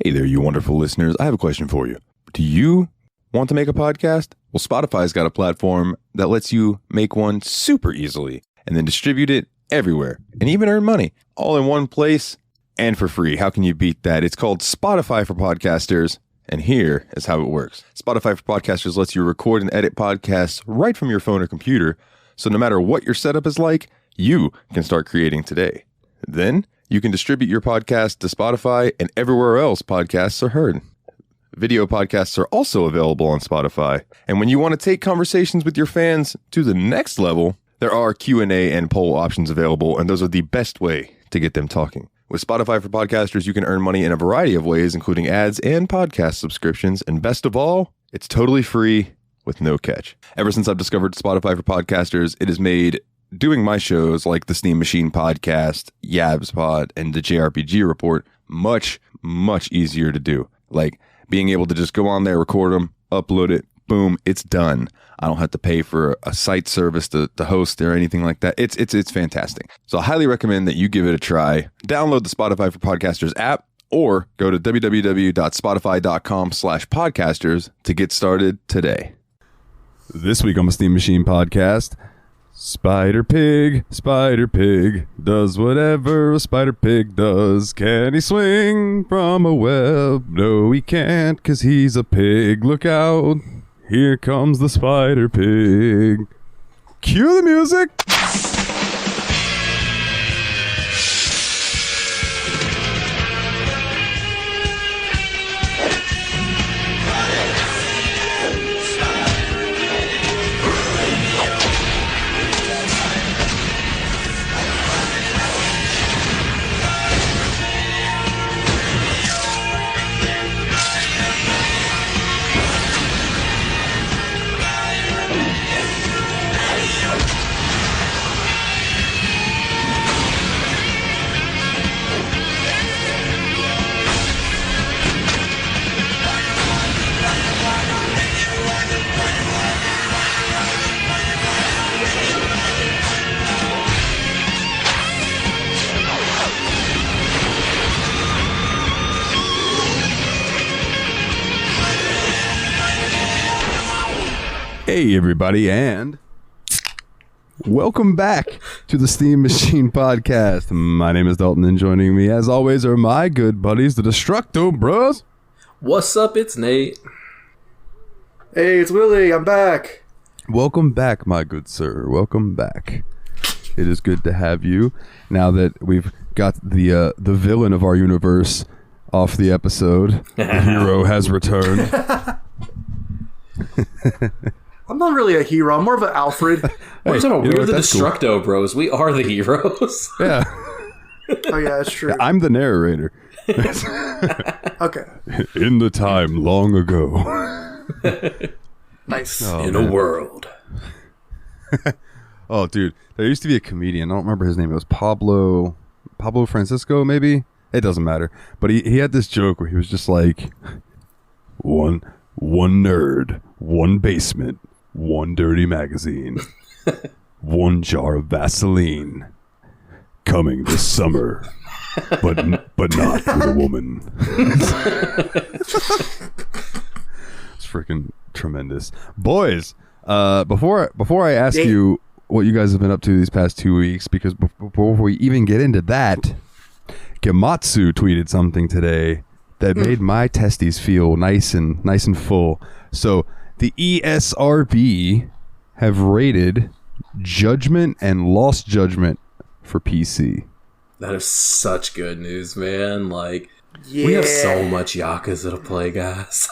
Hey there, you wonderful listeners. I have a question for you. Do you want to make a podcast? Well, Spotify's got a platform that lets you make one super easily and then distribute it everywhere and even earn money all in one place and for free. How can you beat that? It's called Spotify for Podcasters. And here is how it works. Spotify for Podcasters lets you record and edit podcasts right from your phone or computer. So no matter what your setup is like, you can start creating today. Then you can distribute your podcast to Spotify and everywhere else podcasts are heard. Video podcasts are also available on Spotify. And when you want to take conversations with your fans to the next level, there are Q&A and poll options available, and those are the best way to get them talking. With Spotify for Podcasters, you can earn money in a variety of ways, including ads and podcast subscriptions. And best of all, it's totally free with no catch. Ever since I've discovered Spotify for Podcasters, it has made doing my shows like the Steam Machine Podcast, Yabs Pod, and the JRPG Report much, much easier to do. Like being able to just go on there, record them, upload it, boom, it's done. I don't have to pay for a site service to host or anything like that. It's fantastic. So I highly recommend that you give it a try. Download the Spotify for Podcasters app or go to www.spotify.com/podcasters to get started today. This week on the Steam Machine Podcast, Spider Pig does whatever a spider pig does. Can he swing from a web? No, he can't, 'cause he's a pig. Look out, here comes the Spider Pig. Cue the music. Hey everybody, and welcome back to the Steam Machine Podcast. My name is Dalton, and joining me as always are my good buddies, the Destructo Bros. What's up, it's Nate. Hey, it's Willie, I'm back. Welcome back, my good sir. Welcome back. It is good to have you. Now that we've got the villain of our universe off the episode, the hero has returned. I'm not really a hero. I'm more of an Alfred. We're the Destructo cool. Bros. We are the heroes. Yeah. Oh, yeah, that's true. I'm the narrator. Okay. In the time long ago. Nice. In a world. Oh, dude. There used to be a comedian. I don't remember his name. It was Pablo Francisco, maybe? It doesn't matter. But he had this joke where he was just like, one nerd, one basement, one dirty magazine, one jar of Vaseline, coming this summer, but not with a woman. It's freaking tremendous, boys. Before I ask you what you guys have been up to these past 2 weeks, because before we even get into that, Gematsu tweeted something today that made my testes feel nice and full. So the ESRB have rated Judgment and Lost Judgment for PC. That is such good news, man. Like, we have so much Yakuza to play, guys.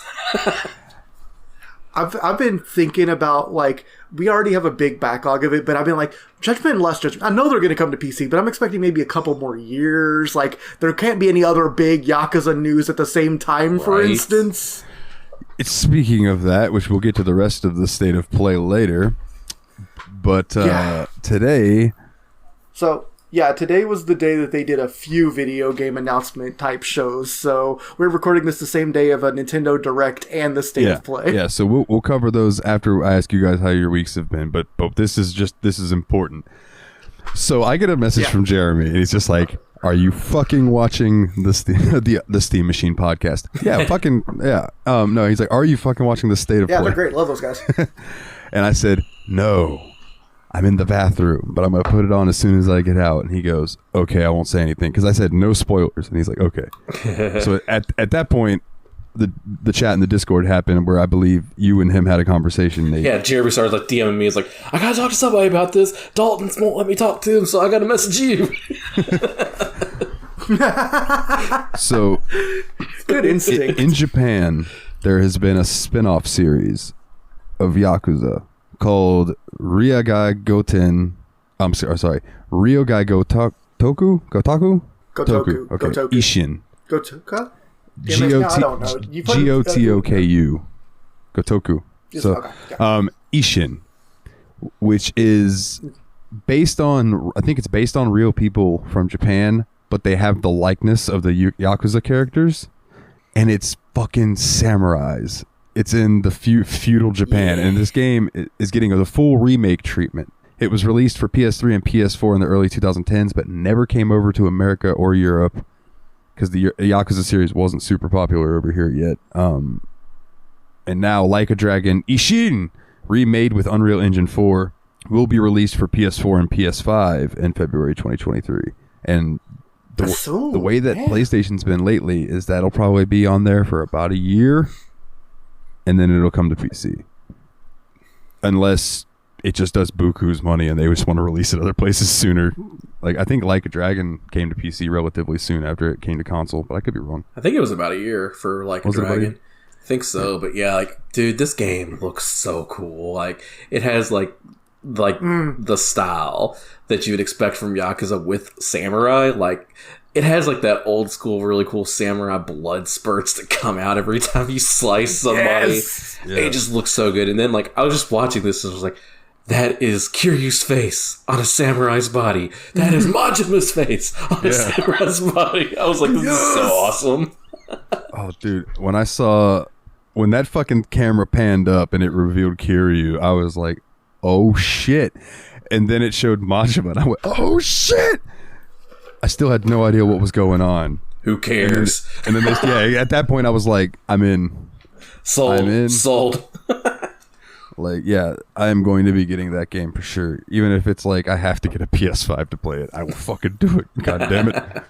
I've been thinking about, like, we already have a big backlog of it, but I've been like, Judgment and Lost Judgment. I know they're going to come to PC, but I'm expecting maybe a couple more years. Like, there can't be any other big Yakuza news at the same time, for instance. Speaking of that, which we'll get to the rest of the state of play later, but today... So, yeah, today was the day that they did a few video game announcement type shows. So we're recording this the same day of a Nintendo Direct and the State of Play. Yeah, so we'll cover those after I ask you guys how your weeks have been. But this is important. So I get a message from Jeremy, and he's just like, Are you fucking watching the Steam Machine podcast? Yeah, fucking yeah. No, he's like, are you fucking watching the State of Play? Yeah, they're great. Love those guys. And I said, no, I'm in the bathroom, but I'm gonna put it on as soon as I get out. And he goes, okay, I won't say anything because I said no spoilers. And he's like, okay. So at that point, the chat in the Discord happened where I believe you and him had a conversation, Nate. Yeah, Jeremy started like DMing me. He's like, I gotta talk to somebody about this. Dalton won't let me talk to him, so I gotta message you. So Good instinct. in Japan, there has been a spin-off series of Yakuza called Ryogai Goten. I'm sorry, Ryogai Gotoku? Gotoku. Okay. Gotoku. Ishin. Gotoku? I don't know. Gotoku. Gotoku. So, okay, yeah. Ishin, which is based on, I think it's based on real people from Japan, but they have the likeness of the Yakuza characters, and it's fucking samurais. It's in the feudal Japan, and this game is getting the full remake treatment. It was released for PS3 and PS4 in the early 2010s, but never came over to America or Europe because the Yakuza series wasn't super popular over here yet. And now, Like a Dragon Ishin, remade with Unreal Engine 4, will be released for PS4 and PS5 in February 2023. And the way that PlayStation's been lately is that it'll probably be on there for about a year, and then it'll come to PC. Unless it just does buku's money and they just want to release it other places sooner. Like, I think Like a Dragon came to PC relatively soon after it came to console, but I could be wrong. I think it was about a year for Like a Dragon. I think so, but yeah, like, dude, this game looks so cool. Like, it has like the style that you would expect from Yakuza with samurai. Like, it has like that old school, really cool samurai blood spurts that come out every time you slice somebody. Yes! Yeah. It just looks so good. And then, like, I was just watching this and I was like, that is Kiryu's face on a samurai's body. That is Majima's face on a samurai's body. I was like, this is so awesome. Oh, dude, when that fucking camera panned up and it revealed Kiryu, I was like, oh shit. And then it showed Majima and I went, oh shit. I still had no idea what was going on. Who cares? And then at that point I was like, I'm in. Sold. Like, yeah, I am going to be getting that game for sure. Even if it's like I have to get a PS5 to play it, I will fucking do it. God damn it.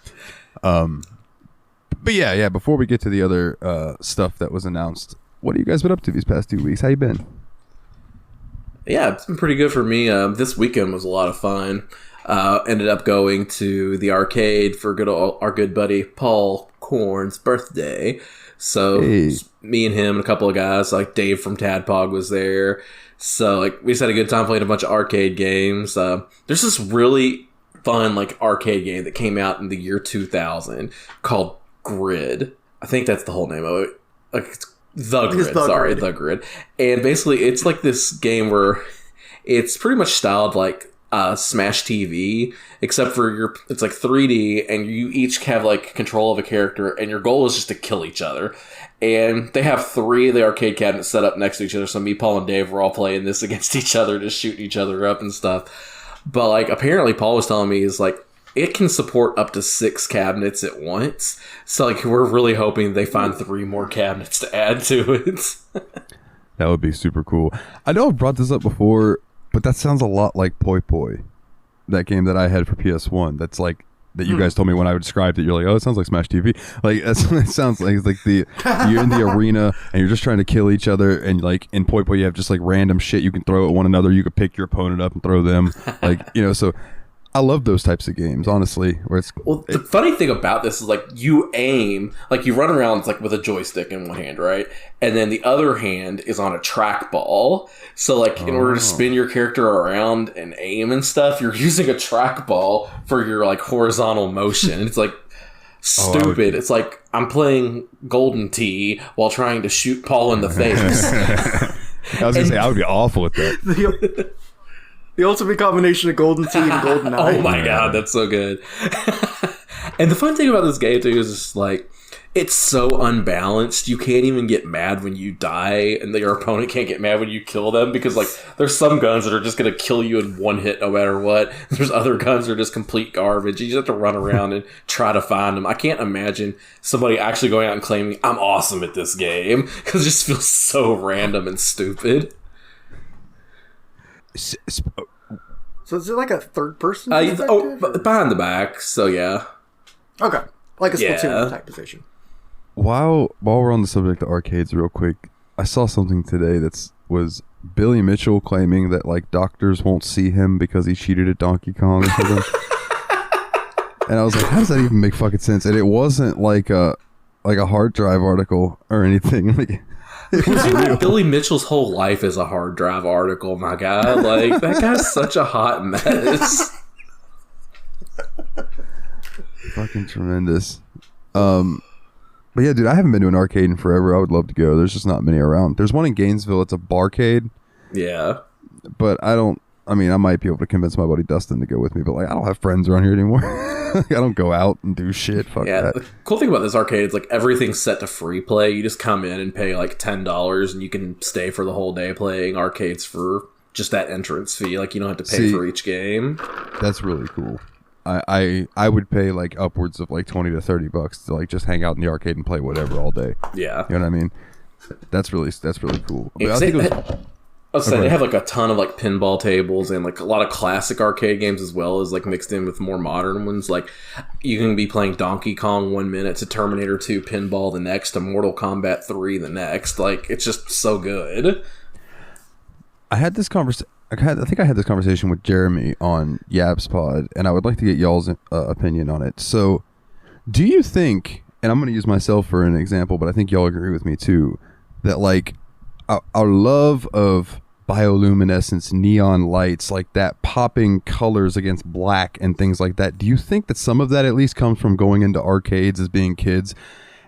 But yeah, before we get to the other stuff that was announced, what have you guys been up to these past 2 weeks? How you been? Yeah, it's been pretty good for me. This weekend was a lot of fun. Ended up going to the arcade for our good buddy Paul Korn's birthday. So me and him and a couple of guys, like Dave from Tadpog was there. So like we just had a good time playing a bunch of arcade games. There's this really fun like arcade game that came out in the year 2000 called Grid. I think that's the whole name of it. Like it's The Grid. And basically it's like this game where it's pretty much styled like Smash TV, except for it's like 3D, and you each have like control of a character, and your goal is just to kill each other. And they have 3 of the arcade cabinets set up next to each other, so me, Paul, and Dave were all playing this against each other, just shooting each other up and stuff. But like apparently Paul was telling me is like it can support up to 6 cabinets at once. So like we're really hoping they find 3 more cabinets to add to it. That would be super cool. I know I've brought this up before, but that sounds a lot like Poi Poi, that game that I had for PS1. That's like that you guys told me when I described it. You're like, oh, it sounds like Smash TV. Like it sounds like you're in the arena and you're just trying to kill each other. And like in Poi Poi, you have just like random shit you can throw at one another. You could pick your opponent up and throw them. Like, you know, so I love those types of games, honestly. The funny thing about this is like you aim, like you run around like with a joystick in one hand, right? And then the other hand is on a trackball. So like in order to spin your character around and aim and stuff, you're using a trackball for your like horizontal motion. It's like stupid. It's like I'm playing Golden Tee while trying to shoot Paul in the face. I was going to say, I would be awful at that. The ultimate combination of Golden Tee and Golden Eye. Oh my god, that's so good. And the fun thing about this game too is just like it's so unbalanced. You can't even get mad when you die, and your opponent can't get mad when you kill them, because like there's some guns that are just gonna kill you in one hit no matter what. There's other guns that are just complete garbage. You just have to run around and try to find them. I can't imagine somebody actually going out and claiming I'm awesome at this game, because it just feels so random and stupid. So is it like a third person? Behind the back. So yeah. Okay, like a Splatoon type position. While we're on the subject of arcades real quick, I saw something today was Billy Mitchell claiming that like doctors won't see him because he cheated at Donkey Kong or something. And I was like, how does that even make fucking sense? And it wasn't like a hard drive article or anything. Like, it was real. Billy Mitchell's whole life is a hard drive article, my guy. Like, that guy's such a hot mess. Fucking tremendous. But yeah, dude, I haven't been to an arcade in forever. I would love to go. There's just not many around. There's one in Gainesville. It's a barcade. Yeah. But I might be able to convince my buddy Dustin to go with me, but like I don't have friends around here anymore. I don't go out and do shit. Fuck that. The cool thing about this arcade is like everything's set to free play. You just come in and pay like $10 and you can stay for the whole day playing arcades for just that entrance fee. Like you don't have to pay for each game. That's really cool. I would pay like upwards of like $20 to $30 to like just hang out in the arcade and play whatever all day. Yeah. You know what I mean? That's really cool. Yeah, they have like a ton of like pinball tables and like a lot of classic arcade games as well as like mixed in with more modern ones. Like you can be playing Donkey Kong 1 minute to Terminator 2 pinball the next to Mortal Kombat 3 the next. Like it's just so good. I think I had this conversation with Jeremy on Yaps Pod, and I would like to get y'all's opinion on it. So, do you think, and I'm going to use myself for an example, but I think y'all agree with me too, that like our love of bioluminescence, neon lights, like that popping colors against black and things like that, do you think that some of that at least comes from going into arcades as being kids?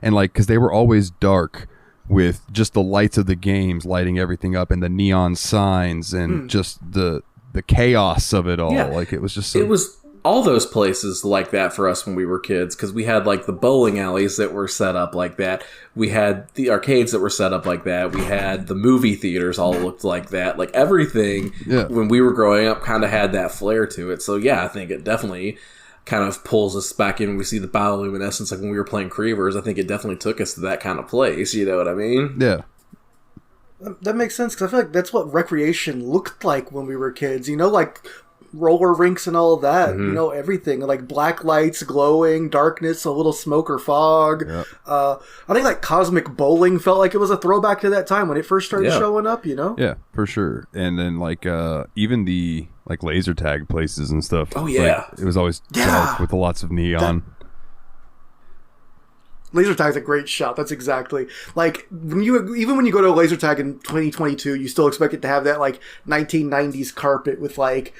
And like, because they were always dark, with just the lights of the games lighting everything up and the neon signs and just the chaos of it all. Yeah. Like it was just it was all those places like that for us when we were kids, because we had like the bowling alleys that were set up like that. We had the arcades that were set up like that. We had the movie theaters all looked like that. Like everything when we were growing up kind of had that flair to it. So yeah, I think it definitely kind of pulls us back in when we see the bioluminescence. Like when we were playing Creevers, I think it definitely took us to that kind of place. You know what I mean? Yeah. That makes sense, because I feel like that's what recreation looked like when we were kids. You know, like roller rinks and all of that. Mm-hmm. You know, everything. Like black lights, glowing, darkness, a little smoke or fog. Yep. I think like cosmic bowling felt like it was a throwback to that time when it first started showing up, you know? Yeah, for sure. And then like even the like laser tag places and stuff. Oh yeah. Like, it was always dark with lots of neon. Laser tag's a great shot. That's exactly like when you go to a laser tag in 2022, you still expect it to have that like 1990s carpet with like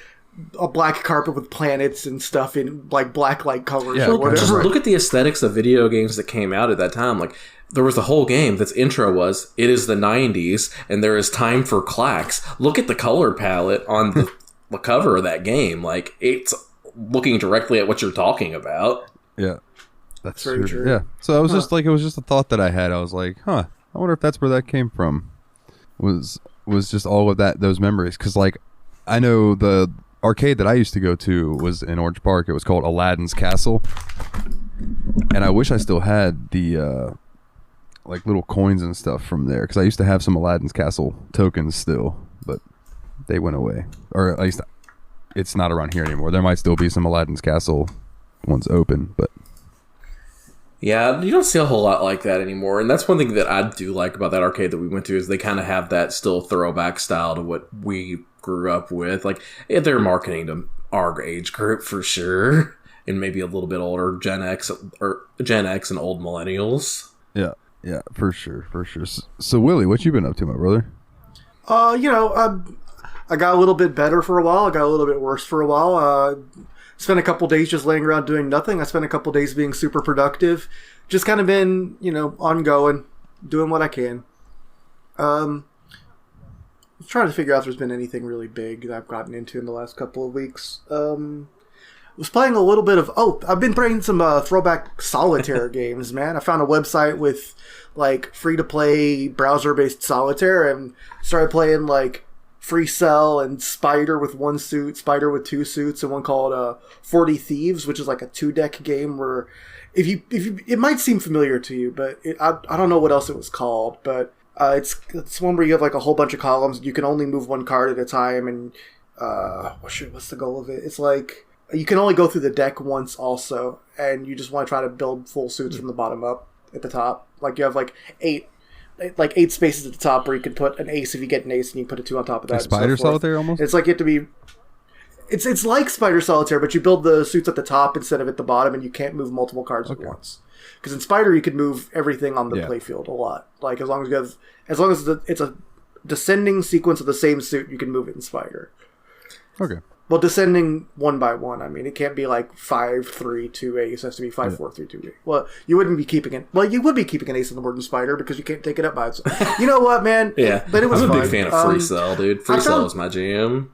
a black carpet with planets and stuff in like black light colors or whatever. Just look at the aesthetics of video games that came out at that time. Like there was a whole game that's intro was it is the 90s and there is time for clacks. Look at the color palette on the cover of that game. Like it's looking directly at what you're talking about. Yeah. That's very true. Yeah. So I was just like, it was just a thought that I had. I was like, I wonder if that's where that came from. Was just all of those memories. Because like, I know the arcade that I used to go to was in Orange Park. It was called Aladdin's Castle. And I wish I still had the like little coins and stuff from there. Because I used to have some Aladdin's Castle tokens still. But they went away. Or at least it's not around here anymore. There might still be some Aladdin's Castle ones open. But yeah, you don't see a whole lot like that anymore. And that's one thing that I do like about that arcade that we went to is they kind of have that still throwback style to what we grew up with. Like, they're marketing to our age group for sure. And maybe a little bit older, Gen X and old millennials. Yeah, for sure. So, Willie, what you been up to, my brother? I got a little bit better for a while. I got a little bit worse for a while. Spent a couple days just laying around doing nothing. I spent a couple days being super productive. Just kind of been, ongoing, doing what I can. I'm trying to figure out if there's been anything really big that I've gotten into in the last couple of weeks. was playing a little bit of. Oh, I've been playing some throwback solitaire games, man. I found a website with like free to play browser based solitaire and started playing like Free Cell and Spider with one suit, Spider with two suits, and one called 40 Thieves, which is like a 2-deck game where if you it might seem familiar to you, but I don't know what else it was called, but it's one where you have like a whole bunch of columns. You can only move one card at a time, and what's the goal of it? It's like you can only go through the deck once also, and you just want to try to build full suits from the bottom up at the top. Like you have like eight spaces at the top where you can put an ace if you get an ace, and you put a 2 on top of that. Like Spider Solitaire almost? It's like you have to be... It's like Spider Solitaire, but you build the suits at the top instead of at the bottom, and you can't move multiple cards at once. Because in Spider, you can move everything on the playfield a lot. Like as long as it's a descending sequence of the same suit, you can move it in Spider. Okay. Well, descending one by one. I mean, it can't be like 5, 3, 2 ace. It has to be 5, 4, 3, 2 ace. Well, you wouldn't be keeping it. Well, you would be keeping an ace in the board in Spider because you can't take it up by itself. You know what, man? Yeah, but it was I'm a fun. big fan of Free Cell, dude. Free Cell is my jam.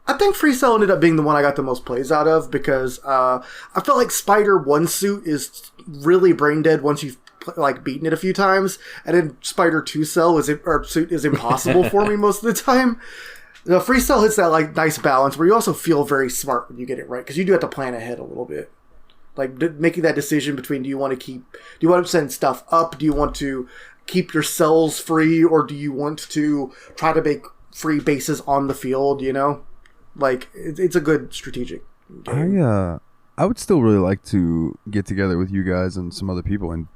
I think Free Cell ended up being the one I got the most plays out of because I felt like Spider one suit is really brain dead once you've like beaten it a few times, and then Spider 2 cell suit is impossible for me most of the time. The Free Cell hits that like nice balance where you also feel very smart when you get it right, because you do have to plan ahead a little bit, like making that decision between do you want to send stuff up, do you want to keep your cells free, or do you want to try to make free bases on the field, you know? Like it's a good strategic game. I would still really like to get together with you guys and some other people and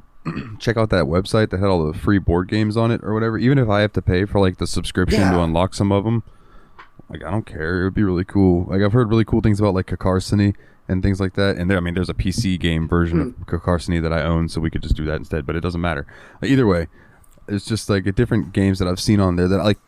check out that website that had all the free board games on it or whatever, even if I have to pay for like the subscription to unlock some of them. Like, I don't care. It would be really cool. Like, I've heard really cool things about, like, Cacarsony and things like that. And there's a PC game version of Cacarsony that I own, so we could just do that instead. But it doesn't matter. Either way, it's just, like, different games that I've seen on there that, like,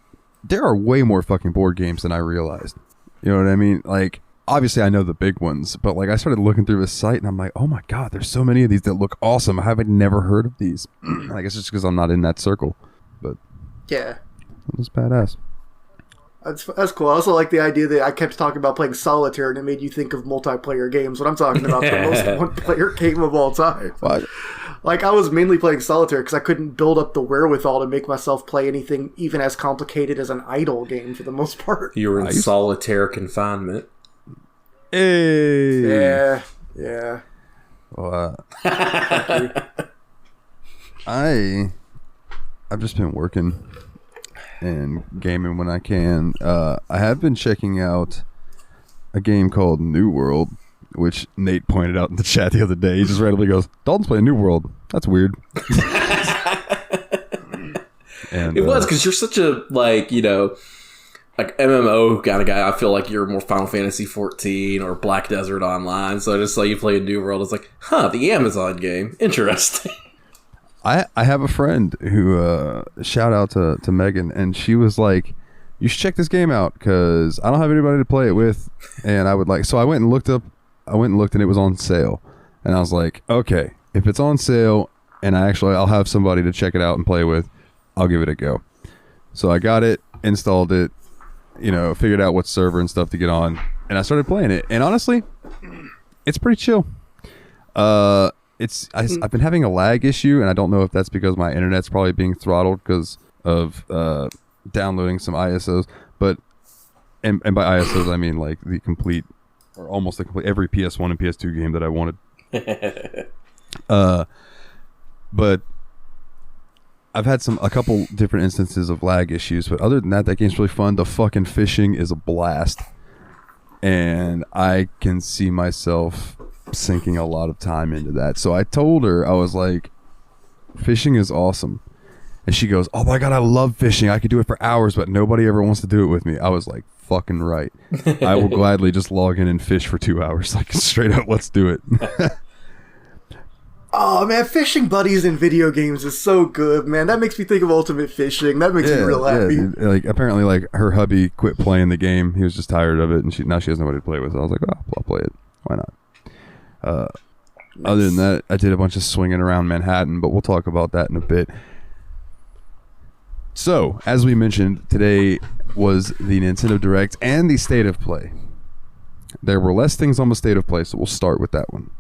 there are way more fucking board games than I realized. You know what I mean? Like, obviously I know the big ones, but, like, I started looking through this site, and I'm like, oh, my God, there's so many of these that look awesome. How have I never heard of these? I guess it's just because I'm not in that circle. But yeah. It was badass. That's cool. I also like the idea that I kept talking about playing solitaire, and it made you think of multiplayer games. What I'm talking about the most one-player game of all time. What? Like, I was mainly playing solitaire because I couldn't build up the wherewithal to make myself play anything even as complicated as an idle game for the most part. You were in solitaire confinement. Hey. Yeah. Well, I've just been working and gaming when I can. I have been checking out a game called New World, which Nate pointed out in the chat the other day. He just randomly goes, Dalton's playing New World. That's weird. And it was, because you're such a, like, you know, like MMO kind of guy. I feel like you're more Final Fantasy 14 or Black Desert Online. So I just saw you play New World. It's like, the Amazon game. Interesting. I have a friend who, shout out to Megan, and she was like, you should check this game out because I don't have anybody to play it with, and I would like, so I went and looked and it was on sale, and I was like, okay, if it's on sale and I'll have somebody to check it out and play with, I'll give it a go. So I got it, installed it, you know, figured out what server and stuff to get on, and I started playing it, and honestly, it's pretty chill. I've been having a lag issue, and I don't know if that's because my internet's probably being throttled because of downloading some ISOs. But and by ISOs I mean like the complete or almost the complete every PS1 and PS2 game that I wanted. But I've had a couple different instances of lag issues. But other than that, that game's really fun. The fucking fishing is a blast, and I can see myself sinking a lot of time into that. So I told her, I was like, fishing is awesome. And she goes, oh my God, I love fishing. I could do it for hours, but nobody ever wants to do it with me. I was like, fucking right. I will gladly just log in and fish for 2 hours. Like, straight up, let's do it. Oh man, fishing buddies in video games is so good, man. That makes me think of Ultimate Fishing. That makes me real happy. Dude. Like, apparently, like, her hubby quit playing the game. He was just tired of it, and now she has nobody to play with. So I was like, oh, I'll play it. Why not? Other than that, I did a bunch of swinging around Manhattan, but we'll talk about that in a bit. So, as we mentioned, today was the Nintendo Direct and the State of Play. There were less things on the state of play, so we'll start with that one.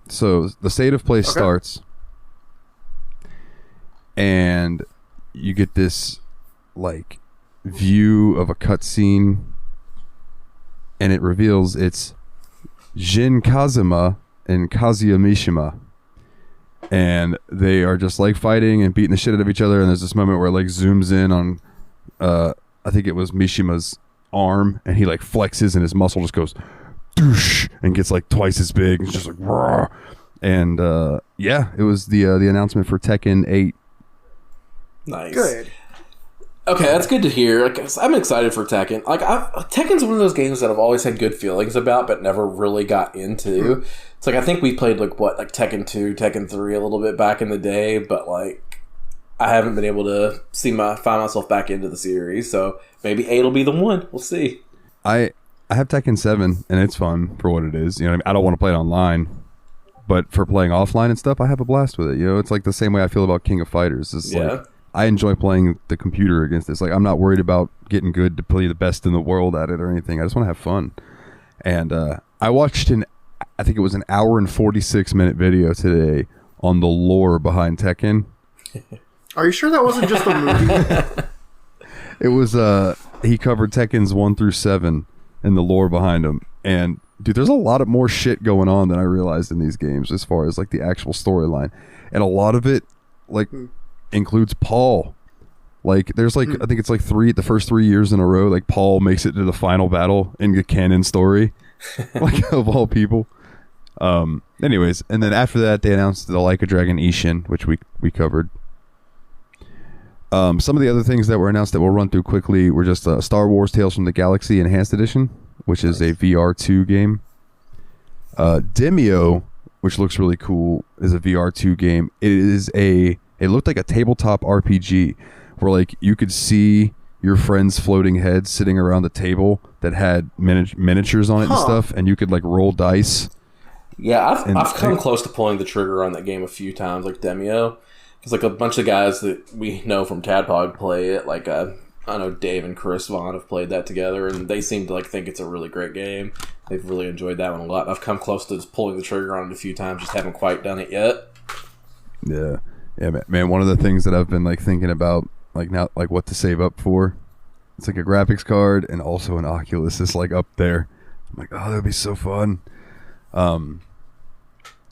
So the state of play starts, and you get this like view of a cutscene, and it reveals it's Jin Kazuma and Kazuya Mishima, and they are just like fighting and beating the shit out of each other. And there's this moment where it like zooms in on I think it was Mishima's arm, and he like flexes and his muscle just goes doosh and gets like twice as big. It's just like raw. And yeah, it was the announcement for Tekken 8. Nice. Good. Okay, that's good to hear. Like, I'm excited for Tekken. Like, Tekken's one of those games that I've always had good feelings about, but never really got into. It's like I think we played like Tekken 2, Tekken 3 a little bit back in the day, but like I haven't been able to find myself back into the series. So maybe 8 will be the one. We'll see. I have Tekken 7, and it's fun for what it is. You know what I mean? I don't want to play it online, but for playing offline and stuff, I have a blast with it. You know, it's like the same way I feel about King of Fighters. It's like I enjoy playing the computer against this. Like, I'm not worried about getting good to play the best in the world at it or anything. I just want to have fun. And I watched I think it was an hour and 46-minute video today on the lore behind Tekken. Are you sure that wasn't just a movie? It was, he covered Tekkens 1 through 7 and the lore behind them. And, dude, there's a lot of more shit going on than I realized in these games as far as, like, the actual storyline. And a lot of it, like, includes Paul. Like, there's, like, I think it's, like, the first 3 years in a row, like, Paul makes it to the final battle in the canon story. Like, of all people. Anyways, and then after that, they announced the Like a Dragon Ishin, which we covered. Some of the other things that were announced that we'll run through quickly were just Star Wars Tales from the Galaxy Enhanced Edition, which is a VR2 game. Demio, which looks really cool, is a VR2 game. It looked like a tabletop RPG where like you could see your friends' floating heads sitting around the table that had miniatures on it and stuff, and you could like roll dice. Yeah, I've come close to pulling the trigger on that game a few times, like Demio. Because like a bunch of guys that we know from Tadpog play it. Like I know Dave and Chris Vaughn have played that together, and they seem to like think it's a really great game. They've really enjoyed that one a lot. I've come close to just pulling the trigger on it a few times, just haven't quite done it yet. Yeah, man. One of the things that I've been like thinking about, like now, like what to save up for. It's like a graphics card and also an Oculus is like up there. I'm like, oh, that'd be so fun.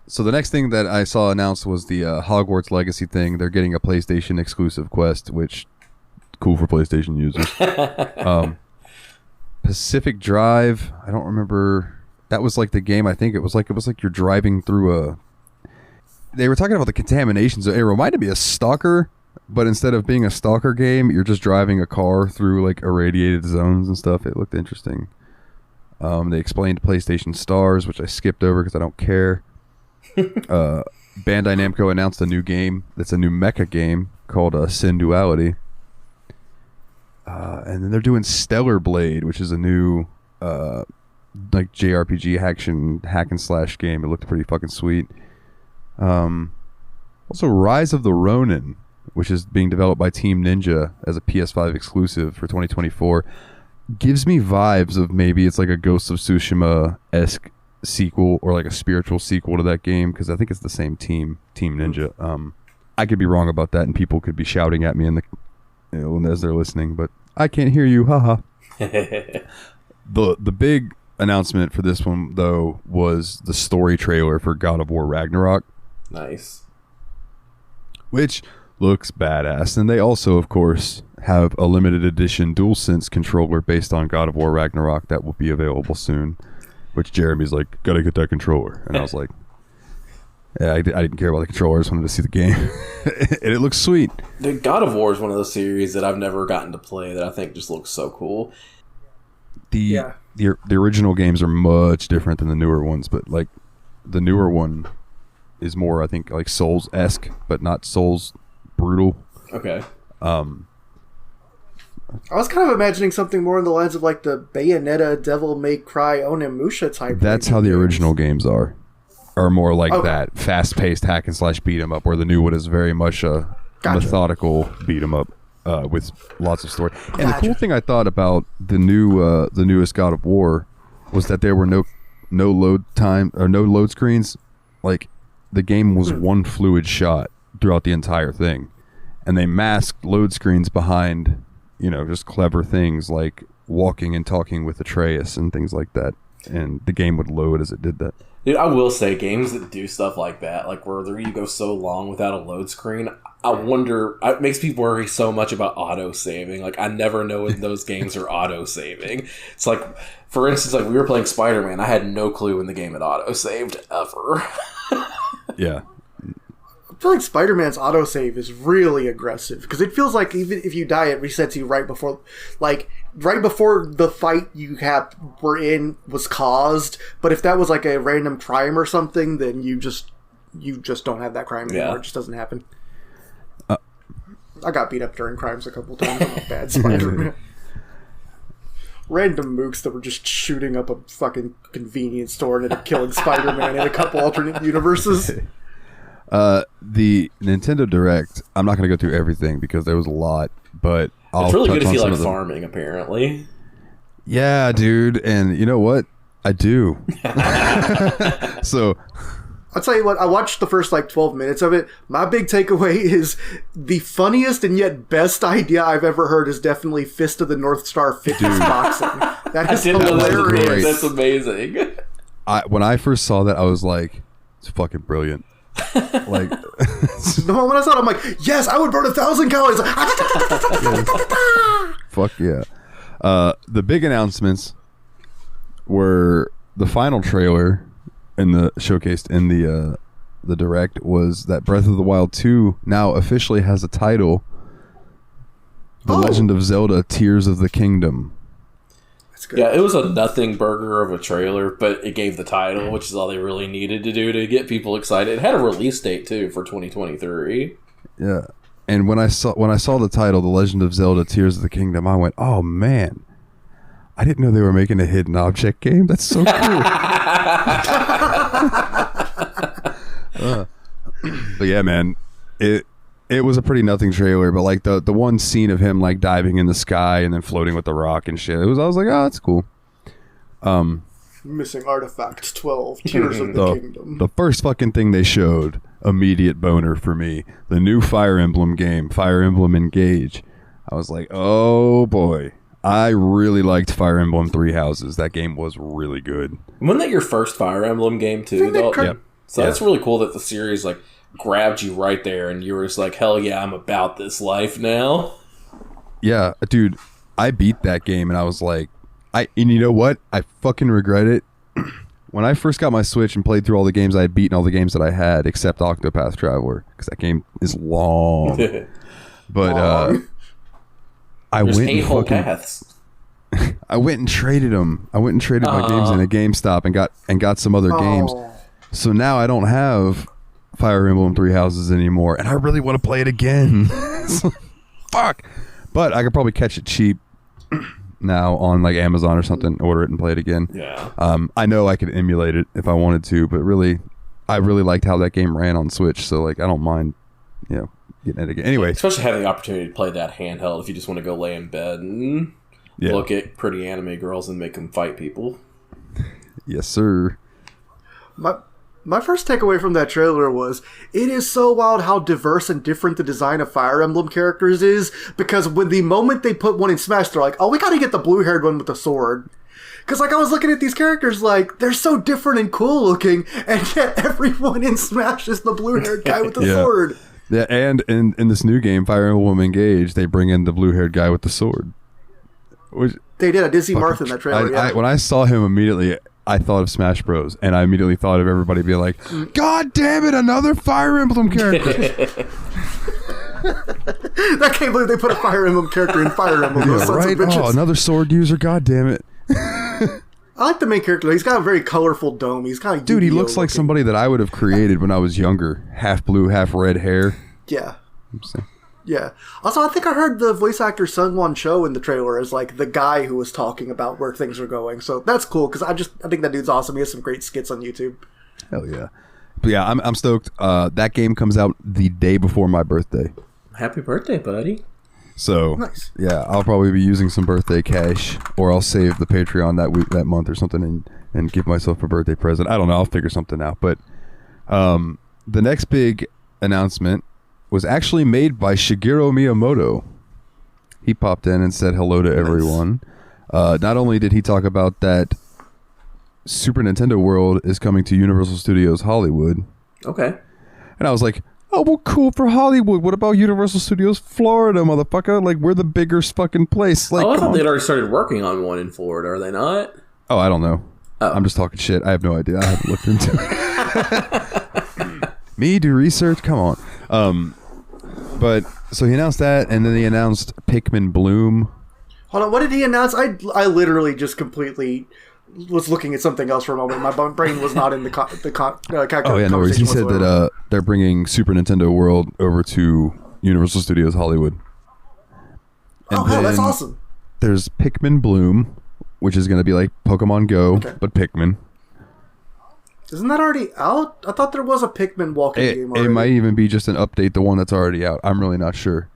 So the next thing that I saw announced was the Hogwarts Legacy thing. They're getting a PlayStation exclusive quest, which cool for PlayStation users. Pacific Drive, I don't remember. That was like the game. I think it was like you're driving through they were talking about the contamination zone. It reminded me of Stalker, but instead of being a Stalker game, you're just driving a car through like irradiated zones and stuff. It looked interesting. They explained PlayStation Stars, which I skipped over because I don't care. Bandai Namco announced a new game that's a new mecha game called Sin Duality. And then they're doing Stellar Blade, which is a new like JRPG hack and slash game. It looked pretty fucking sweet. Also Rise of the Ronin, which is being developed by Team Ninja as a PS5 exclusive for 2024. Gives me vibes of maybe it's like a Ghost of Tsushima-esque sequel or like a spiritual sequel to that game, because I think it's the same Team Ninja. I could be wrong about that, and people could be shouting at me in the as they're listening, but I can't hear you. Haha. The big announcement for this one though was the story trailer for God of War Ragnarok. Nice. Which looks badass, and they also of course have a limited edition DualSense controller based on God of War Ragnarok that will be available soon. Which Jeremy's like, gotta get that controller. And I was like, yeah, I didn't care about the controller. I just wanted to see the game. And it looks sweet. The God of War is one of those series that I've never gotten to play that I think just looks so cool. The original games are much different than the newer ones, but like the newer one is more, I think, like Souls-esque, but not Souls brutal. Okay. I was kind of imagining something more in the lines of like the Bayonetta, Devil May Cry, Onimusha type. That's how the original games are more like that fast-paced hack and slash beat 'em up, where the new one is very much a methodical beat 'em up with lots of story. And the cool thing I thought about the newest God of War was that there were no load time or no load screens. Like the game was one fluid shot throughout the entire thing, and they masked load screens behind, just clever things like walking and talking with Atreus and things like that, and the game would load as it did that. Dude, I will say, games that do stuff like that, like where you go so long without a load screen, I wonder, it makes me worry so much about auto-saving. Like, I never know when those games are auto-saving. It's like, for instance, like we were playing Spider-Man, I had no clue when the game had auto-saved, ever. Yeah. I feel like Spider-Man's autosave is really aggressive, because it feels like even if you die, it resets you right before the fight were in was caused. But if that was like a random crime or something, then you just don't have that crime anymore. Yeah. It just doesn't happen. I got beat up during crimes a couple times. I'm a bad Spider-Man. Random mooks that were just shooting up a fucking convenience store and ended up killing Spider-Man in a couple alternate universes. The Nintendo Direct, I'm not going to go through everything because there was a lot, but I'll It's really good touch if you on some like of them. farming, apparently. Yeah, dude, and you know what? I do. So I'll tell you what, I watched the first 12 minutes of it. My big takeaway is the funniest and yet best idea I've ever heard is definitely Fist of the North Star fitness boxing. That is hilarious. That's amazing. when I first saw that, I was like, it's fucking brilliant. Like, The moment I saw it, I'm like, yes, I would burn 1,000 calories. fuck yeah. The big announcements were the final trailer showcased in the Direct was that Breath of the Wild 2 now officially has a title. The Legend of Zelda Tears of the Kingdom. That's good. Yeah, it was a nothing burger of a trailer, but it gave the title, which is all they really needed to do to get people excited. It had a release date too for 2023. Yeah. And when I saw the title, The Legend of Zelda Tears of the Kingdom, I went, "Oh man. I didn't know they were making a hidden object game. That's so cool." But yeah, man, it was a pretty nothing trailer, but like the one scene of him like diving in the sky and then floating with the rock and shit, I was like, oh, that's cool. Missing Artifact 12, Tears of the Kingdom. The first fucking thing they showed, immediate boner for me, the new Fire Emblem game, Fire Emblem Engage. I was like, oh boy. I really liked Fire Emblem Three Houses. That game was really good. Wasn't that your first Fire Emblem game too, Dalton? Yep. So that's really cool that the series grabbed you right there and you were just like, hell yeah, I'm about this life now. Yeah, dude, I beat that game and I was like, and you know what? I fucking regret it. When I first got my Switch and played through all the games I had beaten, all the games that I had, except Octopath Traveler, because that game is long. But I There's went 8 and whole fucking, paths. I went and traded them. I went and traded my games in a GameStop and got some other games. So now I don't have Fire Emblem Three Houses anymore, and I really want to play it again. Fuck. But I could probably catch it cheap now on Amazon or something, order it and play it again. Yeah. I know I could emulate it if I wanted to, but really, I really liked how that game ran on Switch, so I don't mind, getting it again. Anyway, Especially having the opportunity to play that handheld if you just want to go lay in bed and look at pretty anime girls and make them fight people. Yes, sir. My first takeaway from that trailer was, it is so wild how diverse and different the design of Fire Emblem characters is, because when the moment they put one in Smash, they're like, oh, we gotta get the blue-haired one with the sword. Because, I was looking at these characters, they're so different and cool looking, and yet everyone in Smash is the blue-haired guy with the sword. Yeah, and in this new game, Fire Emblem Engage, they bring in the blue-haired guy with the sword. They did. I did see Marth in that trailer, when I saw him immediately, I thought of Smash Bros. And I immediately thought of everybody being like, God damn it, another Fire Emblem character. I can't believe they put a Fire Emblem character in Fire Emblem. Yeah, right? Oh, another sword user, god damn it. I like the main character. He's got a very colorful dome. He's kind of Dude, he looks like somebody that I would have created when I was younger. Half blue, half red hair. Yeah. Yeah. Also, I think I heard the voice actor Sungwon Cho in the trailer as the guy who was talking about where things are going. So that's cool because I think that dude's awesome. He has some great skits on YouTube. Hell yeah. But yeah, I'm stoked. That game comes out the day before my birthday. Happy birthday, buddy. So Nice. yeah, I'll probably be using some birthday cash, or I'll save the Patreon that week, that month, or something, and give myself a birthday present. I don't know. I'll figure something out. But the next big announcement was actually made by Shigeru Miyamoto. He popped in and said hello to everyone. Not only did he talk about that Super Nintendo World is coming to Universal Studios Hollywood. Okay. And I was like, oh, well, cool for Hollywood. What about Universal Studios Florida, motherfucker? Like, we're the bigger fucking place. Like, I thought they'd already started working on one in Florida. Are they not? Oh, I don't know. Oh. I'm just talking shit. I have no idea. I haven't looked into it. Me do research? Come on. But so he announced that, and then he announced Pikmin Bloom. Hold on, what did he announce? I literally just completely was looking at something else for a moment. My brain was not in the Oh yeah, no worries. He said that they're bringing Super Nintendo World over to Universal Studios Hollywood. And hell, that's awesome. There's Pikmin Bloom, which is going to be like Pokemon Go, but Pikmin. Isn't that already out? I thought there was a Pikmin walking game already. It might even be just an update, the one that's already out. I'm really not sure.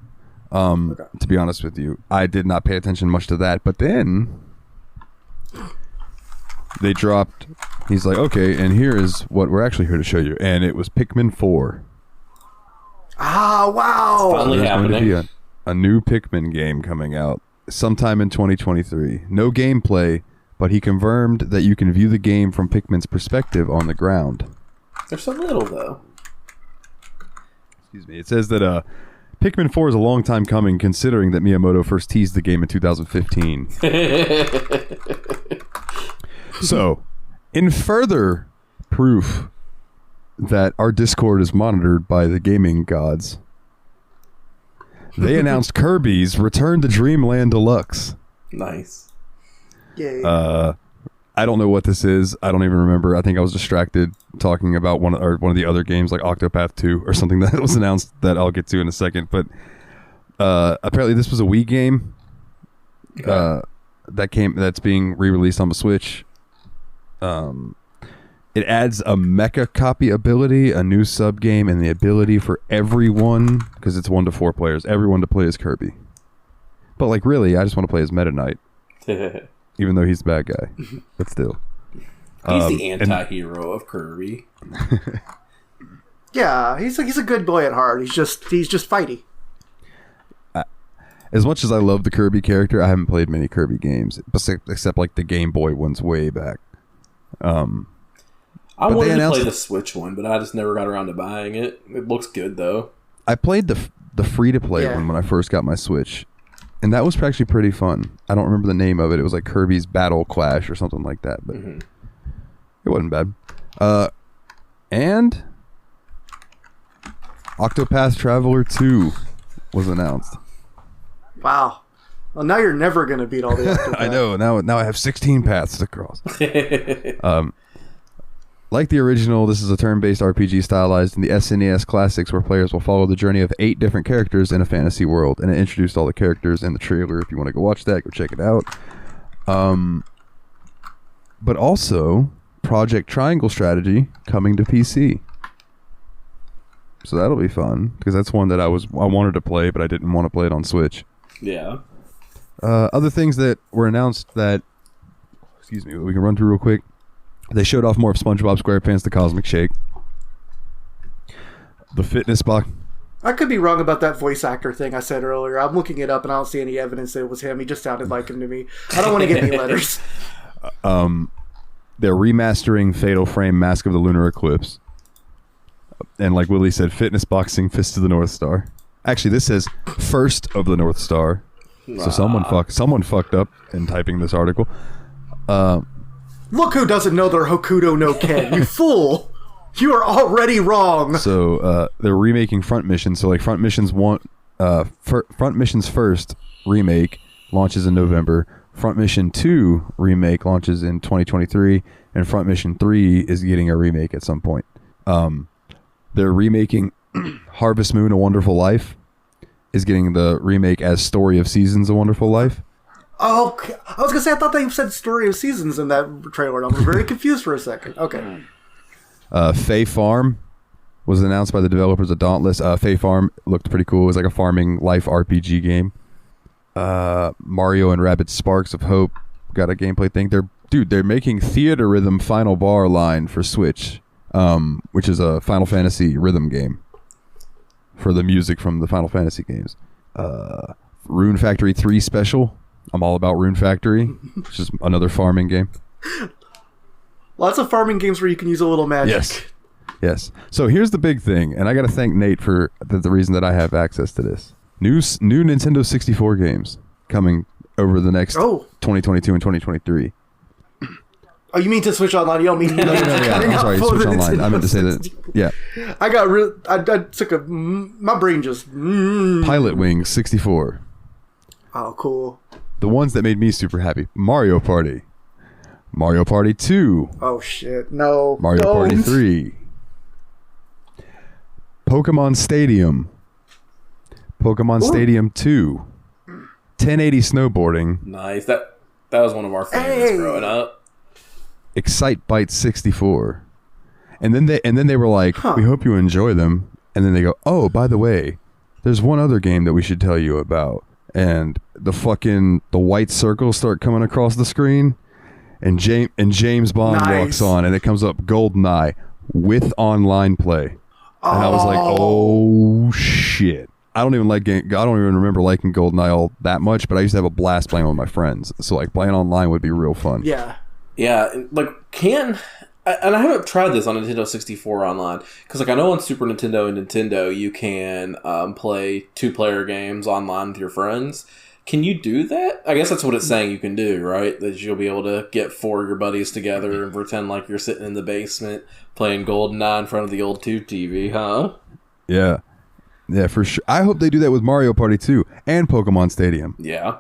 To be honest with you, I did not pay attention much to that. But then they dropped. He's like, okay, and here is what we're actually here to show you, and it was Pikmin 4. Ah, wow! Finally There's going to happening. be a new Pikmin game coming out sometime in 2023. No gameplay, but he confirmed that you can view the game from Pikmin's perspective on the ground. They're so little, though. Excuse me. It says that Pikmin 4 is a long time coming, considering that Miyamoto first teased the game in 2015. So, in further proof that our Discord is monitored by the gaming gods, they announced Kirby's Return to Dreamland Deluxe. Nice. Yay. I don't know what this is. I don't even remember. I think I was distracted talking about one of the other games, like Octopath 2 or something that was announced that I'll get to in a second. But apparently this was a Wii game that's being re-released on the Switch. It adds a mecha copy ability, a new sub game, and the ability for everyone, because it's 1 to 4 players, everyone to play as Kirby. But like, really, I just want to play as Meta Knight. Even though he's the bad guy, but still. He's the anti-hero of Kirby. Yeah, he's a good boy at heart. He's just fighty. As much as I love the Kirby character, I haven't played many Kirby games, except like the Game Boy ones way back. I wanted to play the Switch one, but I just never got around to buying it. It looks good, though. I played the free-to-play one when I first got my Switch. And that was actually pretty fun. I don't remember the name of it. It was like Kirby's Battle Clash or something like that. But it wasn't bad. And Octopath Traveler 2 was announced. Wow. Well, now you're never going to beat all the Octopath. I know. Now I have 16 paths to cross. Like the original, this is a turn-based RPG stylized in the SNES classics where players will follow the journey of 8 different characters in a fantasy world. And it introduced all the characters in the trailer. If you want to go watch that, go check it out. But also, Project Triangle Strategy coming to PC. So that'll be fun, because that's one that I wanted to play, but I didn't want to play it on Switch. Yeah. Other things that were announced that, we can run through real quick. They showed off more of SpongeBob SquarePants: The Cosmic Shake. The fitness box. I could be wrong about that voice actor thing I said earlier. I'm looking it up and I don't see any evidence that it was him. He just sounded like him to me. I don't want to get any letters. They're remastering Fatal Frame: Mask of the Lunar Eclipse. And like Willie said, fitness boxing, Fist of the North Star. Actually, this says First of the North Star. So someone fucked up in typing this article. Look who doesn't know their Hokuto no Ken. You fool! You are already wrong. So they're remaking Front Mission. So like Front Mission's Front Mission's first remake launches in November. Front Mission 2 remake launches in 2023, and Front Mission 3 is getting a remake at some point. They're remaking Harvest Moon: A Wonderful Life is getting the remake as Story of Seasons: A Wonderful Life. Oh, I was gonna say I thought they said Story of Seasons in that trailer. I was very confused for a second. Okay. Fae Farm was announced by the developers of Dauntless. Fae Farm looked pretty cool. It was like a farming life RPG game. Mario and Rabbids Sparks of Hope got a gameplay thing. They're making Theater Rhythm Final Bar Line for Switch, which is a Final Fantasy rhythm game for the music from the Final Fantasy games. Rune Factory 3 Special. I'm all about Rune Factory. It's just another farming game. Lots of farming games where you can use a little magic. Yes. So here's the big thing, and I got to thank Nate for the reason that I have access to this. New Nintendo 64 games coming over the next 2022 and 2023. Oh, you mean to Switch Online? You don't mean... No, yeah. I'm sorry, Switch Online. I meant to say that, yeah. I took my brain just... Pilot Wings 64. Oh, cool. The ones that made me super happy. Mario Party. Mario Party 2. Oh, shit. No. Mario Party 3. Pokemon Stadium. Pokemon Stadium 2. 1080 snowboarding. Nice. That was one of our favorites growing up. Excite Byte 64. And then they were like, we hope you enjoy them. And then they go, oh, by the way, there's one other game that we should tell you about. And the white circles start coming across the screen. And James Bond walks on, and it comes up GoldenEye with online play. And I was like, oh shit. I don't even remember liking GoldenEye all that much, but I used to have a blast playing with my friends. So like playing online would be real fun. Yeah. Yeah, like and I haven't tried this on Nintendo 64 online, because like I know on Super Nintendo and Nintendo you can play 2-player games online with your friends. Can you do that? I guess that's what it's saying you can do, right? That you'll be able to get 4 of your buddies together and pretend like you're sitting in the basement playing GoldenEye in front of the old tube TV, huh? Yeah. Yeah, for sure. I hope they do that with Mario Party 2 and Pokemon Stadium. Yeah.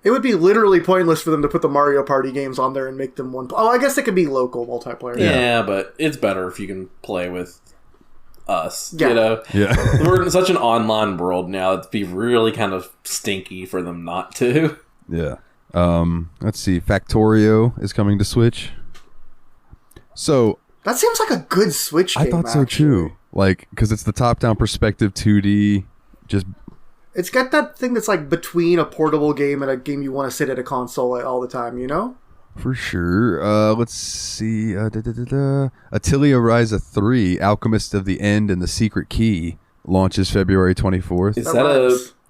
It would be literally pointless for them to put the Mario Party games on there and make them one... Oh, I guess it could be local multiplayer. Yeah, but it's better if you can play with us. Yeah. You know? Yeah. We're in such an online world now, it'd be really kind of stinky for them not to. Yeah. Let's see. Factorio is coming to Switch. So... That seems like a good Switch game, I thought so, too. Like, because it's the top-down perspective 2D, just... It's got that thing that's like between a portable game and a game you want to sit at a console all the time, you know? For sure. Let's see. Atelier Ryza 3, Alchemist of the End and the Secret Key, launches February 24th. Is that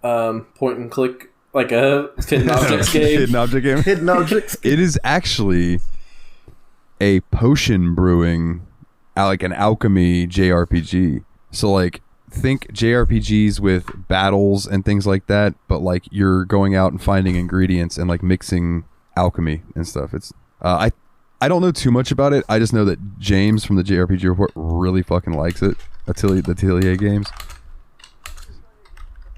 a point and click, like a hidden objects game? Hidden object game? Hidden objects. It is actually a potion brewing, like an alchemy JRPG. So like, think JRPGs with battles and things like that, but like you're going out and finding ingredients and like mixing alchemy and stuff. It's I don't know too much about it. I just know that James from the JRPG Report really fucking likes it. The Atelier games.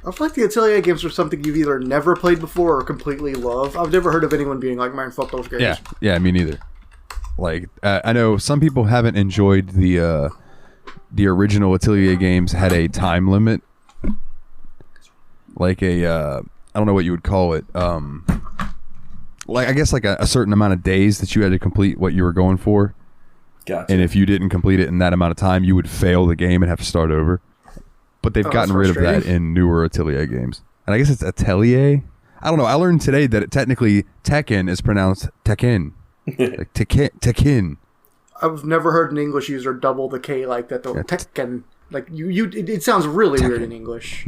I feel like the Atelier games are something you've either never played before or completely love. I've never heard of anyone being like, man, fuck those games. Yeah, me neither. Like I know some people haven't enjoyed the original Atelier games had a time limit, like I don't know what you would call it, like I guess like a certain amount of days that you had to complete what you were going for. Gotcha. And if you didn't complete it in that amount of time, you would fail the game and have to start over. But they've gotten rid of that in newer Atelier games. And I guess it's Atelier? I don't know. I learned today that technically Tekken is pronounced Tekken. Like Tekken. I've never heard an English user double the K like that though. Tekken. Like it sounds really Tekken. Weird in English.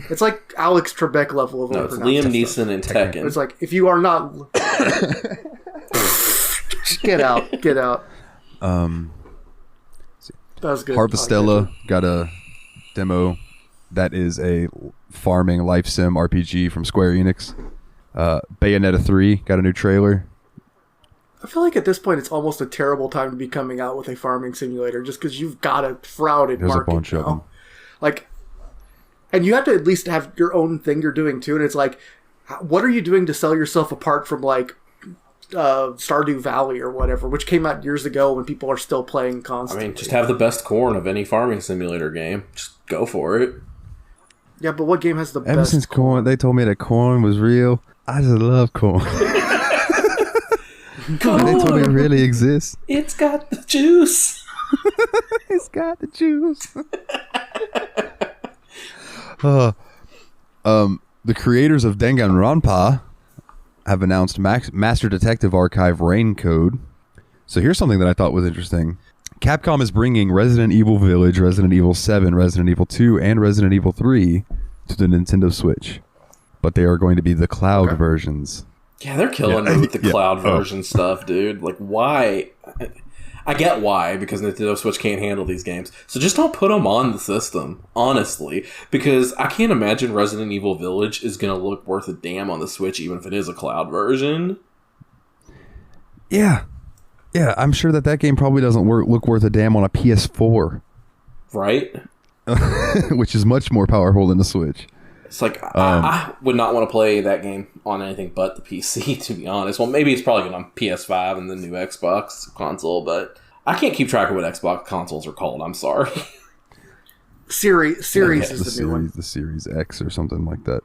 It's like Alex Trebek level of no, it's Liam Neeson and Tekken. It's like if you are not get out. That was good. Harvestella got a demo. That is a farming life sim RPG from Square Enix. Bayonetta 3 got a new trailer. I feel like at this point it's almost a terrible time to be coming out with a farming simulator just because you've got a crowded There's market a bunch of them. Like, and you have to at least have your own thing you're doing too. And it's like, what are you doing to sell yourself apart from like Stardew Valley or whatever, which came out years ago when people are still playing constantly. I mean, just have the best corn of any farming simulator game. Just go for it. Yeah, but what game has the best Ever since corn, they told me that corn was real. I just love corn. They told me it really exists. It's got the juice. It's got the juice. the creators of Danganronpa have announced Master Detective Archive Rain Code. So here's something that I thought was interesting. Capcom is bringing Resident Evil Village, Resident Evil 7, Resident Evil 2, and Resident Evil 3 to the Nintendo Switch. But they are going to be the cloud versions. Yeah, they're killing me with the cloud version stuff, dude. Like, why? I get why, because Nintendo Switch can't handle these games. So just don't put them on the system, honestly. Because I can't imagine Resident Evil Village is going to look worth a damn on the Switch, even if it is a cloud version. Yeah. Yeah, I'm sure that game probably doesn't look worth a damn on a PS4. Right? Which is much more powerful than the Switch. It's like, I would not want to play that game on anything but the PC, to be honest. Well, maybe it's probably going on PS5 and the new Xbox console, but I can't keep track of what Xbox consoles are called. I'm sorry. Series is the new one. The Series X or something like that.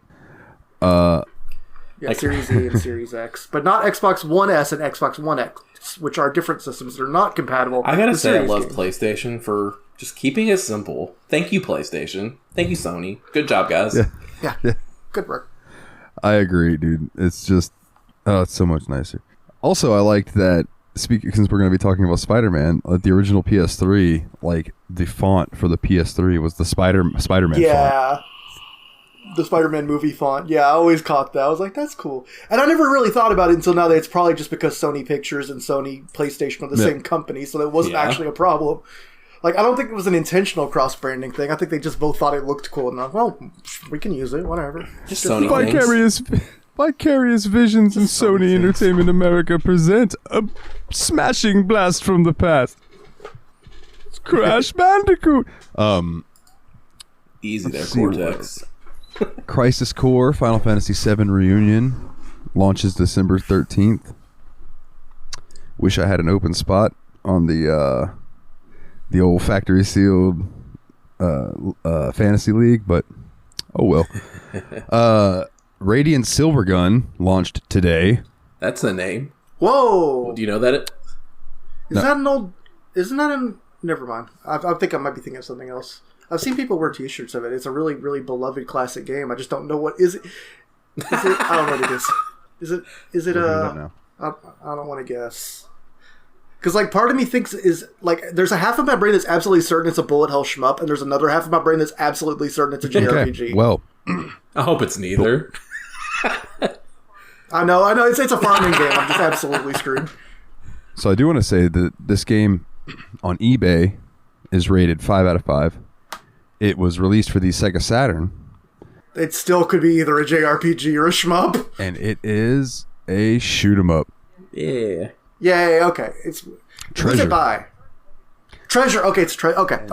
Yeah, Series E and Series X. But not Xbox One S and Xbox One X, which are different systems that are not compatible. I gotta say, I Series love games. PlayStation for just keeping it simple. Thank you, PlayStation. Thank you, Sony. Good job, guys. Yeah. Good work. I agree, dude. It's just, it's so much nicer. Also, I liked that, since we're going to be talking about Spider-Man, the original PS3, like, the font for the PS3 was the Spider-Man font. Yeah. The Spider-Man movie font. Yeah, I always caught that. I was like, that's cool. And I never really thought about it until now that it's probably just because Sony Pictures and Sony PlayStation are the same company, so that wasn't actually a problem. Like, I don't think it was an intentional cross-branding thing. I think they just both thought it looked cool. And well, we can use it, whatever. Just Sony Vicarious Visions and Sony Entertainment America present a smashing blast from the past. It's Crash Bandicoot. Easy there, Cortex. Crisis Core Final Fantasy VII Reunion launches December 13th. Wish I had an open spot on the old factory sealed fantasy league, but oh well. Radiant Silvergun launched today. That's the name. Whoa! Do you know that? That an old... Isn't that an... Never mind. I think I might be thinking of something else. I've seen people wear t-shirts of it. It's a really, really beloved classic game. I just don't know what... Is it... I don't know what it is. Is it a... I don't want to guess. Because, like, part of me thinks is... Like, there's a half of my brain that's absolutely certain it's a bullet hell shmup, and there's another half of my brain that's absolutely certain it's a JRPG. Okay. Well... I hope it's neither. I know. It's a farming game. I'm just absolutely screwed. So I do want to say that this game on eBay is rated 5 out of 5. It was released for the Sega Saturn. It still could be either a JRPG or a shmup. And it is a shoot 'em up. Yeah. Yay, okay. Who's it by? Treasure. Okay, it's Treasure. Okay.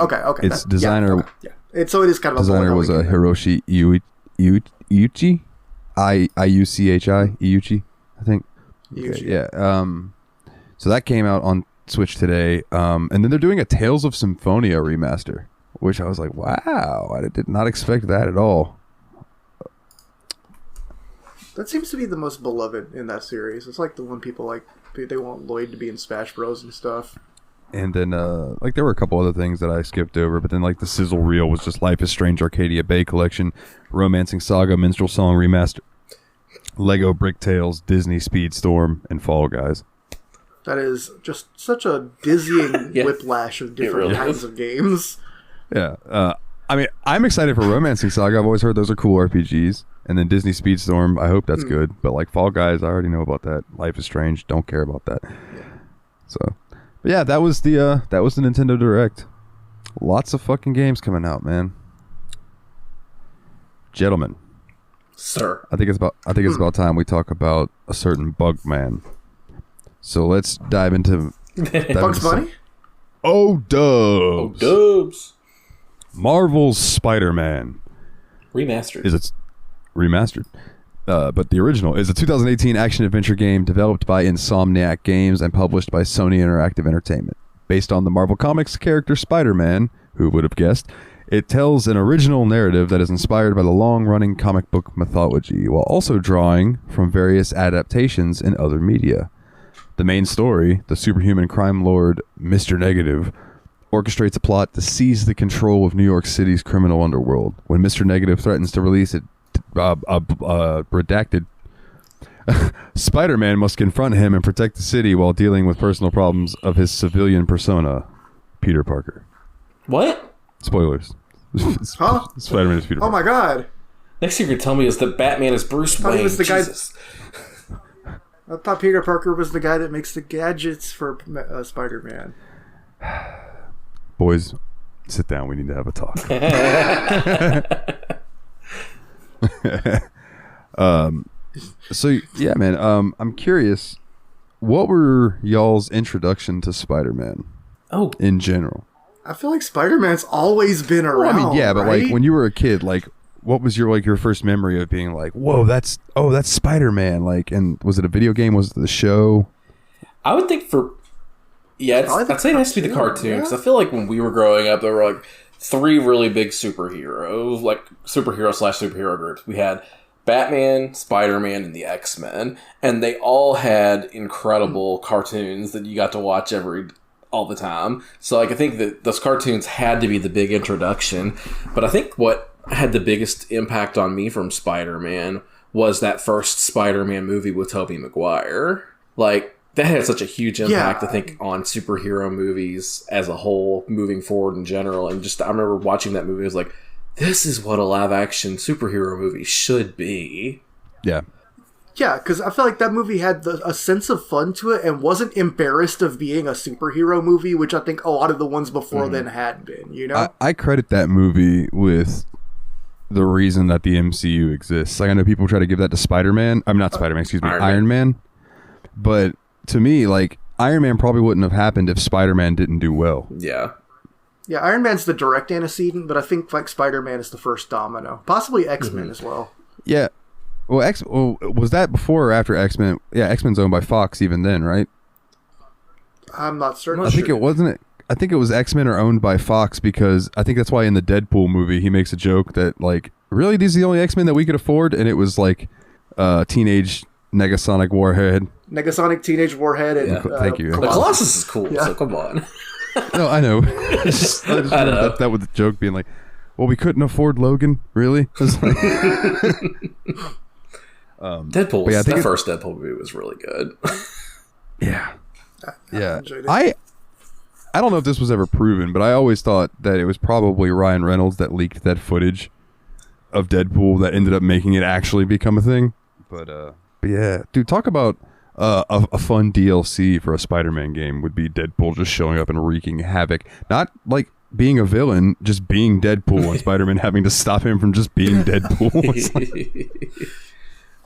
Its designer... So it is kind of a designer was Hiroshi Iuchi? Iuchi, I think. Okay, yeah. So that came out on Switch today. And then they're doing a Tales of Symphonia remaster, which I was like, wow, I did not expect that at all. That seems to be the most beloved in that series. It's like the one people like. They want Lloyd to be in Smash Bros. And stuff. And then, like, there were a couple other things that I skipped over, but then, like, the sizzle reel was just Life is Strange Arcadia Bay Collection, Romancing Saga, Minstrel Song Remaster, Lego Brick Tales, Disney Speedstorm, and Fall Guys. That is just such a dizzying whiplash of different kinds of games. Yeah. I mean, I'm excited for Romancing Saga. I've always heard those are cool RPGs. And then Disney Speedstorm, I hope that's good. But, like, Fall Guys, I already know about that. Life is Strange, don't care about that. Yeah. So... But yeah, that was the Nintendo Direct. Lots of fucking games coming out, man. Gentlemen, sir, I think it's about time we talk about a certain bug man. So let's dive into Bugs Bunny. Dubs. Marvel's Spider-Man Remastered. It's remastered. But the original is a 2018 action-adventure game developed by Insomniac Games and published by Sony Interactive Entertainment. Based on the Marvel Comics character Spider-Man, who would have guessed, it tells an original narrative that is inspired by the long-running comic book mythology, while also drawing from various adaptations in other media. The main story, the superhuman crime lord Mr. Negative, orchestrates a plot to seize the control of New York City's criminal underworld. When Mr. Negative threatens to release it redacted. Spider-Man must confront him and protect the city while dealing with personal problems of his civilian persona, Peter Parker. What? Spoilers. Huh? Spider-Man is Peter Parker. Oh my god. Next thing you're telling me is that Batman is Bruce Wayne. He was the guy- Jesus. I thought Peter Parker was the guy that makes the gadgets for Spider-Man. Boys, sit down. We need to have a talk. So yeah, man. I'm curious. What were y'all's introduction to Spider-Man Oh, in general? I feel like Spider-Man's always been Well, around. I mean, yeah, but right? like when you were a kid, like what was your first memory of being like, whoa, that's Spider-Man? Like, and was it a video game? Was it the show? I would think I'd say it has to be the cartoon, because I feel like when we were growing up, there were like three really big superheroes, like superhero/superhero groups. We had Batman, Spider-Man, and the X-Men, and they all had incredible cartoons that you got to watch all the time. So like I think that those cartoons had to be the big introduction. But I think what had the biggest impact on me from Spider-Man was that first Spider-Man movie with Tobey Maguire. Like that had such a huge impact, I think, on superhero movies as a whole, moving forward in general. And just I remember watching that movie, I was like, this is what a live-action superhero movie should be. Yeah. Yeah, because I feel like that movie had a sense of fun to it and wasn't embarrassed of being a superhero movie, which I think a lot of the ones before then had been, you know? I credit that movie with the reason that the MCU exists. Like I know people try to give that to Spider-Man. I'm not Spider-Man, excuse me, Iron Man. But to me, like Iron Man probably wouldn't have happened if Spider-Man didn't do well. Yeah. Yeah, Iron Man's the direct antecedent, but I think like Spider-Man is the first domino. Possibly X-Men as well. Yeah. Well, was that before or after X-Men? Yeah, X-Men's owned by Fox even then, right? I'm not certain. I think it wasn't. I think it was X-Men are owned by Fox because I think that's why in the Deadpool movie he makes a joke that like, really, these are the only X-Men that we could afford, and it was like teenage Negasonic Warhead. Negasonic Teenage Warhead. And, Thank you. The Colossus is cool, so come on. No, I know. I just remember that was the joke being like, well, we couldn't afford Logan, really? Like, Deadpool, yeah, that first Deadpool movie was really good. Yeah. Yeah. enjoyed it. I don't know if this was ever proven, but I always thought that it was probably Ryan Reynolds that leaked that footage of Deadpool that ended up making it actually become a thing. But yeah, dude, talk about a fun DLC for a Spider-Man game would be Deadpool just showing up and wreaking havoc. Not like being a villain, just being Deadpool and Spider-Man having to stop him from just being Deadpool.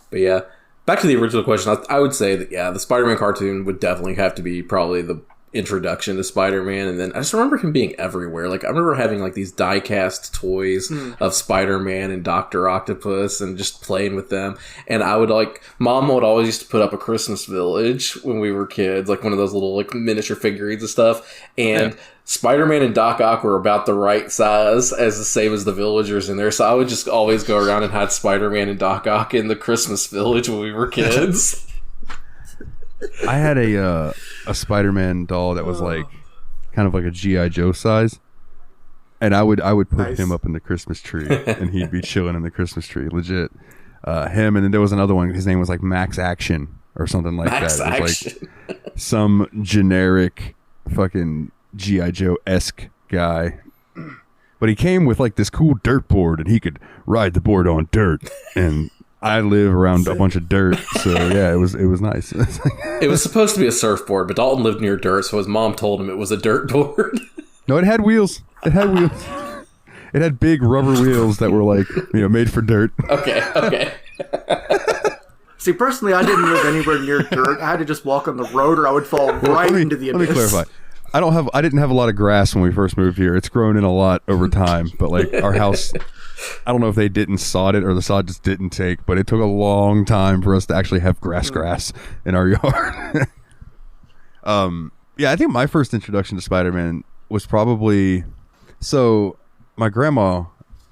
But yeah, back to the original question, I would say that, yeah, the Spider-Man cartoon would definitely have to be probably the introduction to Spider-Man. And then I just remember him being everywhere. Like I remember having like these die-cast toys of Spider-Man and Dr. Octopus and just playing with them. And I would like, Mom would always used to put up a Christmas village when we were kids, like one of those little like miniature figurines and stuff. And Spider-Man and Doc Ock were about the right size, as the same as the villagers in there. So I would just always go around and hide Spider-Man and Doc Ock in the Christmas village when we were kids. I had a Spider-Man doll that was like kind of like a G.I. Joe size, and I would put him up in the Christmas tree, and he'd be chilling in the Christmas tree, legit. Him, and then there was another one. His name was like Max Action or something like Max that. It was Action. like some generic fucking G.I. Joe-esque guy. But he came with like this cool dirt board, and he could ride the board on dirt. And I live around a bunch of dirt, so yeah, it was nice. It was supposed to be a surfboard, but Dalton lived near dirt, so his mom told him it was a dirt board. No, it had wheels. It had wheels. It had big rubber wheels that were like, made for dirt. Okay. See, personally, I didn't live anywhere near dirt. I had to just walk on the road, or I would fall right into the abyss. Let me clarify. I didn't have a lot of grass when we first moved here. It's grown in a lot over time, but like our house, I don't know if they didn't sod it or the sod just didn't take, but it took a long time for us to actually have grass in our yard. Yeah, I think my first introduction to Spider-Man was probably, so my grandma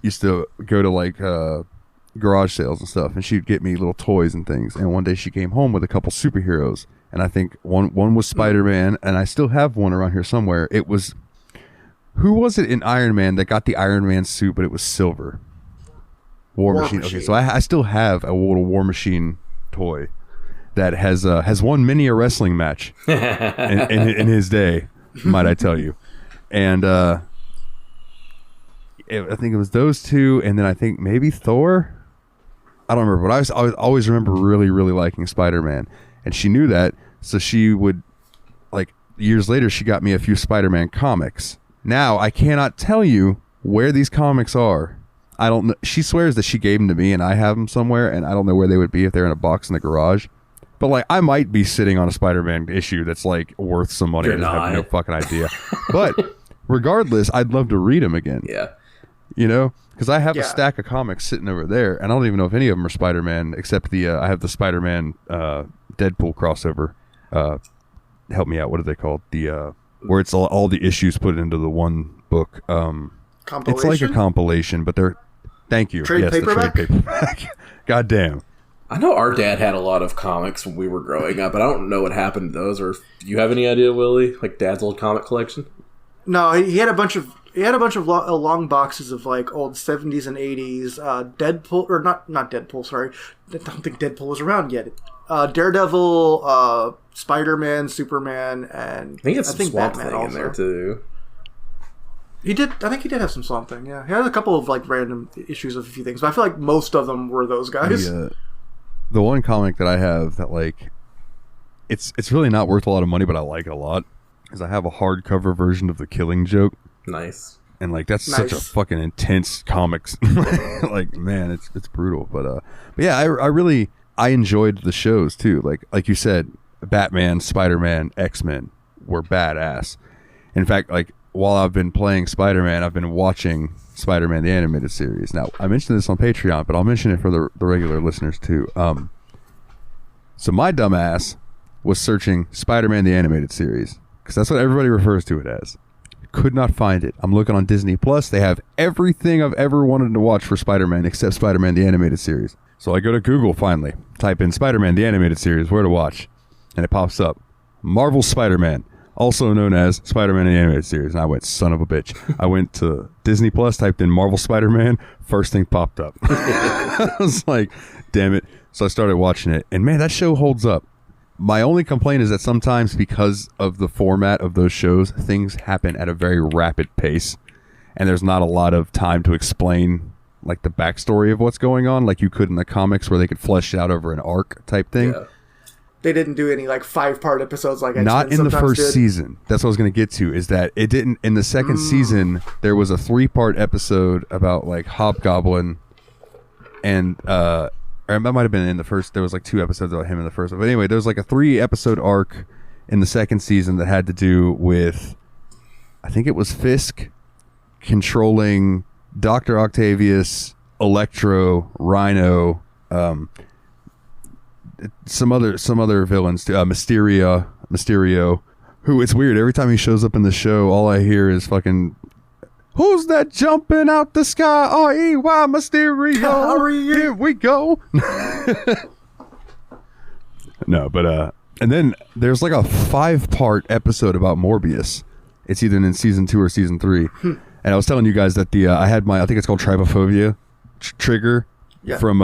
used to go to like garage sales and stuff, and she'd get me little toys and things. And one day she came home with a couple superheroes, and I think one was Spider-Man, and I still have one around here somewhere. It was, who was it in Iron Man that got the Iron Man suit, but it was silver? War Machine. Okay, so I still have a little War Machine toy that has won many a wrestling match in his day, might I tell you. And I think it was those two, and then I think maybe Thor. I don't remember, but I always remember really, really liking Spider-Man, and she knew that, so she would, like, years later, she got me a few Spider-Man comics. Now I cannot tell you where these comics are. I don't know. She swears that she gave them to me, and I have them somewhere, and I don't know where they would be if they're in a box in the garage. But, like, I might be sitting on a Spider-Man issue that's, like, worth some money. I just have no fucking idea. But regardless, I'd love to read them again. Yeah. You know? Because I have a stack of comics sitting over there, and I don't even know if any of them are Spider-Man, except I have the Spider-Man Deadpool crossover. Help me out. What are they called? Where it's all the issues put into the one book. Compilation? It's like a compilation, but they're... Thank you. Trade paperback? The trade paperback. God damn. I know our dad had a lot of comics when we were growing up, but I don't know what happened to those. Or do you have any idea, Willie? Like Dad's old comic collection? No, he had a bunch of long boxes of like old 70s and 80s Deadpool, or not Deadpool. Sorry, I don't think Deadpool was around yet. Daredevil, Spider-Man, Superman, and I think it's some Swamp Batman Thing also. in there too. He did. I think he did have some Swamp Thing. Yeah, he had a couple of like random issues of a few things, but I feel like most of them were those guys. The one comic that I have that, like, it's really not worth a lot of money, but I like it a lot, is I have a hardcover version of The Killing Joke. Nice. And, like, that's such a fucking intense comics. Like, man, it's brutal. But yeah, I enjoyed the shows too. Like you said, Batman, Spider-Man, X-Men were badass. In fact, like, while I've been playing Spider-Man, I've been watching Spider-Man the Animated Series. Now, I mentioned this on Patreon, but I'll mention it for the regular listeners too. So my dumbass was searching Spider-Man the Animated Series, because that's what everybody refers to it as. Could not find it. I'm looking on Disney Plus. They have everything I've ever wanted to watch for Spider-Man except Spider-Man the Animated Series. So I go to Google finally, type in Spider-Man the Animated Series, where to watch, and it pops up. Marvel Spider-Man, also known as Spider-Man the Animated Series. And I went, son of a bitch. I went to Disney Plus, typed in Marvel Spider-Man, first thing popped up. I was like, damn it. So I started watching it, and man, that show holds up. My only complaint is that sometimes, because of the format of those shows, things happen at a very rapid pace, and there's not a lot of time to explain, like, the backstory of what's going on, like you could in the comics, where they could flesh it out over an arc type thing. Yeah. They didn't do any like 5-part episodes like X-Men not in the first did. season. That's what I was going to get to, is that it didn't. In the second season, there was a 3-part episode about, like, Hobgoblin, and or it might have been in the first. There was like 2 episodes about him in the first one. But anyway, there was like a 3-episode arc in the second season that had to do with, I think it was Fisk controlling Dr. Octavius, Electro, Rhino, some other villains too. Mysterio, who, it's weird, every time he shows up in the show, all I hear is fucking, who's that jumping out the sky? R-E-Y Mysterio. Here we go. No, but and then there's like a 5-part episode about Morbius. It's either in season 2 or season 3. And I was telling you guys that I had I think it's called Trypophobia trigger from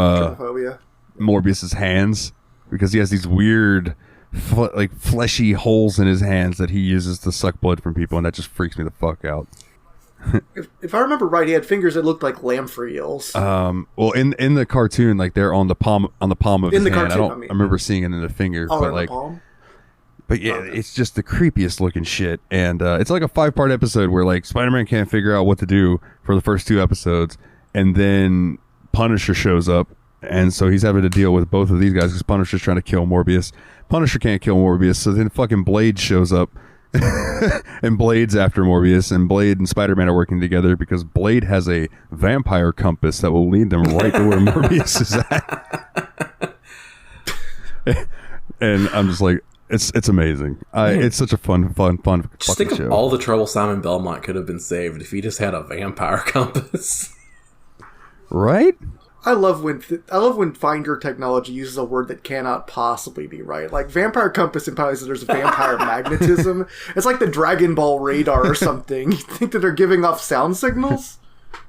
Morbius's hands, because he has these weird like fleshy holes in his hands that he uses to suck blood from people, and that just freaks me the fuck out. If I remember right, he had fingers that looked like lamprey eels. Well, in the cartoon, like, they're on the palm of his hand. Cartoon, I remember seeing it in the finger, but like, but yeah, it's just the creepiest looking shit. And it's like a 5-part episode where, like, Spider-Man can't figure out what to do for the first 2 episodes, and then Punisher shows up, and so he's having to deal with both of these guys because Punisher's trying to kill Morbius. Punisher can't kill Morbius, so then fucking Blade shows up. And Blade's after Morbius, and Blade and Spider-Man are working together because Blade has a vampire compass that will lead them right to where Morbius is at. And I'm just like, it's amazing. It's such a fun Just think show. of all the trouble Simon Belmont could have been saved if he just had a vampire compass. Right? I love when Finder technology uses a word that cannot possibly be right. Like, vampire compass implies that there's vampire magnetism. It's like the Dragon Ball radar or something. You think that they're giving off sound signals?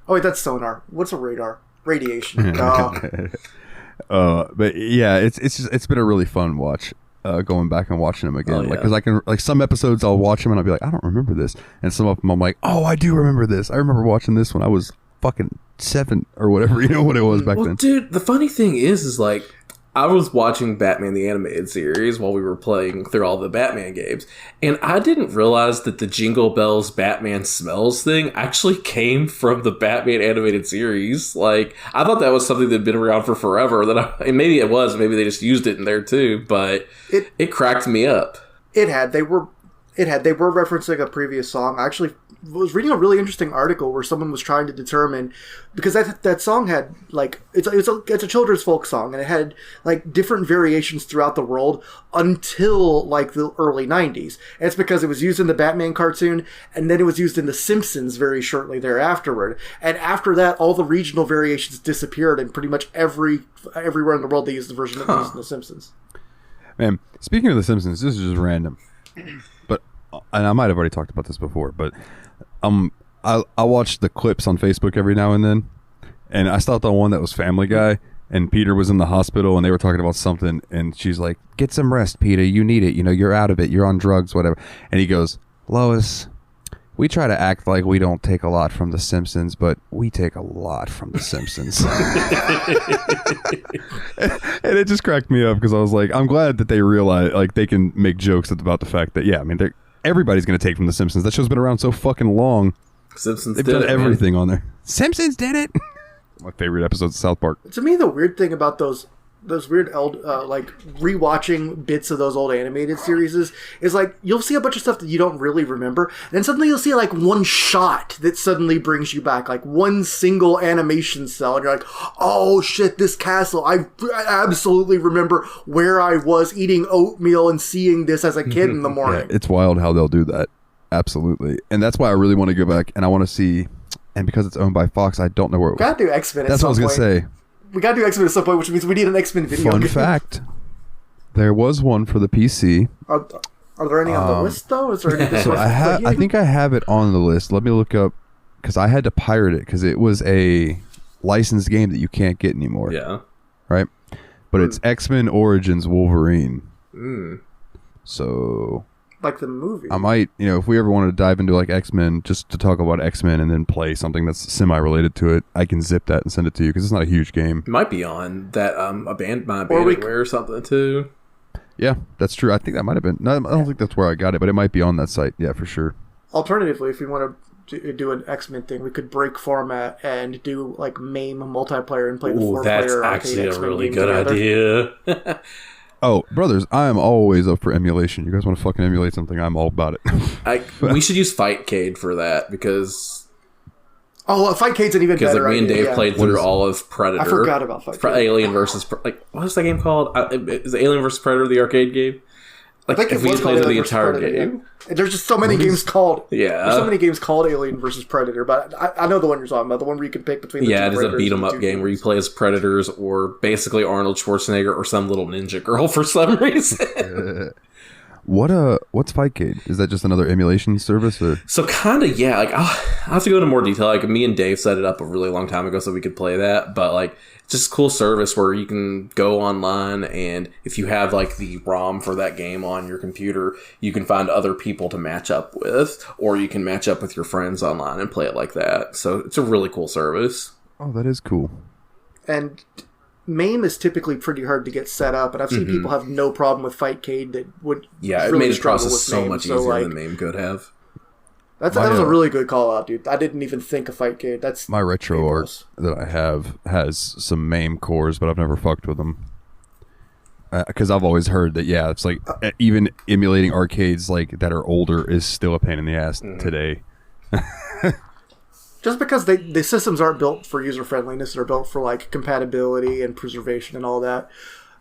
Oh wait, that's sonar. What's a radar? Radiation. But yeah, it's been a really fun watch. Going back and watching them again, like, because I can, like, some episodes I'll watch them and I'll be like, I don't remember this, and some of them I'm like, oh, I do remember this. I remember watching this when I was fucking 7 or whatever, you know what it was back then. Dude, the funny thing is like, I was watching Batman the Animated Series while we were playing through all the Batman games, and I didn't realize that the Jingle Bells Batman Smells thing actually came from the Batman Animated Series. Like, I thought that was something that had been around for forever, and maybe it was, maybe they just used it in there too, but it cracked me up. They were referencing a previous song. I actually was reading a really interesting article where someone was trying to determine, because that song had, like, it's a children's folk song, and it had, like, different variations throughout the world until, like, the early 90s. And it's because it was used in the Batman cartoon, and then it was used in The Simpsons very shortly thereafterward. And after that, all the regional variations disappeared, and pretty much everywhere in the world they used the version that was used in The Simpsons. Man, speaking of The Simpsons, this is just random, but, and I might have already talked about this before, but I watch the clips on Facebook every now and then, and I saw the one that was Family Guy, and Peter was in the hospital, and they were talking about something, and she's like, "Get some rest, Peter. You need it. You know, you're out of it. You're on drugs, whatever." And he goes, "Lois, we try to act like we don't take a lot from The Simpsons, but we take a lot from The Simpsons." And it just cracked me up, because I was like, I'm glad that they realize, like, they can make jokes about the fact that, yeah, I mean, everybody's going to take from The Simpsons. That show's been around so fucking long. Simpsons They've did done it, everything on there. Simpsons did it. My favorite episodes of South Park. To me, the weird thing about those weird like rewatching bits of those old animated series is like, you'll see a bunch of stuff that you don't really remember, and then suddenly you'll see like one shot that suddenly brings you back, like one single animation cell, and you're like, oh shit, this castle, I absolutely remember where I was eating oatmeal and seeing this as a kid in the morning. Yeah, it's wild how they'll do that. Absolutely. And that's why I really want to go back, and I want to see, and because it's owned by Fox, I don't know where it was. Gotta do X-Men at some point. That's what I was going to say. We gotta do X-Men at some point, which means we need an X-Men video Fun game. fact, there was one for the PC. Are there any on the list, though? Is there any So I think I have it on the list. Let me look up, because I had to pirate it, because it was a licensed game that you can't get anymore. Yeah. Right? But it's X-Men Origins Wolverine. Mm. So... like the movie. I might, if we ever wanted to dive into like X-Men, just to talk about X-Men and then play something that's semi-related to it, I can zip that and send it to you, because it's not a huge game. It might be on that Abandonware or something too. Yeah, that's true. I think that might have been. No, I don't think that's where I got it, but it might be on that site. Yeah, for sure. Alternatively, if we want to do an X-Men thing, we could break format and do like MAME multiplayer and play the 4-player that's actually X-Men a really game good together. idea. Oh, brothers, I am always up for emulation. You guys want to fucking emulate something, I'm all about it. We should use Fightcade for that, because... Oh, Fightcade's an even better Because me and Dave idea, played through all of Predator. I forgot about Fightcade. Alien versus... what was that game called? Is Alien versus Predator the arcade game? Like, I think if we played through the entire game... Yeah. There's just so many games called... Yeah. There's so many games called Alien versus Predator, but I know the one you're talking about, the one where you can pick between the two. Yeah, it is a Predators beat-em-up game where you play as Predators or basically Arnold Schwarzenegger or some little ninja girl for some reason. What's Fightcade? Is that just another emulation service? Or? So kind of, yeah. Like, I'll have to go into more detail. Like, me and Dave set it up a really long time ago so we could play that. But, like, it's just a cool service where you can go online, and if you have, like, the ROM for that game on your computer, you can find other people to match up with, or you can match up with your friends online and play it like that. So it's a really cool service. Oh, that is cool. And MAME is typically pretty hard to get set up, and I've seen people have no problem with Fightcade that would it made the process so much easier than MAME could have. That was a really good call out, dude. I didn't even think of Fightcade. That's my RetroArch that I have has some MAME cores, but I've never fucked with them. Because I've always heard that, yeah, it's like even emulating arcades like that are older is still a pain in the ass today. Just because the systems aren't built for user friendliness, they're built for like compatibility and preservation and all that.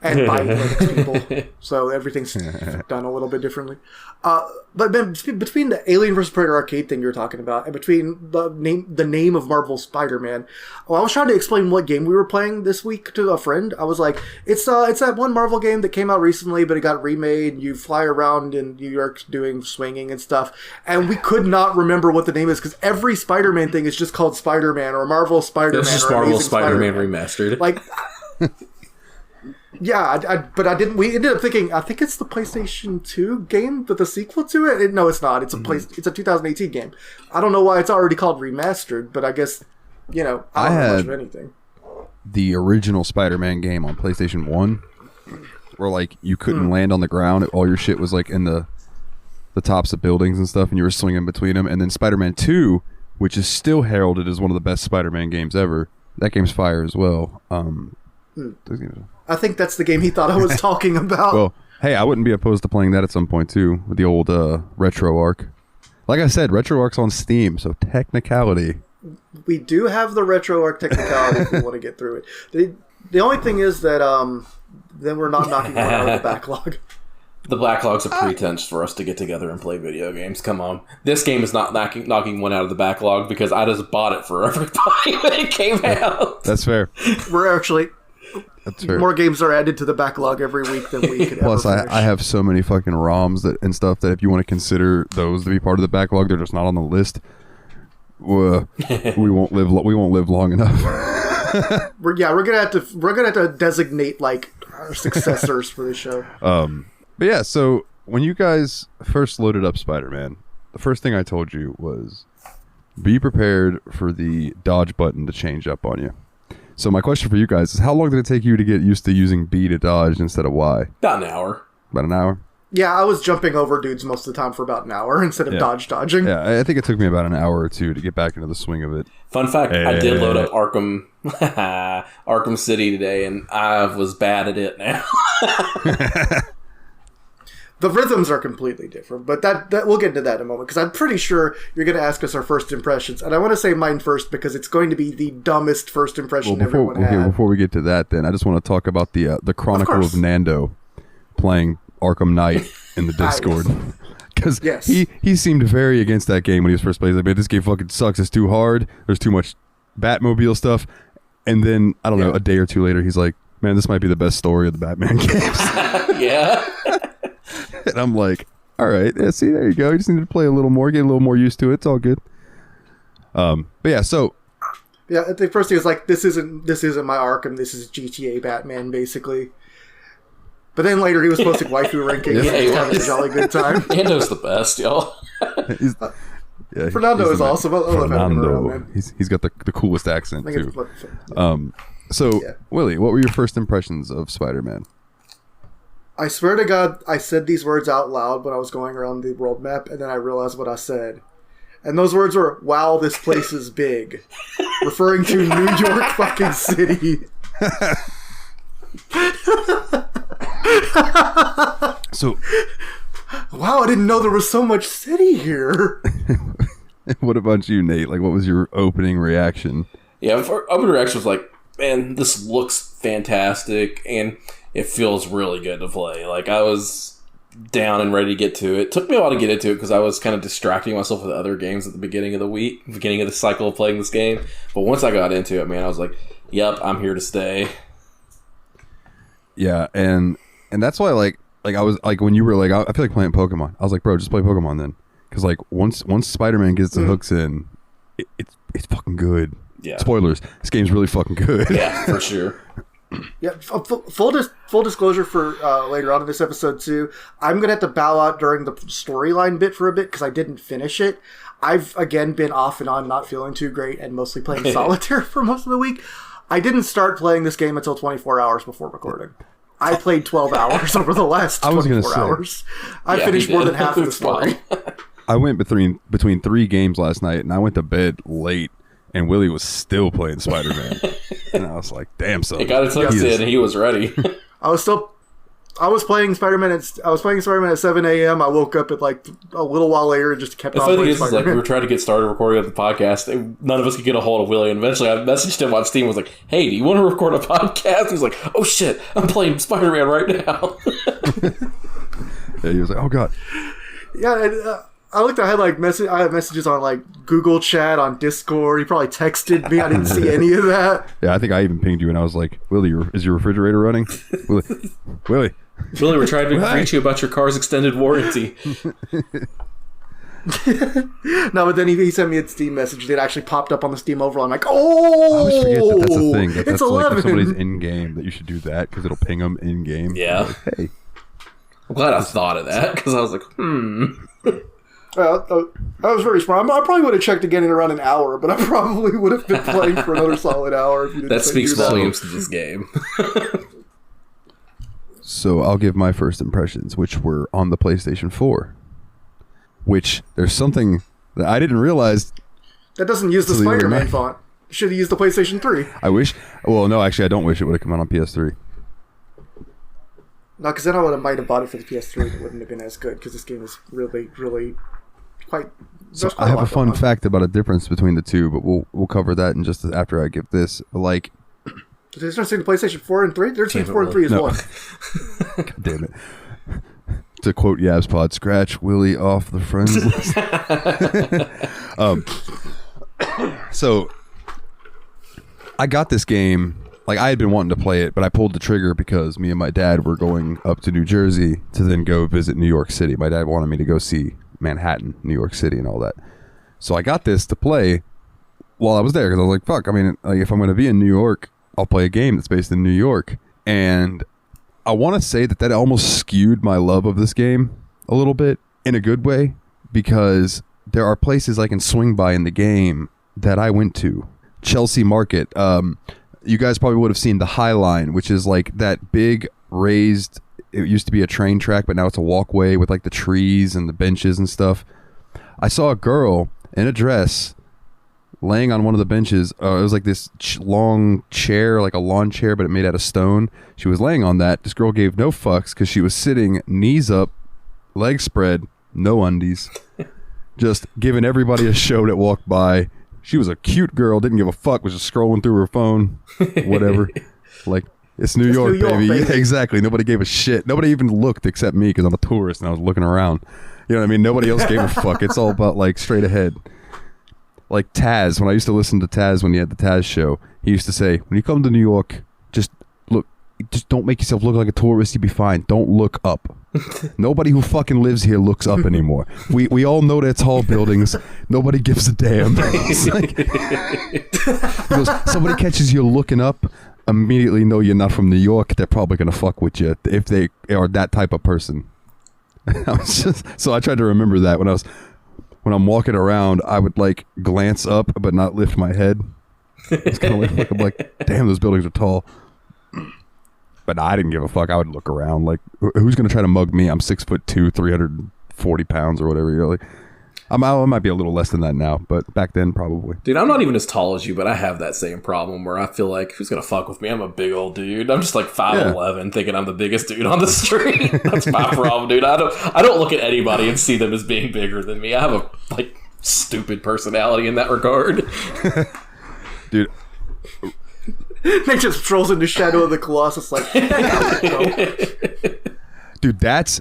and bite Linux people. So everything's done a little bit differently. But then between the Alien vs. Predator arcade thing you're talking about, and between the name of Marvel Spider-Man, I was trying to explain what game we were playing this week to a friend. I was like, it's that one Marvel game that came out recently, but it got remade. You fly around in New York doing swinging and stuff, and we could not remember what the name is because every Spider-Man thing is just called Spider-Man or Marvel Spider-Man. It's just or Marvel Amazing Spider-Man Remastered. Like, yeah, but I didn't. We ended up thinking. I think it's the PlayStation 2 game, but the sequel to it. No, it's not. It's It's a 2018 game. I don't know why it's already called Remastered, but I guess I don't know much of anything. The original Spider-Man game on PlayStation 1, where like you couldn't land on the ground. All your shit was like in the tops of buildings and stuff, and you were swinging between them. And then Spider-Man 2, which is still heralded as one of the best Spider-Man games ever. That game's fire as well. I think that's the game he thought I was talking about. Well, hey, I wouldn't be opposed to playing that at some point too, with the old retro arc. Like I said, retro arc's on Steam, so technicality. We do have the retro arc technicality if we want to get through it. The only thing is that then we're not knocking one out of the backlog. The backlog's a pretense for us to get together and play video games. Come on. This game is not knocking one out of the backlog because I just bought it for everybody when it came out. That's fair. We're actually... That's fair. More games are added to the backlog every week than we could Plus, ever finish. I have so many fucking ROMs and stuff that if you want to consider those to be part of the backlog, they're just not on the list. We won't live long enough. We're gonna have to designate like our successors for the show. But yeah, so when you guys first loaded up Spider-Man, the first thing I told you was be prepared for the dodge button to change up on you. So my question for you guys is, how long did it take you to get used to using B to dodge instead of Y? About an hour. About an hour? Yeah, I was jumping over dudes most of the time for about an hour instead of dodging. Yeah, I think it took me about an hour or two to get back into the swing of it. Fun fact, I did load up Arkham City today, and I was bad at it now. The rhythms are completely different, but that we'll get into that in a moment, because I'm pretty sure you're going to ask us our first impressions, and I want to say mine first because it's going to be the dumbest first impression everyone had. Before we get to that, then, I just want to talk about the Chronicle of Nando playing Arkham Knight in the Discord. Because he seemed very against that game when he was first playing. He's like, man, this game fucking sucks. It's too hard. There's too much Batmobile stuff. And then, I don't know, a day or two later, he's like, man, this might be the best story of the Batman games. Yeah. And I'm like, all right, yeah, see, there you go. You just need to play a little more, get a little more used to it. It's all good. But yeah, so at the first he was like, this isn't my Arkham, this is GTA Batman, basically. But then later he was posting waifu rankings and he was having a jolly good time. Nando's the best, y'all. Fernando is awesome. I love having him around, man. He's got the coolest accent too. Willie, what were your first impressions of Spider-Man? I swear to God, I said these words out loud when I was going around the world map, and then I realized what I said. And those words were, wow, this place is big. Referring to New York fucking City. So, wow, I didn't know there was so much city here. What about you, Nate? Like, what was your opening reaction? Yeah, opening reaction was like, man, this looks fantastic, and it feels really good to play. Like, I was down and ready to get to it. Took me a while to get into it because I was kind of distracting myself with other games at the beginning of the week, beginning of the cycle of playing this game. But once I got into it, man, I was like, yep, I'm here to stay. Yeah, and that's why, like I was like, when you were like, I feel like playing Pokemon. I was like, bro, just play Pokemon then, because like once Spider-Man gets the hooks in, it's fucking good. Yeah. Spoilers: this game's really fucking good. Yeah, for sure. Yeah, full disclosure for later on in this episode too. I'm gonna have to bow out during the storyline bit for a bit because I didn't finish it. I've again been off and on, not feeling too great, and mostly playing solitaire for most of the week. I didn't start playing this game until 24 hours before recording. I played 12 hours over the last 24 hours. I finished more than half of the story. I went between 3 games last night, and I went to bed late. And Willie was still playing Spider-Man. And I was like, damn, son. It got his hooks in, and he was ready. I was still I was playing Spider-Man at 7 a.m. I woke up at like a little while later and just kept on playing Spider-Man. Like we were trying to get started recording of the podcast, and none of us could get a hold of Willie. And eventually, I messaged him on Steam. Was like, "Hey, do you want to record a podcast?" He's like, "Oh shit, I'm playing Spider-Man right now." Yeah, he was like, "Oh god." Yeah, I looked. I had messages on like Google Chat, on Discord. He probably texted me. I didn't see any of that. Yeah, I think I even pinged you, and I was like, "Willie, is your refrigerator running?" Willie, we're trying to reach you about your car's extended warranty. No, but then he sent me a Steam message that actually popped up on the Steam overall. I'm like, I always forget that's a thing. It's That's 11. Like if somebody's in game, that you should do that because it'll ping them in game. Yeah. Like, hey, I'm glad I thought of that because I was like, that was very smart. I probably would have checked again in around an hour, but I probably would have been playing for another solid hour. If you didn't that speaks do volumes to this game. So I'll give my first impressions, which were on the PlayStation 4. Which there's something that I didn't realize. That doesn't use the Spider-Man font. Should have used the PlayStation 3. I wish. Well, no, actually, I don't wish it would have come out on PS3. No, because then I might have bought it for the PS3. It wouldn't have been as good because this game is really, really quite. So I have a fun fact about a difference between the two, but we'll cover that in just after I give this. Like, the difference between the PlayStation 4 and 3? Their team 4 and 3 is one. God damn it. To quote Yabspod, scratch Willie off the friends list. So I got this game. Like, I had been wanting to play it, but I pulled the trigger because me and my dad were going up to New Jersey to then go visit New York City. My dad wanted me to go see Manhattan, New York City, and all that. So I got this to play while I was there because I was like, fuck, I mean, like, if I'm going to be in New York, I'll play a game that's based in New York. And I want to say that almost skewed my love of this game a little bit in a good way, because there are places I can swing by in the game that I went to. Chelsea Market. You guys probably would have seen the High Line, which is like that big raised, it used to be a train track, but now it's a walkway with like the trees and the benches and stuff. I saw a girl in a dress laying on one of the benches. It was like this long chair, like a lawn chair, but it made out of stone. She was laying on that. This girl gave no fucks because she was sitting knees up, legs spread, no undies, just giving everybody a show that walked by. She was a cute girl, didn't give a fuck, was just scrolling through her phone, whatever. Like, it's New York, baby. Yeah, exactly. Nobody gave a shit. Nobody even looked except me because I'm a tourist and I was looking around. You know what I mean? Nobody else gave a fuck. It's all about, like, straight ahead. Like Taz, when I used to listen to Taz when he had the Taz show, he used to say, when you come to New York, just don't make yourself look like a tourist, you'll be fine. Don't look up. Nobody who fucking lives here looks up anymore. We all know they're tall buildings. Nobody gives a damn. Like, he goes, somebody catches you looking up, immediately know you're not from New York, they're probably going to fuck with you if they are that type of person. So I tried to remember that when I'm walking around, I would like glance up but not lift my head. It's kind of like I'm like, damn, those buildings are tall. But I didn't give a fuck. I would look around. Like, who's gonna try to mug me? I'm 6'2", 340 pounds or whatever. You're like, I might be a little less than that now, but back then probably. Dude, I'm not even as tall as you, but I have that same problem where I feel like, who's gonna fuck with me? I'm a big old dude. I'm just like 5'11", thinking I'm the biggest dude on the street. That's my problem, dude. I don't look at anybody and see them as being bigger than me. I have a like stupid personality in that regard. Dude. Nick just strolls into Shadow of the Colossus like, dude, that's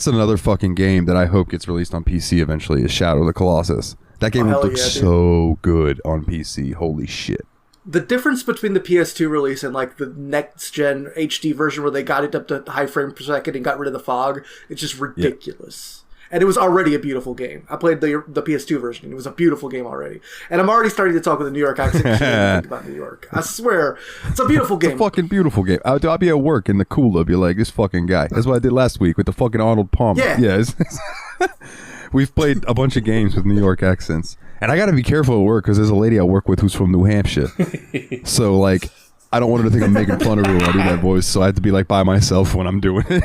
another fucking game that I hope gets released on PC eventually, is Shadow of the Colossus. That game would look so good on PC. Holy shit. The difference between the PS2 release and like the next gen HD version where they got it up to high frame per second and got rid of the fog, it's just ridiculous. And it was already a beautiful game. I played the PS2 version, and it was a beautiful game already. And I'm already starting to talk with a New York accent think about New York. I swear, it's a beautiful game. It's a fucking beautiful game. I'll be at work in the cooler, be like, this fucking guy. That's what I did last week with the fucking Arnold Palmer. Yeah. We've played a bunch of games with New York accents. And I got to be careful at work because there's a lady I work with who's from New Hampshire. So, like, I don't want her to think I'm making fun of her when I do that voice. So I have to be, like, by myself when I'm doing it.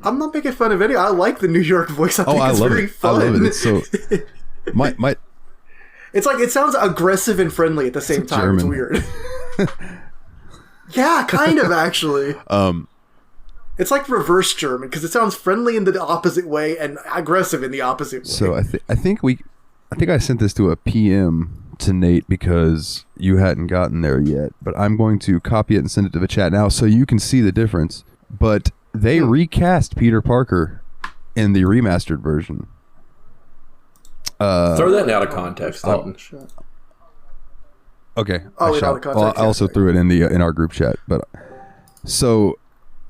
I'm not making fun of any. I like the New York voice. I think it's very fun. I love it. It's so my. It's like it sounds aggressive and friendly at the same time. German. It's weird. Yeah, kind of actually. It's like reverse German because it sounds friendly in the opposite way and aggressive in the opposite way. So I think I sent this to a PM to Nate because you hadn't gotten there yet, but I'm going to copy it and send it to the chat now so you can see the difference. But they recast Peter Parker in the remastered version. Throw that out of context, Dalton. Okay. Oh, out of context. I also threw it in our group chat, but so.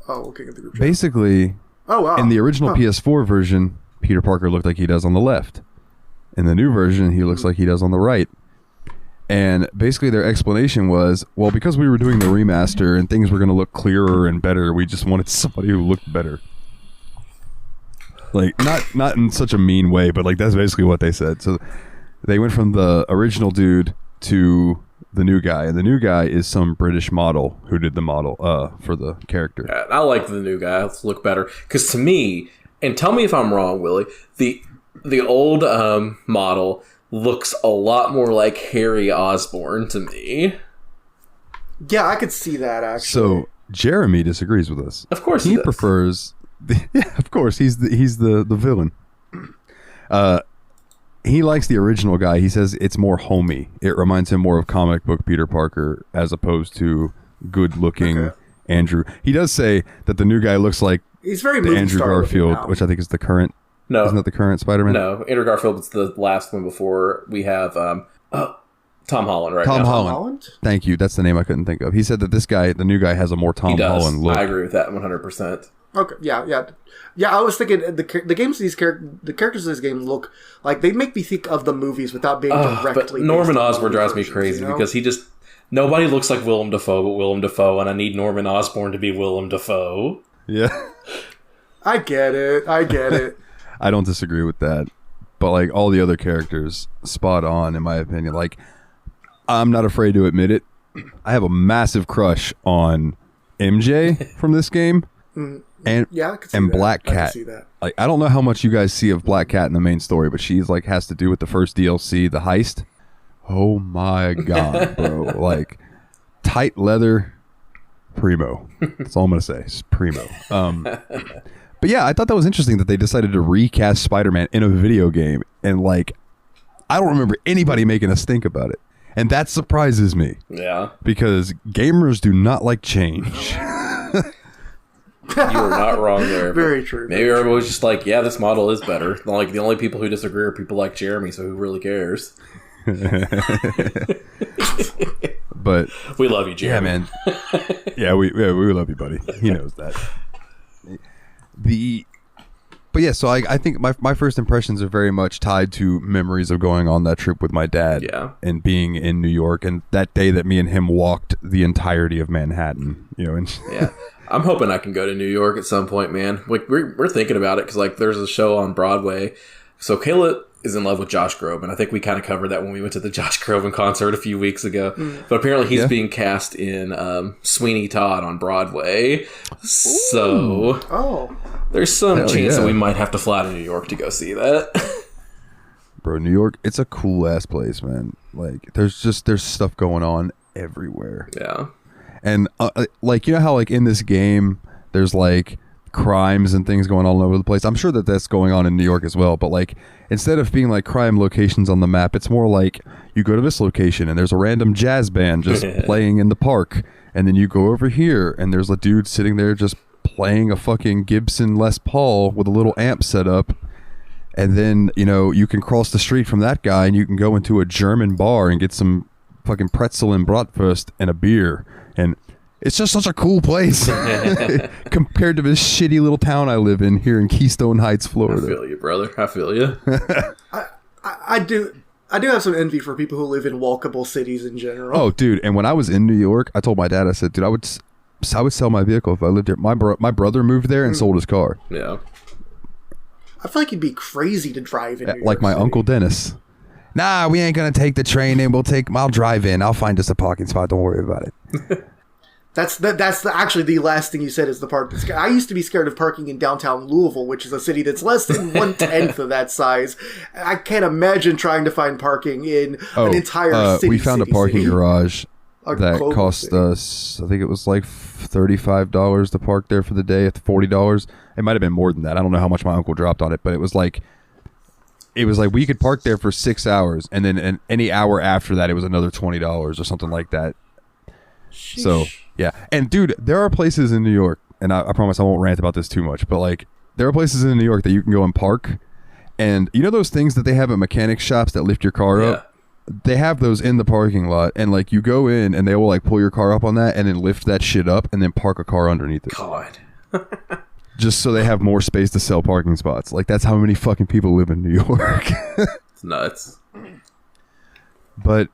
Oh, looking at the group chat. Basically, wow. In the original PS4 version, Peter Parker looked like he does on the left. In the new version, he looks like he does on the right. And basically their explanation was, well, because we were doing the remaster and things were going to look clearer and better, we just wanted somebody who looked better. Like, not in such a mean way, but like that's basically what they said. So they went from the original dude to the new guy, and the new guy is some British model who did the model for the character. Yeah, I like the new guy. Let's look better. Because to me, and tell me if I'm wrong, Willie, the old model looks a lot more like Harry Osborn to me. Yeah, I could see that, actually. So Jeremy disagrees with us. Of course he does. prefers... Yeah, of course, he's the villain. He likes the original guy. He says it's more homey. It reminds him more of comic book Peter Parker as opposed to good-looking Andrew. He does say that the new guy looks like he's very the Andrew Garfield, which I think is the current. No, isn't that the current Spider-Man? No, Andrew Garfield is the last one before we have Tom Holland right Tom now. Holland. Thank you. That's the name I couldn't think of. He said that this guy, the new guy, has a more Tom Holland look. I agree with that 100%. Okay, yeah. I was thinking the games the characters in this game look like they make me think of the movies without being directly. But Norman Osborn drives me crazy because he just nobody looks like Willem Dafoe but Willem Dafoe, and I need Norman Osborn to be Willem Dafoe. Yeah, I get it. I don't disagree with that, but like all the other characters, spot on in my opinion. Like, I'm not afraid to admit it. I have a massive crush on MJ from this game. And Black Cat. Like, I don't know how much you guys see of Black Cat in the main story, but she's like has to do with the first DLC, the heist. Oh my god, bro! Like, tight leather, primo. That's all I'm gonna say. It's primo. But yeah, I thought that was interesting that they decided to recast Spider-Man in a video game, and like, I don't remember anybody making us think about it, and that surprises me. Yeah, because gamers do not like change. You are not wrong there. Very true. Maybe everybody was just like, yeah, this model is better. Like, the only people who disagree are people like Jeremy, so who really cares? But we love you, Jeremy. Yeah, man. yeah, we love you, buddy. He knows that. But yeah, so I think my first impressions are very much tied to memories of going on that trip with my dad. Yeah. And being in New York, and that day that me and him walked the entirety of Manhattan. You know, and yeah. I'm hoping I can go to New York at some point, man. Like, we're thinking about it because, like, there's a show on Broadway. So Kayla is in love with Josh Groban. I think we kind of covered that when we went to the Josh Groban concert a few weeks ago. But apparently he's being cast in Sweeney Todd on Broadway. So there's some chance that we might have to fly to New York to go see that. Bro, New York, it's a cool ass place, man. Like, there's stuff going on everywhere. Yeah. And like, you know how like in this game there's like crimes and things going on all over the place. I'm sure that that's going on in New York as well, but like, instead of being like crime locations on the map, it's more like you go to this location and there's a random jazz band just playing in the park, and then you go over here and there's a dude sitting there just playing a fucking Gibson Les Paul with a little amp set up. And then, you know, you can cross the street from that guy and you can go into a German bar and get some fucking pretzel and bratwurst and a beer. And it's just such a cool place compared to this shitty little town I live in here in Keystone Heights, Florida. I feel you, brother. I feel you. I do have some envy for people who live in walkable cities in general. Oh, dude. And when I was in New York, I told my dad, I said, dude, I would sell my vehicle if I lived here. My brother moved there and sold his car. Yeah. I feel like you'd be crazy to drive in New York like my City. Uncle Dennis. Nah, we ain't gonna take the train in. I'll drive in. I'll find us a parking spot. Don't worry about it. That's actually the last thing you said is the part that's I used to be scared of parking in downtown Louisville, which is a city that's less than 1/10 of that size. I can't imagine trying to find parking in an entire city. We found a parking garage that cost city. us, I think it was like $30 $35 to park there for the day at $40. It might have been more than that. I don't know how much my uncle dropped on it, but it was like we could park there for 6 hours, and then any hour after that, it was another $20 or something like that. Sheesh. So yeah, and dude, there are places in New York, and I promise I won't rant about this too much, but like there are places in New York that you can go and park, and you know those things that they have at mechanic shops that lift your car up. They have those in the parking lot, and like you go in, and they will like pull your car up on that, and then lift that shit up, and then park a car underneath it. God. Just so they have more space to sell parking spots. Like that's how many fucking people live in New York. It's nuts. But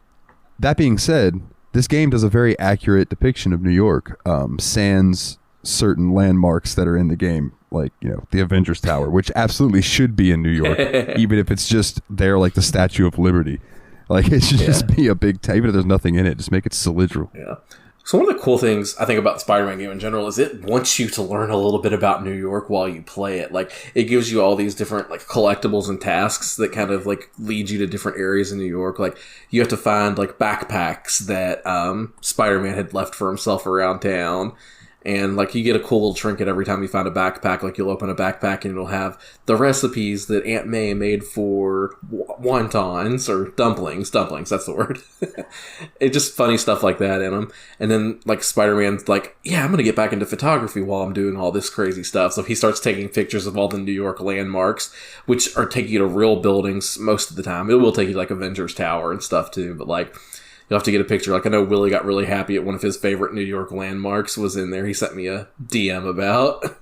that being said, this game does a very accurate depiction of New York, sans certain landmarks that are in the game, like, you know, the Avengers Tower, which absolutely should be in New York, even if it's just there like the Statue of Liberty. Like, it should just be a big even if there's nothing in it, just make it cylindrical. Yeah. So one of the cool things I think about the Spider-Man game in general is it wants you to learn a little bit about New York while you play it. Like, it gives you all these different, like, collectibles and tasks that kind of, like, lead you to different areas in New York. Like, you have to find, like, backpacks that Spider-Man had left for himself around town. And, like, you get a cool little trinket every time you find a backpack. Like, you'll open a backpack and it'll have the recipes that Aunt May made for wontons, or dumplings. Dumplings, that's the word. It's just funny stuff like that in them. And then, like, Spider-Man's like, yeah, I'm going to get back into photography while I'm doing all this crazy stuff. So he starts taking pictures of all the New York landmarks, which are taking you to real buildings most of the time. It will take you, like, Avengers Tower and stuff, too. But, like, you'll have to get a picture. Like, I know Willie got really happy at one of his favorite New York landmarks was in there. He sent me a DM about.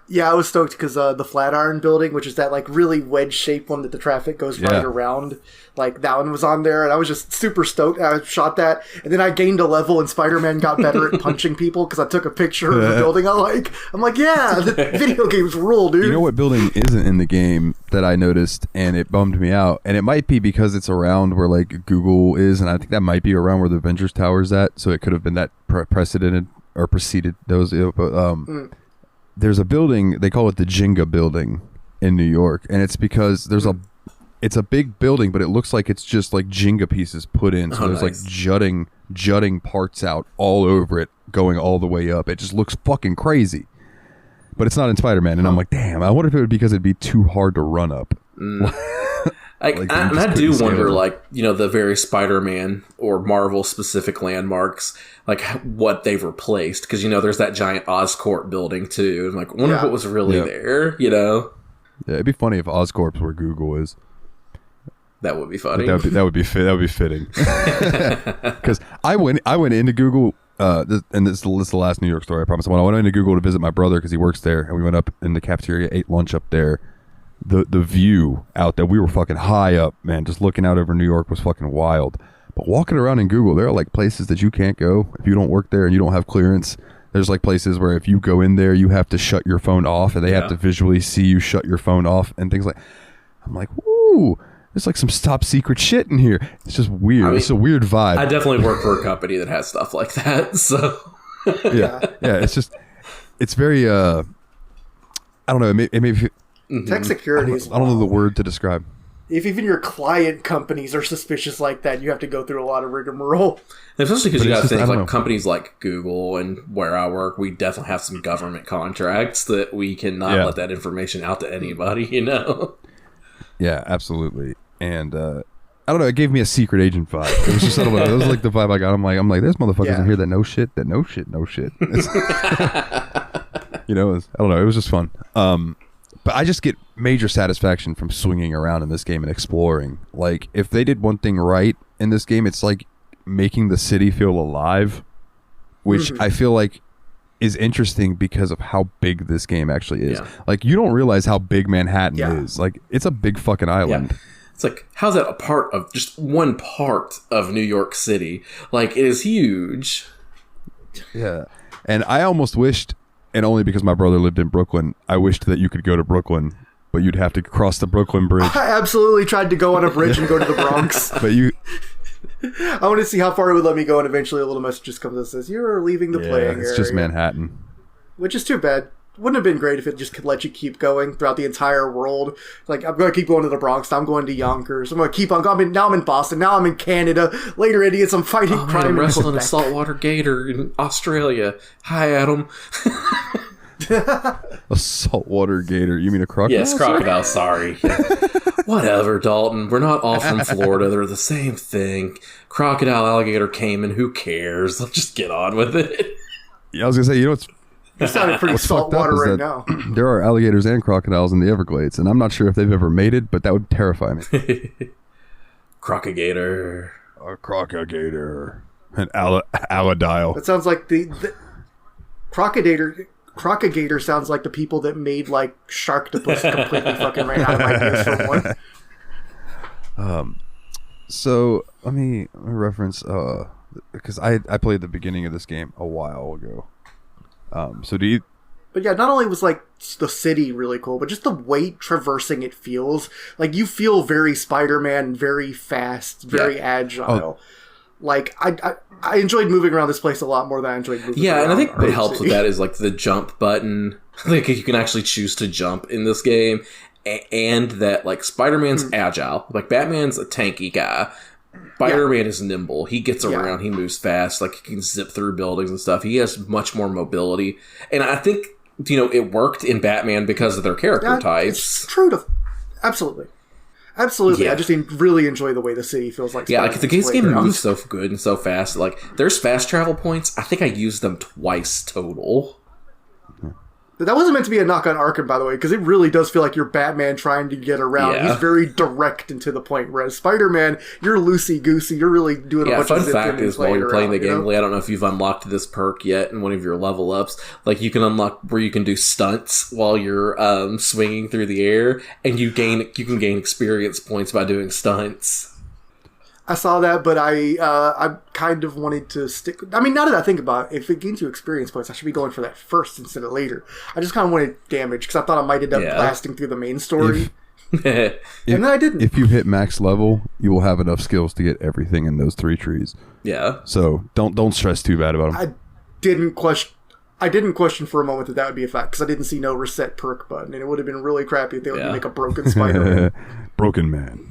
Yeah, I was stoked because the Flatiron Building, which is that like really wedge-shaped one that the traffic goes right around, like that one was on there, and I was just super stoked. I shot that, and then I gained a level, and Spider-Man got better at punching people because I took a picture of the building I like. I'm like, yeah, the video games rule, dude. You know what building isn't in the game that I noticed, and it bummed me out, and it might be because it's around where like Google is, and I think that might be around where the Avengers Tower is at, so it could have been that preceded those, but there's a building, they call it the Jenga building in New York, and it's because it's a big building, but it looks like it's just like Jenga pieces put in, so there's like jutting parts out all over it going all the way up. It just looks fucking crazy, but it's not in Spider-Man, and I'm like, damn, I wonder if it would be because it'd be too hard to run up. I do wonder, like, you know, the various Spider-Man or Marvel-specific landmarks, like, what they've replaced. Because, you know, there's that giant Oscorp building, too. And, like, I wonder what was really there, you know? Yeah, it'd be funny if Oscorp's where Google is. That would be funny. That would be fitting. Because I went into Google, and this is the last New York story, I promise. When I went into Google to visit my brother, because he works there, and we went up in the cafeteria, ate lunch up there. The view out there, we were fucking high up, man. Just looking out over New York was fucking wild. But walking around in Google, there are like places that you can't go if you don't work there and you don't have clearance. There's like places where if you go in there, you have to shut your phone off, and they have to visually see you shut your phone off and things like. I'm like, ooh, there's like some top secret shit in here. It's just weird. I mean, it's a weird vibe. I definitely work for a company that has stuff like that. So yeah. It's very I don't know. It may tech security I don't know the word to describe. If even your client companies are suspicious like that, you have to go through a lot of rigmarole. And especially because you got to think, like, companies like Google and where I work, we definitely have some government contracts that we cannot let that information out to anybody, you know? Yeah, absolutely. And I don't know, it gave me a secret agent vibe. It was just sort of it was like the vibe I got. I'm like, there's motherfuckers in here that know shit. You know, I don't know. It was just fun. But I just get major satisfaction from swinging around in this game and exploring. Like, if they did one thing right in this game, it's like making the city feel alive, which I feel like is interesting because of how big this game actually is. Yeah. Like, you don't realize how big Manhattan is. Like, it's a big fucking island. Yeah. It's like, how's that a part of just one part of New York City? Like, it is huge. Yeah. And I almost wished, and only because my brother lived in Brooklyn, I wished that you could go to Brooklyn, but you'd have to cross the Brooklyn Bridge. I absolutely tried to go on a bridge and go to the Bronx. But you... I want to see how far it would let me go, and eventually a little message just comes that says, you're leaving the playing area. It's just Manhattan. Which is too bad. wouldn't have been great if it just could let you keep going throughout the entire world. Like, I'm going to keep going to the Bronx. Now I'm going to Yonkers. I'm going to keep on going. Now I'm in Boston. Now I'm in Canada. Later, idiots, I'm fighting crime. I'm wrestling a Quebec. saltwater gator in Australia. Hi, Adam. A saltwater gator. You mean a crocodile? Yes, crocodile, sorry. Whatever, Dalton. We're not all from Florida. They're the same thing. Crocodile, alligator, caiman, who cares? Let's just get on with it. Yeah, I was going to say, you know what's You're sounding pretty saltwater right now. there are alligators and crocodiles in the Everglades, and I'm not sure if they've ever mated, but that would terrify me. Crocagator. A crocagator. An alladile. That sounds like the Crocagator sounds like the people that made, like, Sharktopus completely fucking ran out of ideas for one. So, let me reference, because I played the beginning of this game a while ago. So do you... But yeah, not only was, like, the city really cool, but just the way traversing it feels. Like, you feel very Spider-Man, very fast, very agile. Oh. Like, I enjoyed moving around this place a lot more than I enjoyed moving around. Yeah, and I think what Arkham helps with City. that is, like, the jump button. Like, you can actually choose to jump in this game. And that, like, Spider-Man's agile. Like, Batman's a tanky guy. Spider-Man is nimble. He gets around. He moves fast. Like, he can zip through buildings and stuff. He has much more mobility. And I think, you know, it worked in Batman because of their character types. It's true to... Absolutely. Absolutely. Yeah. I just really enjoy the way the city feels like. Yeah, like, the game playground. moves so good and so fast. Like, there's fast travel points. I think I used them twice total. That wasn't meant to be a knock on Arkham, by the way, because it really does feel like you're Batman trying to get around. Yeah. He's very direct and to the point, whereas Spider-Man, you're loosey-goosey. You're really doing a bunch Fun of zipping fact and is, while you're playing the around, game, you know? Lee, I don't know if you've unlocked this perk yet in one of your level ups. Like, you can unlock where you can do stunts while you're swinging through the air, and you can gain experience points by doing stunts. I saw that, but I kind of wanted to stick... I mean, now that I think about it, if it gains you experience points, I should be going for that first instead of later. I just kind of wanted damage, because I thought I might end up blasting through the main story. And then I didn't. If you hit max level, you will have enough skills to get everything in those 3 trees. Yeah. So don't stress too bad about them. I didn't question for a moment that would be a fact, because I didn't see no reset perk button, and it would have been really crappy if they would make a broken Spider-Man. Broken man.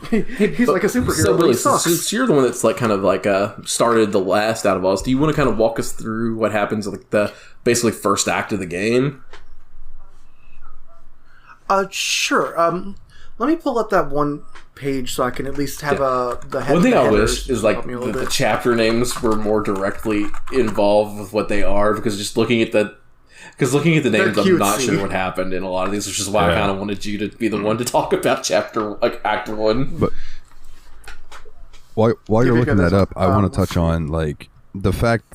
He's like a superhero. So but really, he sucks. since you're the one that's like kind of like started the last out of us, do you want to kind of walk us through what happens in like the basically first act of the game? Sure. Let me pull up that one page so I can at least have the head. One thing the I headers wish is like help me a little the bit. chapter names were more directly involved with what they are, because just looking at the names, I'm not cutesy. sure what happened in a lot of these, which is why I kind of wanted you to be the one to talk about Act 1. But while you're me looking that that up, I want to touch on like the fact.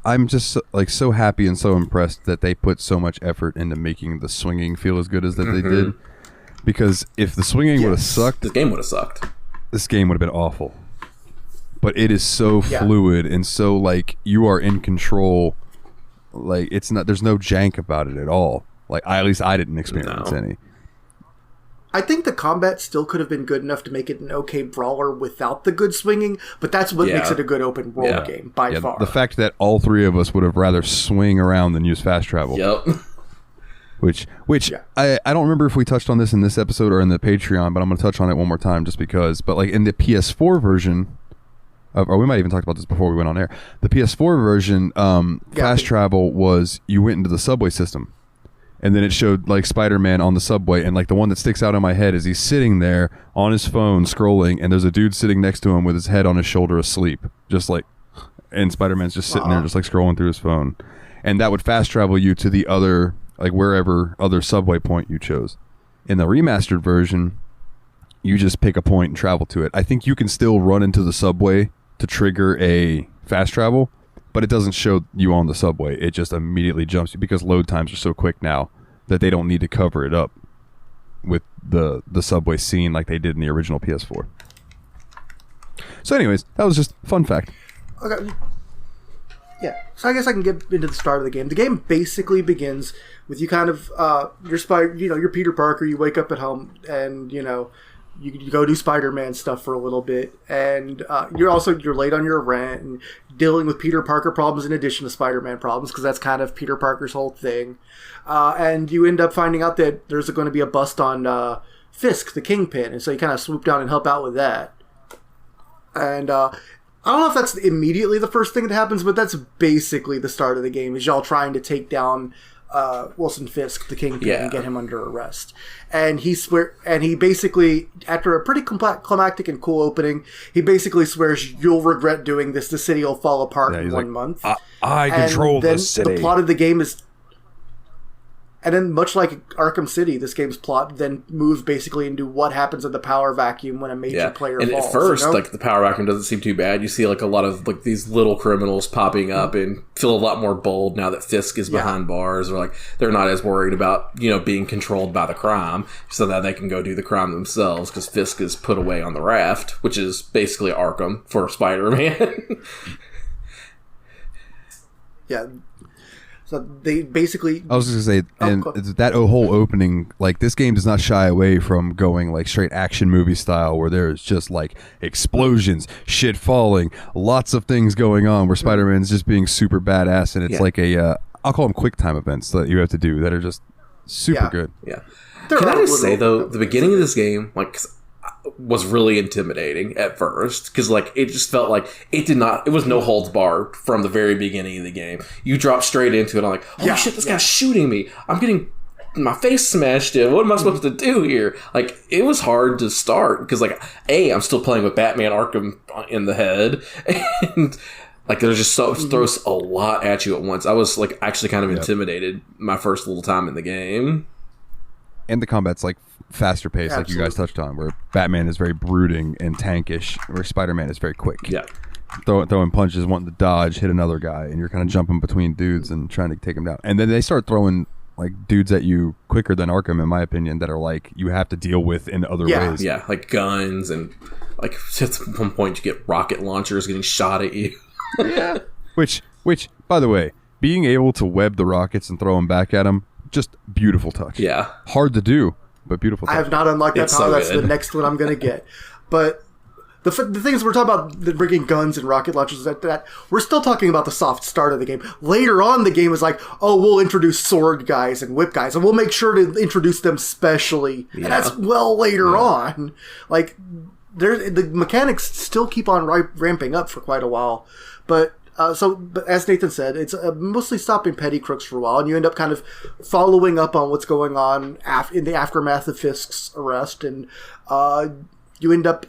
I'm just like so happy and so impressed that they put so much effort into making the swinging feel as good as that they did. Because if the swinging would have sucked, This game would have sucked. this game would have been awful. But it is so fluid and so like you are in control. Like it's not. There's no jank about it at all. Like at least I didn't experience any. I think the combat still could have been good enough to make it an okay brawler without the good swinging, but that's what makes it a good open world game by far. The fact that all 3 of us would have rather swing around than use fast travel. Yep. Which I don't remember if we touched on this in this episode or in the Patreon, but I'm going to touch on it one more time just because. But like in the PS4 version, or we might even talk about this before we went on air. The PS4 version, fast travel was you went into the subway system, and then it showed like Spider-Man on the subway, and like the one that sticks out in my head is he's sitting there on his phone scrolling, and there's a dude sitting next to him with his head on his shoulder asleep, just like, and Spider-Man's just sitting there just like scrolling through his phone, and that would fast travel you to the other like wherever other subway point you chose. In the remastered version, you just pick a point and travel to it. I think you can still run into the subway to trigger a fast travel, but it doesn't show you on the subway. It just immediately jumps you because load times are so quick now that they don't need to cover it up with the subway scene like they did in the original PS4. So anyways, that was just a fun fact. Okay. Yeah, so I guess I can get into the start of the game. The game basically begins with you kind of you're Peter Parker. You wake up at home, and you go do Spider-Man stuff for a little bit, and you're late on your rent and dealing with Peter Parker problems in addition to Spider-Man problems, because that's kind of Peter Parker's whole thing. And you end up finding out that there's going to be a bust on Fisk, the Kingpin, and so you kind of swoop down and help out with that. And I don't know if that's immediately the first thing that happens, but that's basically the start of the game, is y'all trying to take down Wilson Fisk, the Kingpin, and get him under arrest. And he basically, after a pretty climactic and cool opening, he basically swears, "You'll regret doing this. The city will fall apart in 1 month." I control the city. The plot of the game is... And then, much like Arkham City, this game's plot then moves basically into what happens in the power vacuum when a major player falls. And at first, like, the power vacuum doesn't seem too bad. You see, like, a lot of, like, these little criminals popping up and feel a lot more bold now that Fisk is behind bars, or, like, they're not as worried about, being controlled by the crime, so that they can go do the crime themselves, because Fisk is put away on the raft, which is basically Arkham for Spider-Man. Yeah. So they basically... I was just going to say, and that whole opening, like, this game does not shy away from going, like, straight action movie style, where there's just, like, explosions, shit falling, lots of things going on, where Spider-Man's just being super badass, and it's like I'll call them quick time events that you have to do that are just super good. Yeah. Can I just say, though, the beginning of this game, like... was really intimidating at first, because like it just felt like it was no holds barred from the very beginning of the game. You drop straight into it. I'm like, oh shit, this guy's shooting me. I'm getting my face smashed in. What am I supposed to do here? Like, it was hard to start because, like, I'm still playing with Batman Arkham in the head, and like there's just throws a lot at you at once. I was like actually kind of intimidated my first little time in the game. And the combat's like faster paced, like you guys touched on, where Batman is very brooding and tankish, where Spider-Man is very quick. Yeah. Throwing punches, wanting to dodge, hit another guy, and you're kind of jumping between dudes and trying to take him down. And then they start throwing like dudes at you quicker than Arkham, in my opinion, that are like you have to deal with in other ways. Yeah, like guns, and like at one point you get rocket launchers getting shot at you. Yeah. Which, by the way, being able to web the rockets and throw them back at them, just beautiful touch. Yeah. Hard to do, but beautiful touch. I have not unlocked that It's power. so That's good. the next one I'm going to get. But the things we're talking about, the bringing guns and rocket launchers, that we're still talking about the soft start of the game. Later on, the game is like, oh, we'll introduce sword guys and whip guys, and we'll make sure to introduce them specially. Yeah. And that's well later on. Like, the mechanics still keep on ramping up for quite a while. But as Nathan said, it's mostly stopping petty crooks for a while, and you end up kind of following up on what's going on in the aftermath of Fisk's arrest, and you end up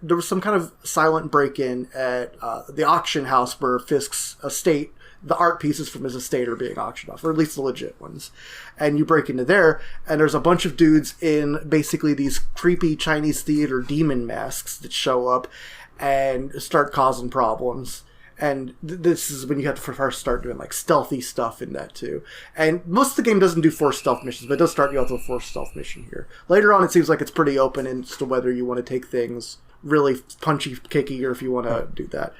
there was some kind of silent break-in at the auction house where Fisk's estate, the art pieces from his estate, are being auctioned off, or at least the legit ones. And you break into there, and there's a bunch of dudes in basically these creepy Chinese theater demon masks that show up and start causing problems. And this is when you have to first start doing like stealthy stuff in that too. And most of the game doesn't do forced stealth missions, but it does start you off with a forced stealth mission here. Later on, it seems like it's pretty open as to whether you want to take things really punchy, kicky, or if you want to do that.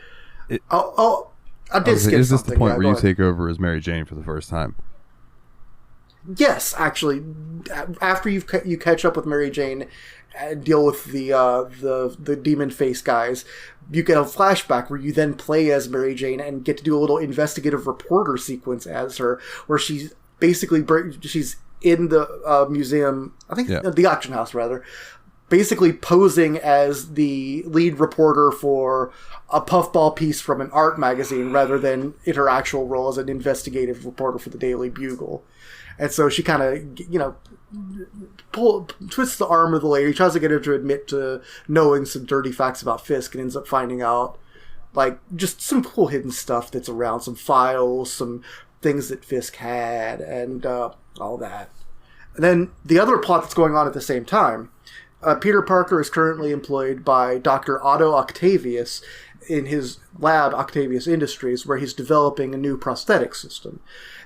I did skip Is this something. the point where you take over as Mary Jane for the first time? Yes, actually, after you catch up with Mary Jane and deal with the demon face guys, you get a flashback where you then play as Mary Jane and get to do a little investigative reporter sequence as her, where she's basically she's in the museum, I think the auction house rather, basically posing as the lead reporter for a puffball piece from an art magazine rather than in her actual role as an investigative reporter for the Daily Bugle. And so she kind of, twists the arm of the lady, tries to get her to admit to knowing some dirty facts about Fisk, and ends up finding out, like, just some cool hidden stuff that's around, some files, some things that Fisk had, and all that. And then the other plot that's going on at the same time, Peter Parker is currently employed by Dr. Otto Octavius in his lab, Octavius Industries, where he's developing a new prosthetic system.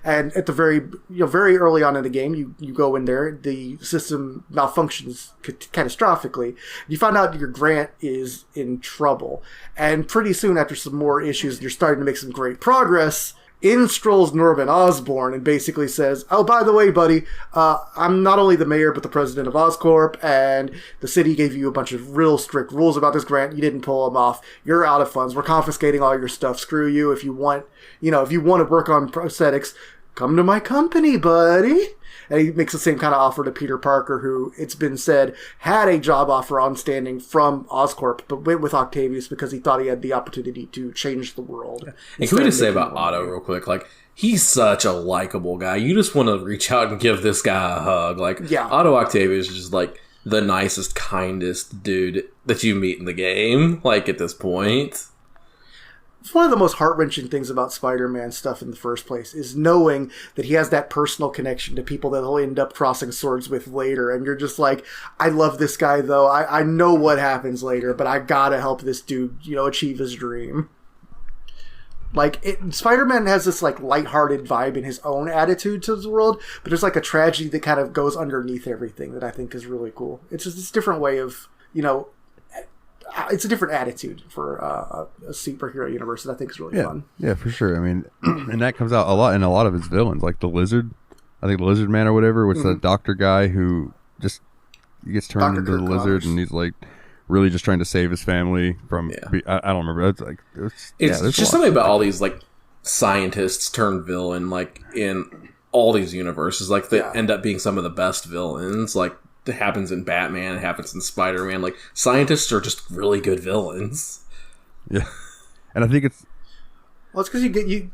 And at the very early on in the game, you go in there, the system malfunctions catastrophically. You find out your Grant is in trouble. And pretty soon after some more issues, you're starting to make some great progress. in strolls Norman Osborn and basically says, "Oh, by the way, buddy, I'm not only the mayor but the president of Oscorp, and the city gave you a bunch of real strict rules about this grant. You didn't pull them off. You're out of funds. We're confiscating all your stuff. Screw you. If you want to work on prosthetics, come to my company, buddy." And he makes the same kind of offer to Peter Parker, who, it's been said, had a job offer on standing from Oscorp, but went with Octavius because he thought he had the opportunity to change the world. Yeah. And can we just say about Otto real quick? Like, he's such a likable guy. You just want to reach out and give this guy a hug. Like, yeah. Otto Octavius is just, like, the nicest, kindest dude that you meet in the game, like, at this point. It's one of the most heart-wrenching things about Spider-Man stuff in the first place is knowing that he has that personal connection to people that he'll end up crossing swords with later. And you're just like, I love this guy, though. I know what happens later, but I gotta help this dude, achieve his dream. Like, Spider-Man has this, like, lighthearted vibe in his own attitude to the world, but there's, like, a tragedy that kind of goes underneath everything that I think is really cool. It's just this different way of, it's a different attitude for a superhero universe that I think is really fun. Yeah, for sure. I mean, and that comes out a lot in a lot of his villains, like the Lizard. I think the Lizard Man or whatever, which the doctor guy who just gets turned Dr. into Kirk the Lizard, Connors. and he's like really just trying to save his family from. I don't remember. It's like It's just something about all these like scientists turned villain, like in all these universes, like they end up being some of the best villains. Like, it happens in Batman, it happens in Spider-Man. Like, scientists are just really good villains. Yeah, and I think it's because you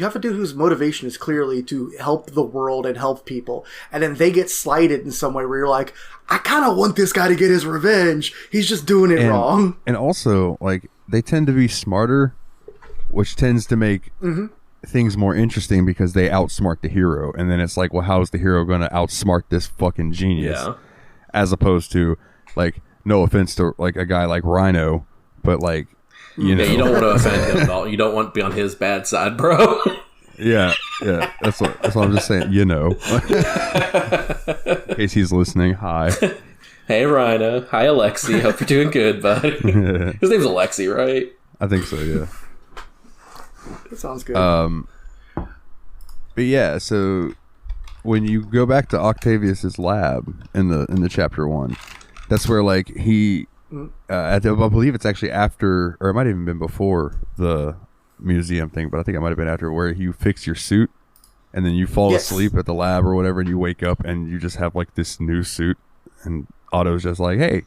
have a dude whose motivation is clearly to help the world and help people, and then they get slighted in some way where you're like, I kind of want this guy to get his revenge. He's just doing it wrong. And also, like, they tend to be smarter, which tends to make things more interesting because they outsmart the hero, and then it's like, well, how is the hero going to outsmart this fucking genius? Yeah. As opposed to, like, no offense to like a guy like Rhino, but like, you know, you don't want to offend him at all. You don't want to be on his bad side, bro. yeah, that's what I'm just saying. In case he's listening, hi. Hey, Rhino. Hi, Alexi. Hope you're doing good, buddy. His name's Alexi, right? I think so. Yeah. That sounds good. But yeah, so when you go back to Octavius's lab in the chapter 1, that's where like he, I believe it's actually after, or it might have even been before the museum thing, but I think it might have been after, where you fix your suit and then you fall asleep at the lab or whatever, and you wake up and you just have like this new suit, and Otto's just like, hey,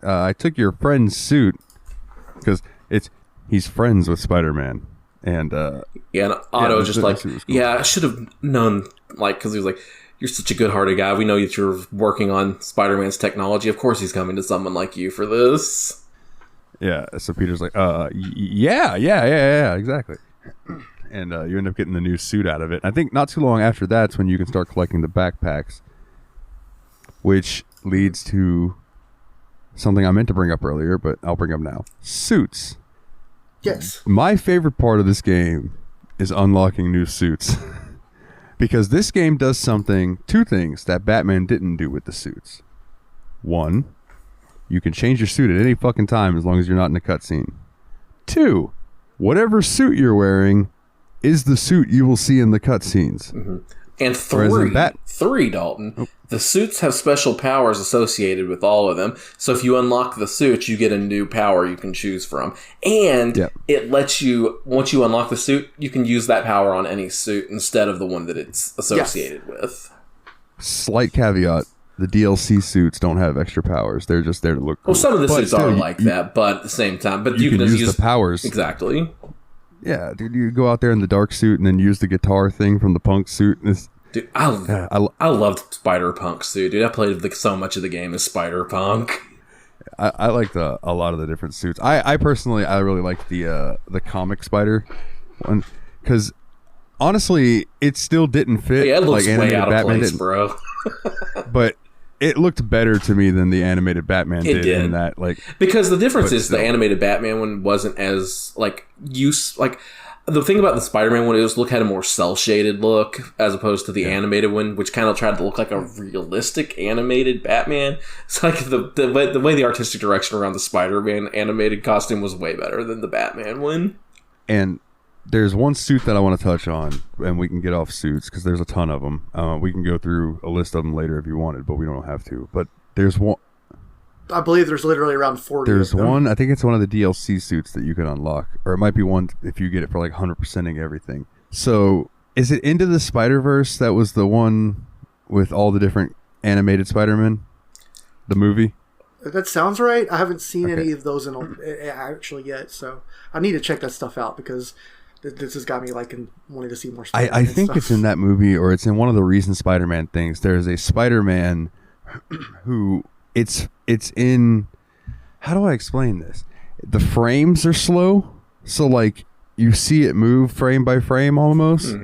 I took your friend's suit because he's friends with Spider-Man. And and Otto just like, cool. I should have known, like, because he was like, you're such a good-hearted guy. We know that you're working on Spider-Man's technology. Of course he's coming to someone like you for this. Yeah, so Peter's like, yeah, exactly. And you end up getting the new suit out of it. I think not too long after that's when you can start collecting the backpacks, which leads to something I meant to bring up earlier, but I'll bring up now. Suits. Yes. My favorite part of this game is unlocking new suits. Because this game does two things that Batman didn't do with the suits. One, you can change your suit at any fucking time as long as you're not in a cutscene. Two, whatever suit you're wearing is the suit you will see in the cutscenes. Mm-hmm. And three, Dalton. The suits have special powers associated with all of them. So if you unlock the suit, you get a new power you can choose from. And it lets you, once you unlock the suit, you can use that power on any suit instead of the one that it's associated with. Slight caveat. The DLC suits don't have extra powers. They're just there to look cool. Well, some of the suits are like that, but at the same time. But you can use the powers. Exactly. Yeah, dude, you go out there in the dark suit and then use the guitar thing from the punk suit. Dude, I loved Spider-Punk suit, dude. I played so much of the game as Spider-Punk. I liked a lot of the different suits. I personally, I really liked the comic Spider one, because honestly, it still didn't fit. Yeah, it looks like way out of Batman place, didn't. bro. But it looked better to me than the animated Batman did. In that, like, because the difference is the animated Batman one wasn't as like the thing about the Spider-Man one is had a more cel-shaded look as opposed to the animated one, which kind of tried to look like a realistic animated Batman. It's like the way the artistic direction around the Spider-Man animated costume was way better than the Batman one. And There's one suit that I want to touch on, and we can get off suits because there's a ton of them. We can go through a list of them later if you wanted, but we don't have to. But there's one. I believe there's literally around 40 There's of them. one, I think it's one of the DLC suits that you can unlock. Or it might be one if you get it for like 100%ing everything. So, is it Into the Spider-Verse that was the one with all the different animated Spider-Man? The movie? That sounds right. I haven't seen Okay. any of those actually yet, so I need to check that stuff out because this has got me like wanting to see more Spider-Man I think stuff. it's in that movie, or it's in one of the recent Spider-Man things. There's a Spider-Man who it's in. How do I explain this? The frames are slow, so like you see it move frame by frame almost.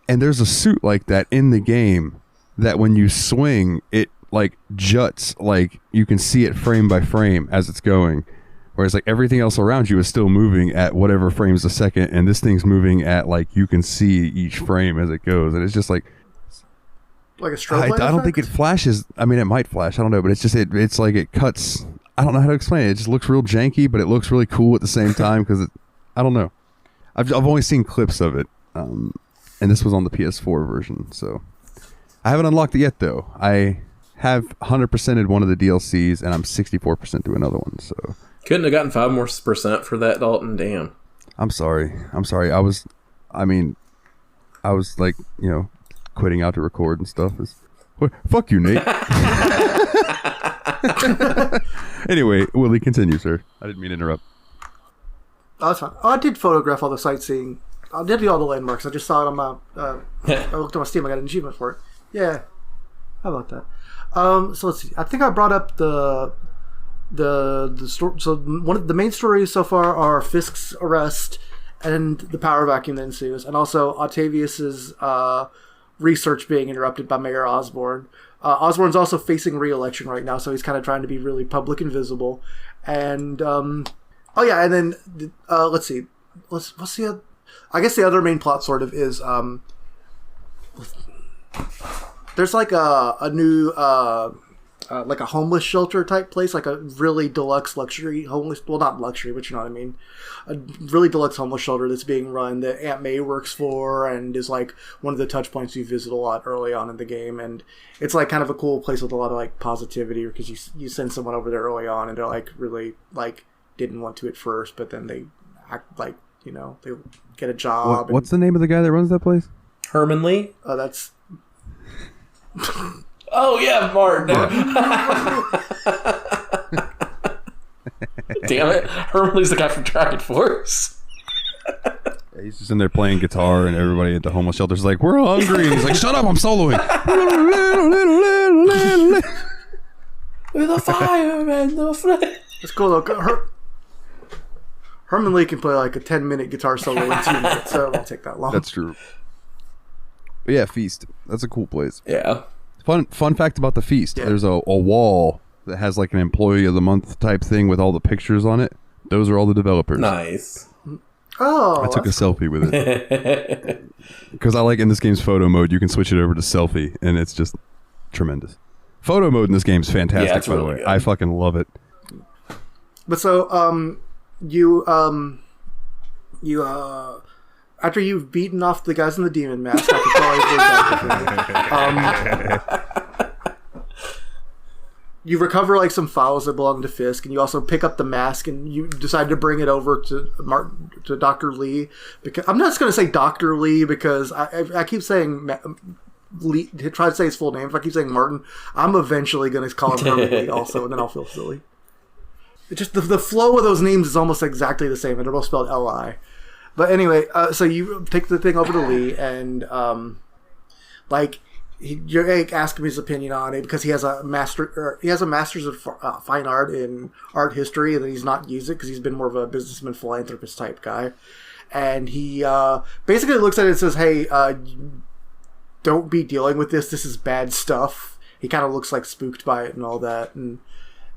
And there's a suit like that in the game that when you swing, it like juts, like you can see it frame by frame as it's going. Whereas like everything else around you is still moving at whatever frames a second, and this thing's moving at like you can see each frame as it goes, and it's just like a strobe I light don't think it effect? flashes. I mean, it might flash. I don't know, but it's just it's like it cuts. I don't know how to explain it. It just looks real janky, but it looks really cool at the same time because I don't know. I've only seen clips of it, and this was on the PS4 version, so I haven't unlocked it yet though. I have 100%ed one of the DLCs, and I'm 64% to another one. So. Couldn't have gotten 5 more % for that, Dalton. Damn. I'm sorry. I was like, quitting out to record and stuff. Fuck you, Nate. Anyway, Willie, continue, sir. I didn't mean to interrupt. Oh, that's fine. I did photograph all the sightseeing. I did do all the landmarks. I just saw it on my. I looked on my Steam. I got an achievement for it. Yeah. How about that? So let's see. I think I brought up the story. So one of the main stories so far are Fisk's arrest and the power vacuum that ensues, and also Octavius's research being interrupted by Mayor Osborn. Osborn's also facing re-election right now, so he's kind of trying to be really public and visible. And and then let's see. What's the? I guess the other main plot sort of is there's like a new like a homeless shelter type place, like a really deluxe luxury homeless, well, not luxury, but you know what I mean, a really deluxe homeless shelter that's being run that Aunt May works for and is like one of the touch points you visit a lot early on in the game. And it's like kind of a cool place with a lot of like positivity, because you send someone over there early on and they're like really like didn't want to at first, but then they act like, they get a job. What's the name of the guy that runs that place? Herman Lee? That's Oh, yeah, Martin. Damn it. Herman Lee's the guy from Dragon Force. Yeah, he's just in there playing guitar, and everybody at the homeless shelter's like, "We're hungry," and he's like, "Shut up, I'm soloing." With a fire and the flame. it's cool though. Herman Lee can play like a 10-minute guitar solo in 2 minutes, so it won't take that long. That's true. But yeah, Feast. That's a cool place. Yeah. Fun fact about the Feast. Yeah. There's a wall that has like an employee of the month type thing with all the pictures on it. Those are all the developers. Nice. Oh, I took a selfie with it. Because I like in this game's photo mode, you can switch it over to selfie, and it's just tremendous. Photo mode in this game is fantastic, Yeah, it's by the really way. good. I fucking love it. But so, you after you've beaten off the guys in the demon mask, you recover like some files that belong to Fisk, and you also pick up the mask, and you decide to bring it over to Dr. Lee. Because I'm not just going to say Dr. Lee because I keep saying Lee. Try to say his full name. If I keep saying Martin, I'm eventually going to call him Herman Lee also, and then I'll feel silly. It just the flow of those names is almost exactly the same, and they're both spelled L-I. But anyway, so you take the thing over to Lee, and you're asking his opinion on it because he has a master's of fine art in art history, and he's not used it because he's been more of a businessman philanthropist type guy. And he basically looks at it and says, "Hey, don't be dealing with this. This is bad stuff." He kind of looks like spooked by it and all that, and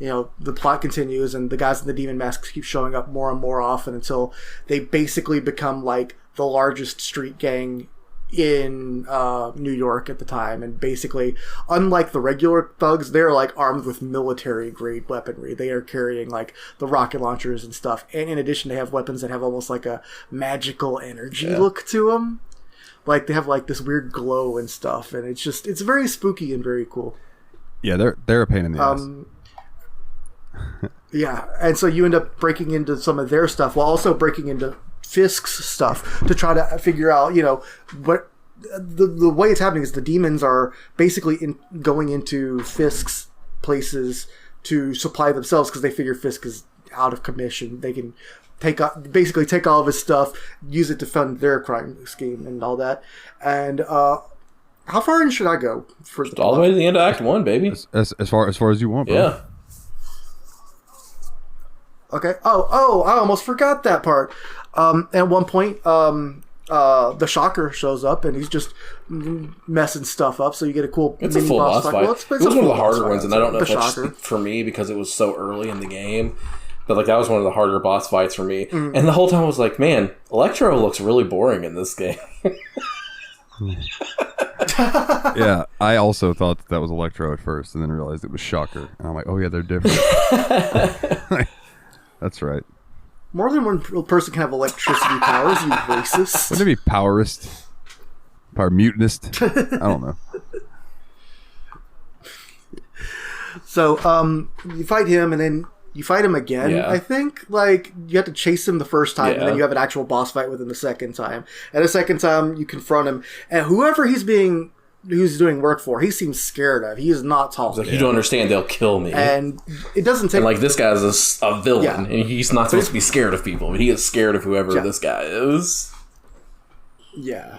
the plot continues, and the guys in the demon masks keep showing up more and more often until they basically become like the largest street gang in New York at the time, and basically, unlike the regular thugs, they're like armed with military grade weaponry. They are carrying like the rocket launchers and stuff, and in addition, they have weapons that have almost like a magical energy look to them. Like they have like this weird glow and stuff, and it's very spooky and very cool. Yeah, they're a pain in the ass. Yeah, and so you end up breaking into some of their stuff while also breaking into Fisk's stuff to try to figure out, what the way it's happening is the demons are basically going into Fisk's places to supply themselves because they figure Fisk is out of commission. They can take all of his stuff, use it to fund their crime scheme and all that. And how far in should I go? All the way to the end of Act 1, baby. As far as you want, bro. Yeah. Okay. Oh, I almost forgot that part. At one point, the Shocker shows up and he's just messing stuff up. So you get a cool. It's a full boss fight. Well, it was one of the harder ones, and I don't know if that's just for me because it was so early in the game. But like that was one of the harder boss fights for me. Mm-hmm. And the whole time I was like, man, Electro looks really boring in this game. Yeah, I also thought that was Electro at first, and then realized it was Shocker, and I'm like, oh yeah, they're different. That's right. More than one person can have electricity powers, you racist. Wouldn't it be powerist? Power mutinist? I don't know. So, you fight him, and then you fight him again. Yeah. I think, like, you have to chase him the first time, and then you have an actual boss fight with him the second time. And the second time, you confront him, and whoever who's doing work for, he seems scared of. He is not talking. Like, you don't understand, they'll kill me. And it doesn't take... And, like, this guy's a villain, and he's not supposed to be scared of people, but he is scared of whoever this guy is. Yeah.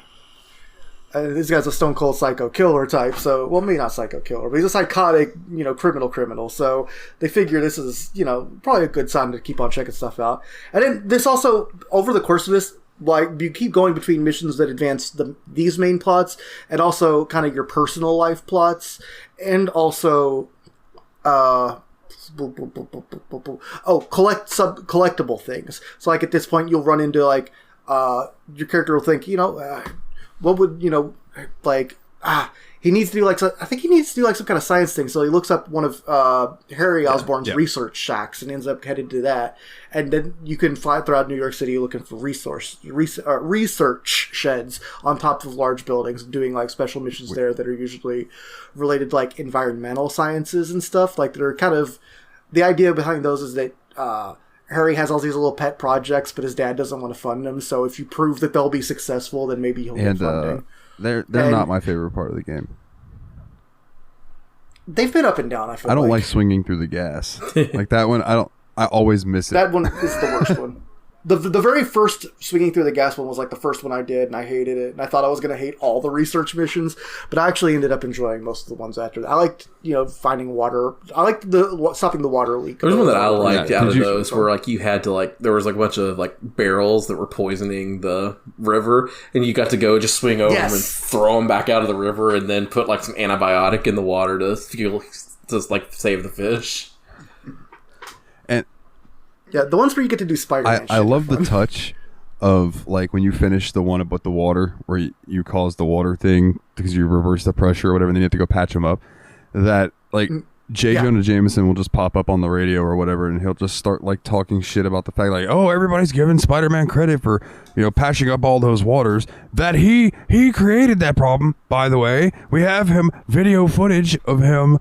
This guy's a stone cold psycho killer type, so... Well, maybe not psycho killer, but he's a psychotic, criminal. So they figure this is, probably a good sign to keep on checking stuff out. And then this also, over the course of this... Like, you keep going between missions that advance these main plots and also kind of your personal life plots and also collectible things. So like at this point you'll run into like your character will think, what would, he needs to do I think he needs to do like some kind of science thing. So he looks up one of Harry Osborn's research shacks and ends up headed to that. And then you can fly throughout New York City looking for research sheds on top of large buildings, doing like special missions there that are usually related to like environmental sciences and stuff. Like they're kind of the idea behind those is that Harry has all these little pet projects, but his dad doesn't want to fund them. So if you prove that they'll be successful, then maybe he'll get funding. They're not my favorite part of the game. They've been up and down. I don't like swinging through the gas like that one. I always miss it. That one is the worst one. The very first swinging through the gas one was like the first one I did, and I hated it. And I thought I was going to hate all the research missions, but I actually ended up enjoying most of the ones after that. I liked, finding water. I liked stopping the water leak. There was one that I liked out of those where like you had to there was like a bunch of like barrels that were poisoning the river, and you got to go just swing over them and throw them back out of the river, and then put like some antibiotic in the water to save the fish. Yeah, the ones where you get to do Spider-Man. I love the touch of like when you finish the one about the water where you cause the water thing because you reverse the pressure or whatever, and then you have to go patch them up. That like J. Jonah Jameson will just pop up on the radio or whatever, and he'll just start like talking shit about the fact like, oh, everybody's giving Spider-Man credit for patching up all those waters. That he created that problem. By the way, we have video footage of him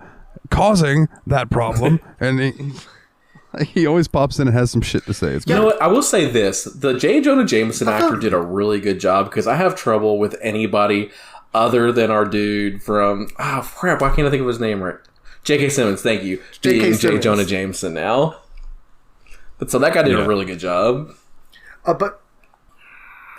causing that problem, and. He always pops in and has some shit to say. You know what? I will say this. The J. Jonah Jameson actor did a really good job because I have trouble with anybody other than our dude from... Oh, crap. Why can't I think of his name right? J.K. Simmons, thank you. Being J. Jonah Jameson now. But so that guy did a really good job. But...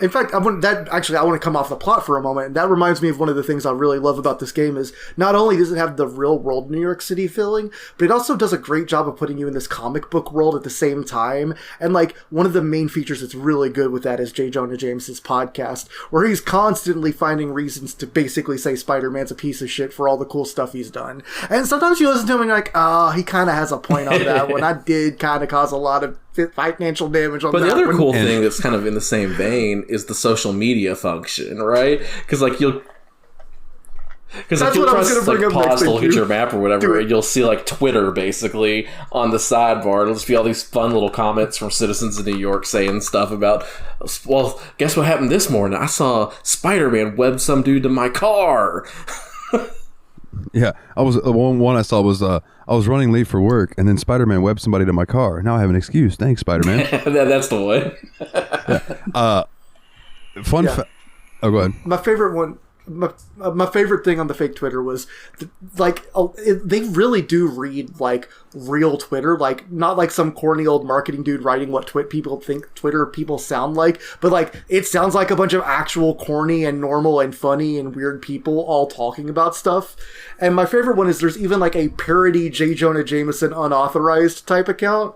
In fact, I want to come off the plot for a moment. And that reminds me of one of the things I really love about this game is not only does it have the real world New York City feeling, but it also does a great job of putting you in this comic book world at the same time. And like one of the main features that's really good with that is J. Jonah Jameson's podcast, where he's constantly finding reasons to basically say Spider-Man's a piece of shit for all the cool stuff he's done. And sometimes you listen to him and you're like, he kind of has a point on that one. I did kind of cause a lot of financial damage on But that the other one. cool thing that's kind of in the same vein is the social media function, right? Because like you'll press like pause to look at your map or whatever, and you'll see like Twitter basically on the sidebar. It'll just be all these fun little comments from citizens in New York saying stuff about, well, guess what happened this morning? I saw Spider-Man web some dude to my car. Yeah, I was the one I saw was I was running late for work, and then Spider-Man webbed somebody to my car. Now I have an excuse. Thanks, Spider-Man. That's the one. Oh, go ahead. My favorite one. My favorite thing on the fake Twitter was they really do read like real Twitter, like not like some corny old marketing dude writing what people think Twitter people sound like, but like it sounds like a bunch of actual corny and normal and funny and weird people all talking about stuff. And my favorite one is there's even like a parody J. Jonah Jameson unauthorized type account.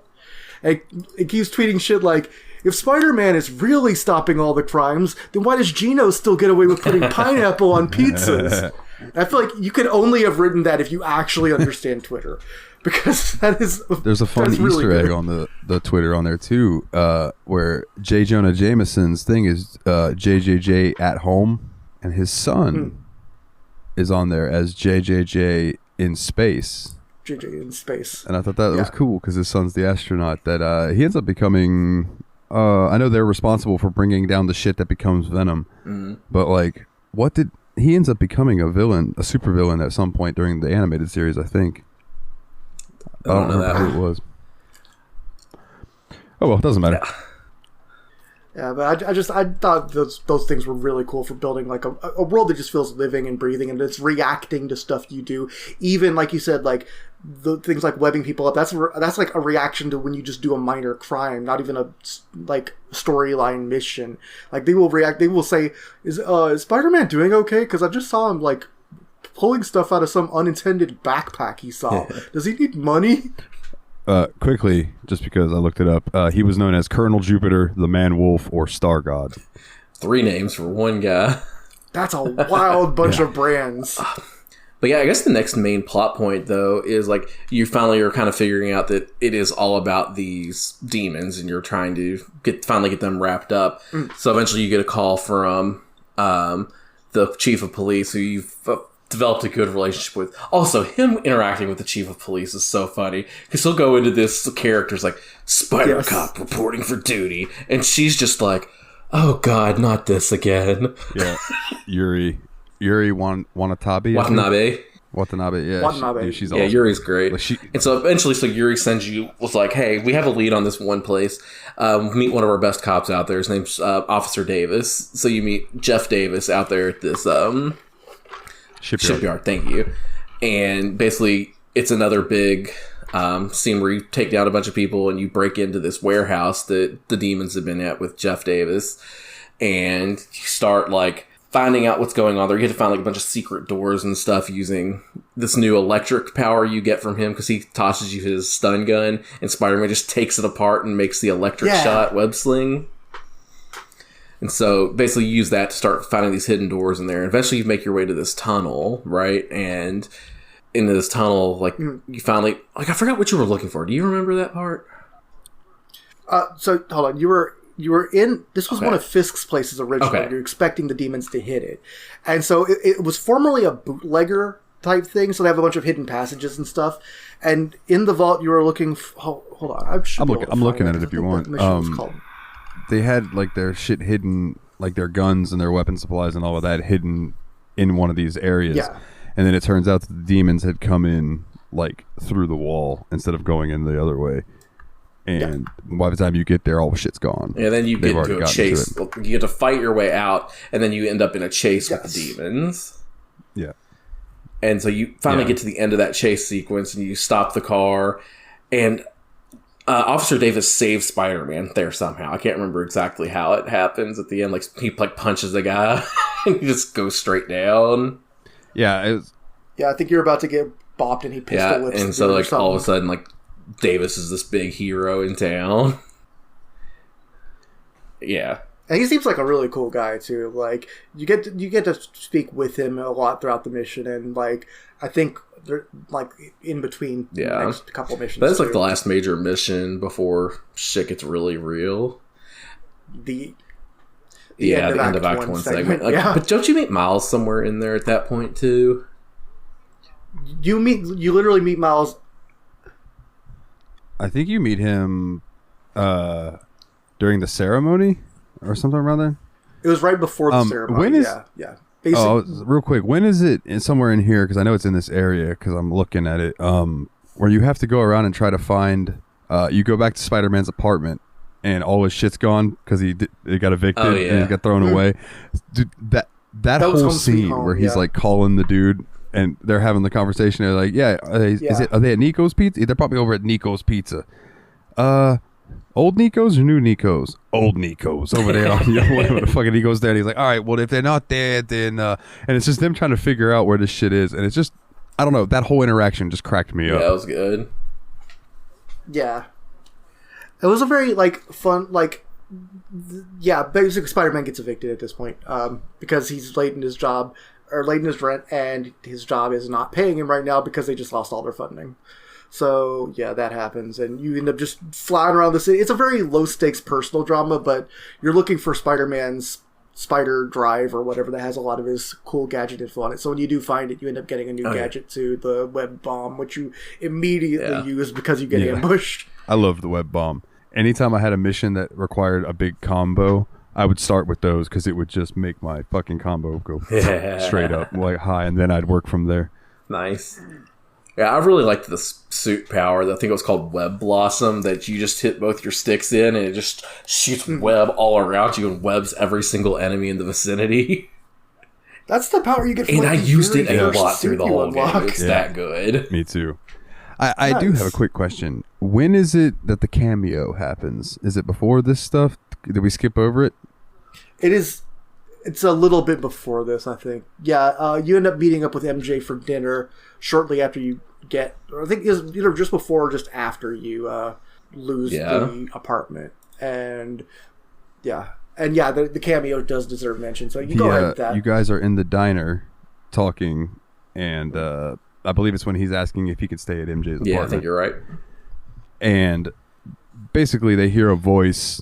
And it keeps tweeting shit like, if Spider-Man is really stopping all the crimes, then why does Gino still get away with putting pineapple on pizzas? I feel like you could only have written that if you actually understand Twitter. Because that is... There's a fun Easter egg on the Twitter on there, too, where J. Jonah Jameson's thing is JJJ at home, and his son is on there as JJJ in space. JJ in space. And I thought that was cool, because his son's the astronaut that he ends up becoming... I know they're responsible for bringing down the shit that becomes Venom, but like, he ends up becoming a villain, a super villain at some point during the animated series, I think. I don't remember who it was. Oh well, it doesn't matter. Yeah, but I thought those things were really cool for building like a world that just feels living and breathing, and it's reacting to stuff you do. Even like you said, like the things like webbing people up. That's like a reaction to when you just do a minor crime, not even a like storyline mission. Like they will react. They will say, "Is Spider-Man doing okay?" Because I just saw him like pulling stuff out of some unintended backpack he saw. Does he need money? Quickly, just because I looked it up, he was known as Colonel Jupiter, the Man Wolf, or Star God. 3 names for one guy. That's a wild bunch of brands. But yeah, I guess the next main plot point, though, is like you finally are kind of figuring out that it is all about these demons, and you're trying to finally get them wrapped up. So eventually you get a call from the chief of police, who you've developed a good relationship with. Also, him interacting with the chief of police is so funny, because he'll go into this character's like, Spider Cop reporting for duty, and she's just like, oh god, not this again. Yeah. Yuri Watanabe. Yeah. Watanabe. She's awesome. Yuri's great. Like and so eventually, Yuri was like, hey, we have a lead on this one place. Meet one of our best cops out there. His name's Officer Davis. So you meet Jeff Davis out there at this shipyard. Thank you. And basically, it's another big scene where you take down a bunch of people and you break into this warehouse that the demons have been at with Jeff Davis. And you start like finding out what's going on there. You have to find like a bunch of secret doors and stuff using this new electric power you get from him, because he tosses you his stun gun and Spider-Man just takes it apart and makes the electric shot web sling. And so basically you use that to start finding these hidden doors in there. And eventually you make your way to this tunnel, right? And into this tunnel, like you finally, like, I forgot what you were looking for. Do you remember that part? So hold on. You were in, this was one of Fisk's places originally. You're expecting the demons to hit it. And so it was formerly a bootlegger type thing. So they have a bunch of hidden passages and stuff. And in the vault you were looking, hold on. I'm looking at it if you want. They had like their shit hidden, like their guns and their weapon supplies and all of that hidden in one of these areas. Yeah. And then it turns out that the demons had come in like through the wall instead of going in the other way. And by the time you get there, all the shit's gone. And then you get into a chase. You get to fight your way out, and then you end up in a chase with the demons. Yeah. And so you finally get to the end of that chase sequence, and you stop the car, and Officer Davis saves Spider-Man there somehow. I can't remember exactly how it happens at the end. Like he like punches a guy, and he just goes straight down. Yeah. I think you're about to get bopped, and he pistol whips. And so like all of a sudden, like Davis is this big hero in town. Yeah. And he seems like a really cool guy too. Like you get to speak with him a lot throughout the mission, and like I think they're like in between Yeah. the next couple missions. That's like too. the last major mission before shit gets really real. The The end end of Act 1 segment. Like, yeah. But don't you meet Miles somewhere in there at that point too? You literally meet Miles. I think you meet him during the ceremony or something around there. It was right before the ceremony. when is- yeah. Oh, real quick, when is it somewhere in here? Because I know it's in this area because I'm looking at it. Where you have to go around and try to find. You go back to Spider-Man's apartment, and all his shit's gone because he got evicted and he got thrown away. Dude, that was whole Home Sweet scene Home, where he's yeah. like calling the dude, and they're having the conversation. They're like, "Yeah, are they at Nico's Pizza? They're probably over at Nico's Pizza." Old Nico's or new Nico's? Old Nico's over there. Whatever the fucking he goes there. And he's like, all right, well, if they're not there, then and it's just them trying to figure out where this shit is, and it's just I don't know. That whole interaction just cracked me up. Yeah, that was good. Yeah. It was a very fun basically Spider-Man gets evicted at this point because he's late in his job or late in his rent, and his job is not paying him right now because they just lost all their funding. So, yeah, that happens, and you end up just flying around the city. It's a very low-stakes personal drama, but you're looking for Spider-Man's spider drive or whatever that has a lot of his cool gadget info on it. So when you do find it, you end up getting a new gadget to the web bomb, which you immediately use because you get ambushed. I love the web bomb. Anytime I had a mission that required a big combo, I would start with those because it would just make my fucking combo go straight up high, and then I'd work from there. Nice. Yeah, I really liked the suit power. I think it was called Web Blossom, that you just hit both your sticks in and it just shoots web all around you and webs every single enemy in the vicinity. That's the power you get from And I used it a first lot through the whole unlock. game. It's that good. Me too. I do have a quick question. When is it that the cameo happens? Is it before this stuff? Did we skip over it? It is. It's a little bit before this, I think. Yeah, you end up meeting up with MJ for dinner shortly after you get. I think it's either just before or just after you lose the apartment, and the cameo does deserve mention. So you go ahead with that. You guys are in the diner talking, and I believe it's when he's asking if he could stay at MJ's apartment. Yeah, I think you're right. And basically, they hear a voice.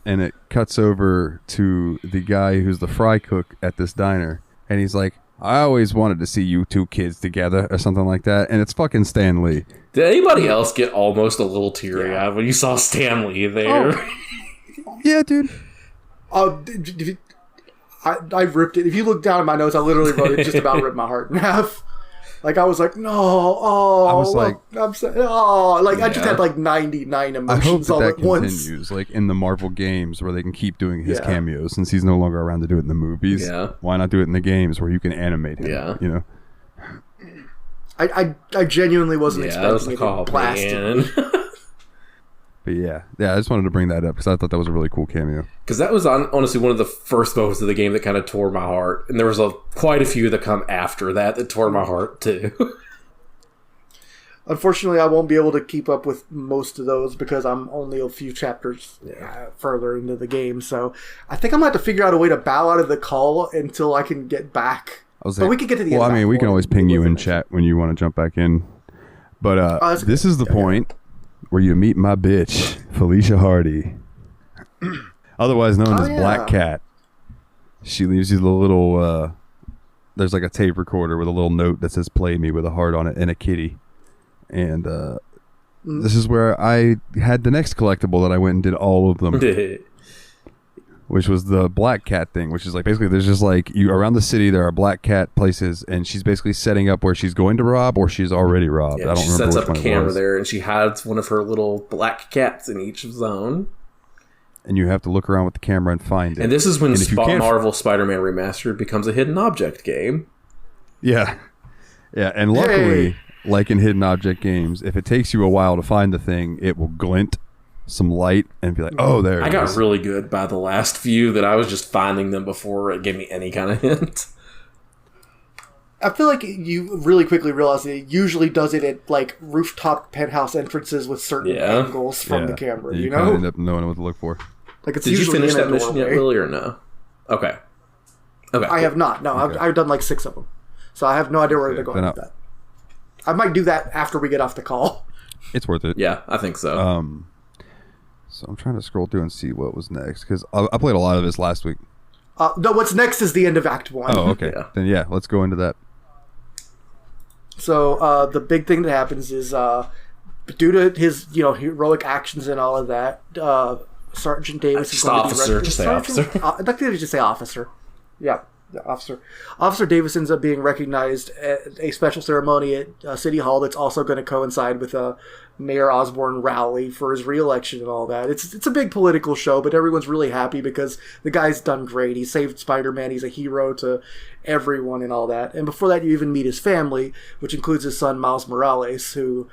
And it cuts over to the guy who's the fry cook at this diner. And he's like, I always wanted to see you two kids together or something like that. And it's fucking Stan Lee. Did anybody else get almost a little teary-eyed when you saw Stan Lee there? Oh. Yeah, dude. I ripped it. If you look down at my notes, I literally wrote it just about ripped my heart in half. I was like, no, I was like, I'm sorry, I just had 99 emotions I hope all that at once. continues, in the Marvel games where they can keep doing his cameos since he's no longer around to do it in the movies. Yeah. Why not do it in the games where you can animate him? Yeah. You know? I genuinely wasn't expecting it to blast him. But yeah, I just wanted to bring that up because I thought that was a really cool cameo. Because that was honestly one of the first moments of the game that kind of tore my heart. And there was quite a few that come after that tore my heart too. Unfortunately, I won't be able to keep up with most of those because I'm only a few chapters further into the game. So I think I'm going to have to figure out a way to bow out of the call until I can get back. But we can get to the end. Well, I mean, we can always ping you in chat when you want to jump back in. But this is the point where you meet my bitch, Felicia Hardy, otherwise known as Black Cat. She leaves you the little, there's a tape recorder with a little note that says play me with a heart on it and a kitty. And this is where I had the next collectible that I went and did all of them. Which was the Black Cat thing, which is basically there's just you around the city there are Black Cat places, and she's basically setting up where she's going to rob or she's already robbed. Yeah, I don't she remember sets which up a one it camera was. there, and she hides one of her little black cats in each zone. And you have to look around with the camera and find it. And this is when Marvel Spider-Man Remastered becomes a hidden object game. Yeah. Yeah, and luckily, like in hidden object games, if it takes you a while to find the thing, it will glint some light and be like, oh, there it is. I got really good by the last few that I was just finding them before it gave me any kind of hint. I feel like you really quickly realize that it usually does it at rooftop penthouse entrances with certain angles from the camera. You kind of know, end up knowing what to look for. it's Did you usually finish in a that mission yet, doorway. Willie, or no? Okay. I have not. No, Okay. I've done 6 of them, so I have no idea where they're going with that. I might do that after we get off the call. It's worth it. Yeah, I think so. So I'm trying to scroll through and see what was next because I played a lot of this last week. No, what's next is the end of Act 1. Oh, okay. Yeah. Then yeah, let's go into that. So the big thing that happens is due to his heroic actions and all of that, Sergeant Davis is going to be recognized. Just say officer. I'd like to just say officer. Yeah, officer. Officer Davis ends up being recognized at a special ceremony at City Hall that's also going to coincide with a Mayor Osborn rally for his re-election and all that. It's a big political show, but everyone's really happy because the guy's done great. He saved Spider-Man. He's a hero to everyone and all that. And before that, you even meet his family, which includes his son, Miles Morales, who,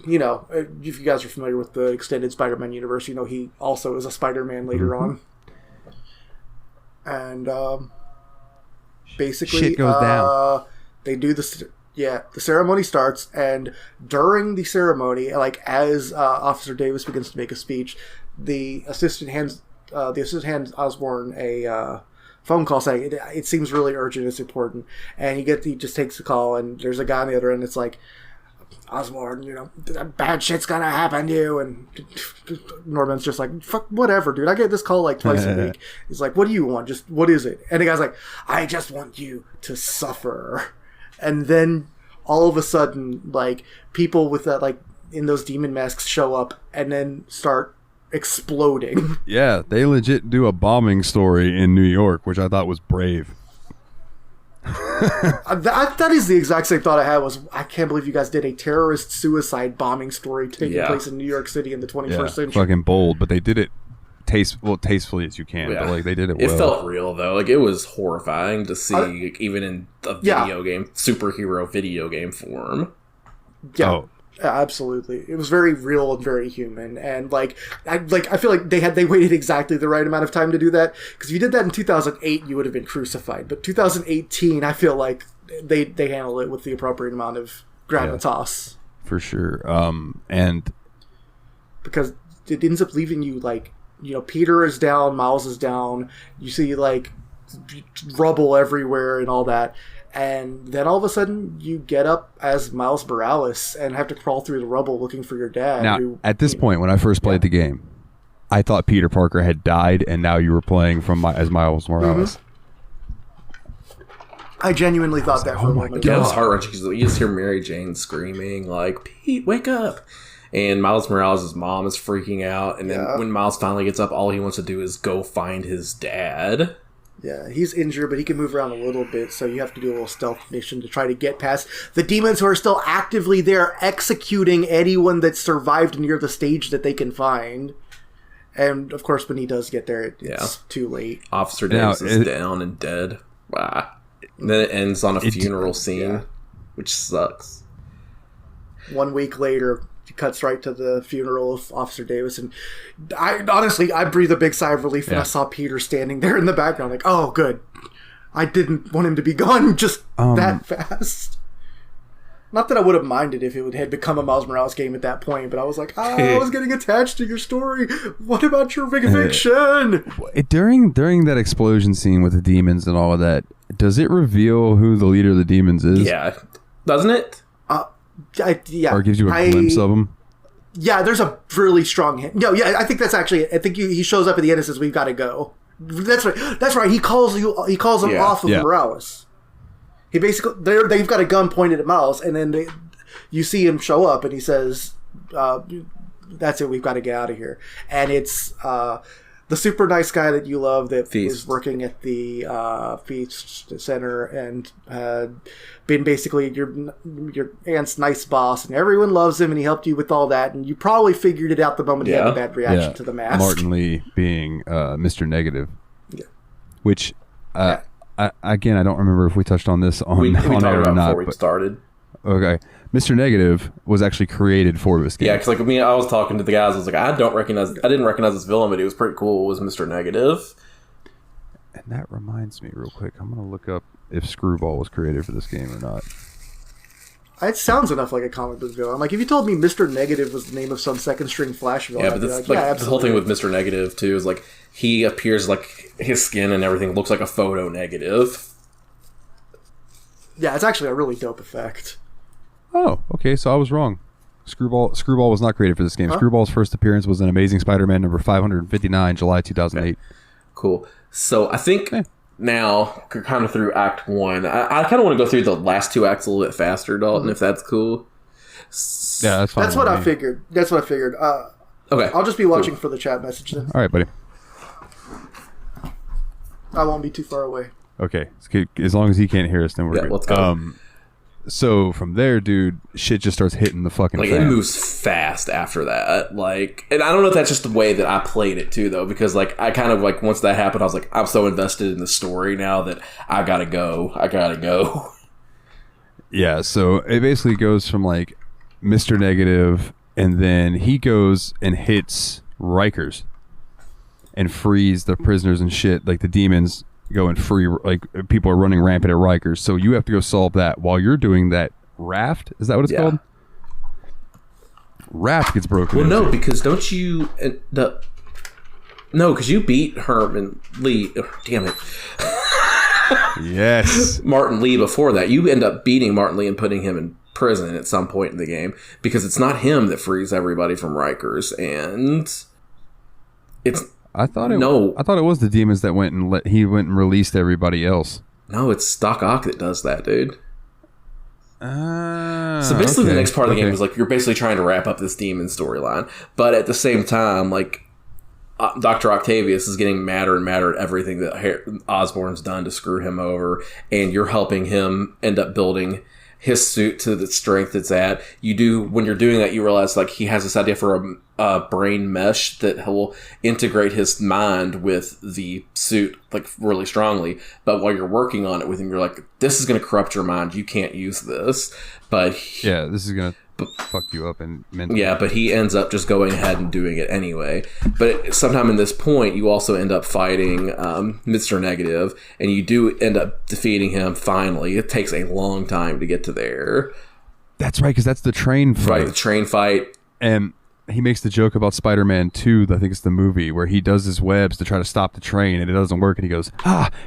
if you guys are familiar with the extended Spider-Man universe, he also is a Spider-Man later on. And basically, shit goes down. They do this. Yeah, the ceremony starts, and during the ceremony, like as Officer Davis begins to make a speech, the assistant hands Osborn a phone call saying it seems really urgent, it's important, and he just takes the call, and there's a guy on the other end. It's like, Osborn, bad shit's gonna happen to you, and Norman's just like, fuck, whatever, dude. I get this call like twice a week. He's like, what do you want? Just what is it? And the guy's like, I just want you to suffer. And then all of a sudden, like, people with that, like, in those demon masks show up and then start exploding. Yeah, they legit do a bombing story in New York, which I thought was brave. That is the exact same thought I had. Was I can't believe you guys did a terrorist suicide bombing story taking place in New York City in the 21st century. Fucking bold, but they did it tastefully as you can. Yeah. But like they did it well. It felt real though. Like it was horrifying to see, even in a video game, superhero video game form. Yeah. Oh. Absolutely, it was very real and very human, and I feel like they waited exactly the right amount of time to do that, because if you did that in 2008, you would have been crucified. But 2018, I feel like they handled it with the appropriate amount of gravitas. Yeah, for sure. And because it ends up leaving you Peter is down, Miles is down. You see rubble everywhere and all that. And then all of a sudden, you get up as Miles Morales and have to crawl through the rubble looking for your dad. Now, at this point, when I first played the game, I thought Peter Parker had died, and now you were playing as Miles Morales. I genuinely thought that for a moment. Yeah, it was heart-wrenching because you just hear Mary Jane screaming, like, Pete, wake up! And Miles Morales' mom is freaking out, and then when Miles finally gets up, all he wants to do is go find his dad. Yeah, he's injured, but he can move around a little bit, so you have to do a little stealth mission to try to get past the demons who are still actively there executing anyone that survived near the stage that they can find. And, of course, when he does get there, it's too late. Officer Davis is down and dead. Wow. And then it ends on a funeral scene, which sucks. 1 week later, it cuts right to the funeral of Officer Davis, and I breathed a big sigh of relief when I saw Peter standing there in the background, like, oh, good. I didn't want him to be gone just that fast. Not that I would have minded if it had become a Miles Morales game at that point, but I was like, I was getting attached to your story. What about your fiction? During that explosion scene with the demons and all of that, does it reveal who the leader of the demons is? Yeah. Doesn't it? Or gives you a glimpse of him? Yeah, there's a really strong hint. No, yeah, I think that's actually. I think he shows up at the end and says, "We've got to go." That's right. That's right. He calls him off of Morales. He basically they've got a gun pointed at Miles, and then you see him show up, and he says, "That's it. We've got to get out of here." And it's the super nice guy that you love that was working at the Feast Center and been basically your aunt's nice boss, and everyone loves him, and he helped you with all that, and you probably figured it out the moment he had a bad reaction to the mask. Martin Lee being Mr. Negative. Yeah. Which, I don't remember if we touched on this on air or not. Before we started. Okay. Mr. Negative was actually created for this game. Yeah, because I was talking to the guys. I was like, I didn't recognize this villain, but he was pretty cool. It was Mr. Negative. And that reminds me, real quick, I'm gonna look up if Screwball was created for this game or not. It sounds enough like a comic book villain. Like if you told me Mr. Negative was the name of some second string Flash villain, but the whole thing with Mr. Negative too is like he appears like his skin and everything looks like a photo negative. Yeah, it's actually a really dope effect. Oh, okay. So I was wrong. Screwball was not created for this game. Screwball's first appearance was in Amazing Spider-Man number 559, July 2008. Okay. Cool. So I think now we're kind of through Act 1. I kind of want to go through the last 2 acts a little bit faster, Dalton, if that's cool. Yeah, that's fine. That's what I figured. Okay. I'll just be watching for the chat message then. All right, buddy. I won't be too far away. Okay. As long as he can't hear us, then we're good. Let's go. So from there, dude, shit just starts hitting the fucking Like, fan. it moves fast after that. Like, and I don't know if that's just the way that I played it, too, though, because, like, I kind of, like, once that happened, I was like, I'm so invested in the story now that I gotta go. Yeah, so it basically goes from, like, Mr. Negative, and then he goes and hits Rikers and frees the prisoners and shit. Like, the demons go and free, like, people are running rampant at Rikers. So you have to go solve that. While you're doing that, Raft, is that what it's called? Raft gets broken into. No, because don't you... No, because you beat Herman Lee. Oh, damn it. Yes. Martin Lee before that. You end up beating Martin Lee and putting him in prison at some point in the game because it's not him that frees everybody from Rikers, and it's... I thought it was the demons that went and released everybody else. No, it's Doc Ock that does that, dude. So basically, the next part of the game is like you're basically trying to wrap up this demon storyline, but at the same time, like Dr. Octavius is getting madder and madder at everything that Osborn's done to screw him over, and you're helping him end up building his suit to the strength it's at. When you're doing that, you realize like he has this idea for a brain mesh that will integrate his mind with the suit like really strongly. But while you're working on it with him, you're like, this is going to corrupt your mind. You can't use this. But this is going to fuck you up and mentally. Yeah, but he ends up just going ahead and doing it anyway. But sometime in this point, you also end up fighting Mr. Negative, and you do end up defeating him finally. It takes a long time to get to there. That's right, because that's the train fight. Right, the train fight. And he makes the joke about Spider-Man 2, I think it's the movie, where he does his webs to try to stop the train, and it doesn't work, and he goes,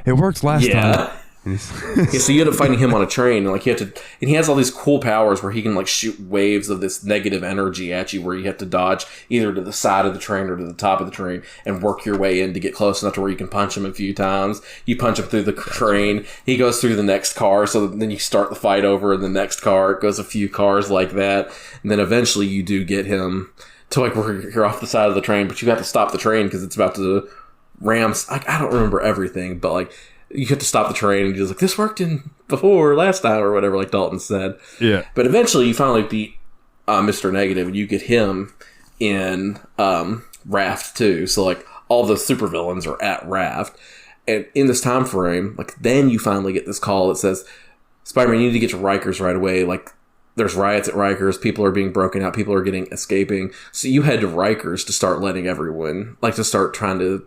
it works last time. So you end up fighting him on a train, and like and he has all these cool powers where he can like shoot waves of this negative energy at you, where you have to dodge either to the side of the train or to the top of the train and work your way in to get close enough to where you can punch him a few times. You punch him through the train, he goes through the next car, so then you start the fight over in the next car. It goes a few cars like that, and then eventually you do get him to like where you're off the side of the train, but you have to stop the train because it's about to ram. I don't remember everything, but like you have to stop the train, and you're like, this worked last time or whatever, like Dalton said. Yeah. But eventually you finally beat Mr. Negative, and you get him in Raft too. So like all the supervillains are at Raft, and in this time frame, like then you finally get this call that says, Spider-Man, you need to get to Rikers right away. Like there's riots at Rikers, people are being broken out, people are escaping. So you head to Rikers to start letting everyone, like to start trying to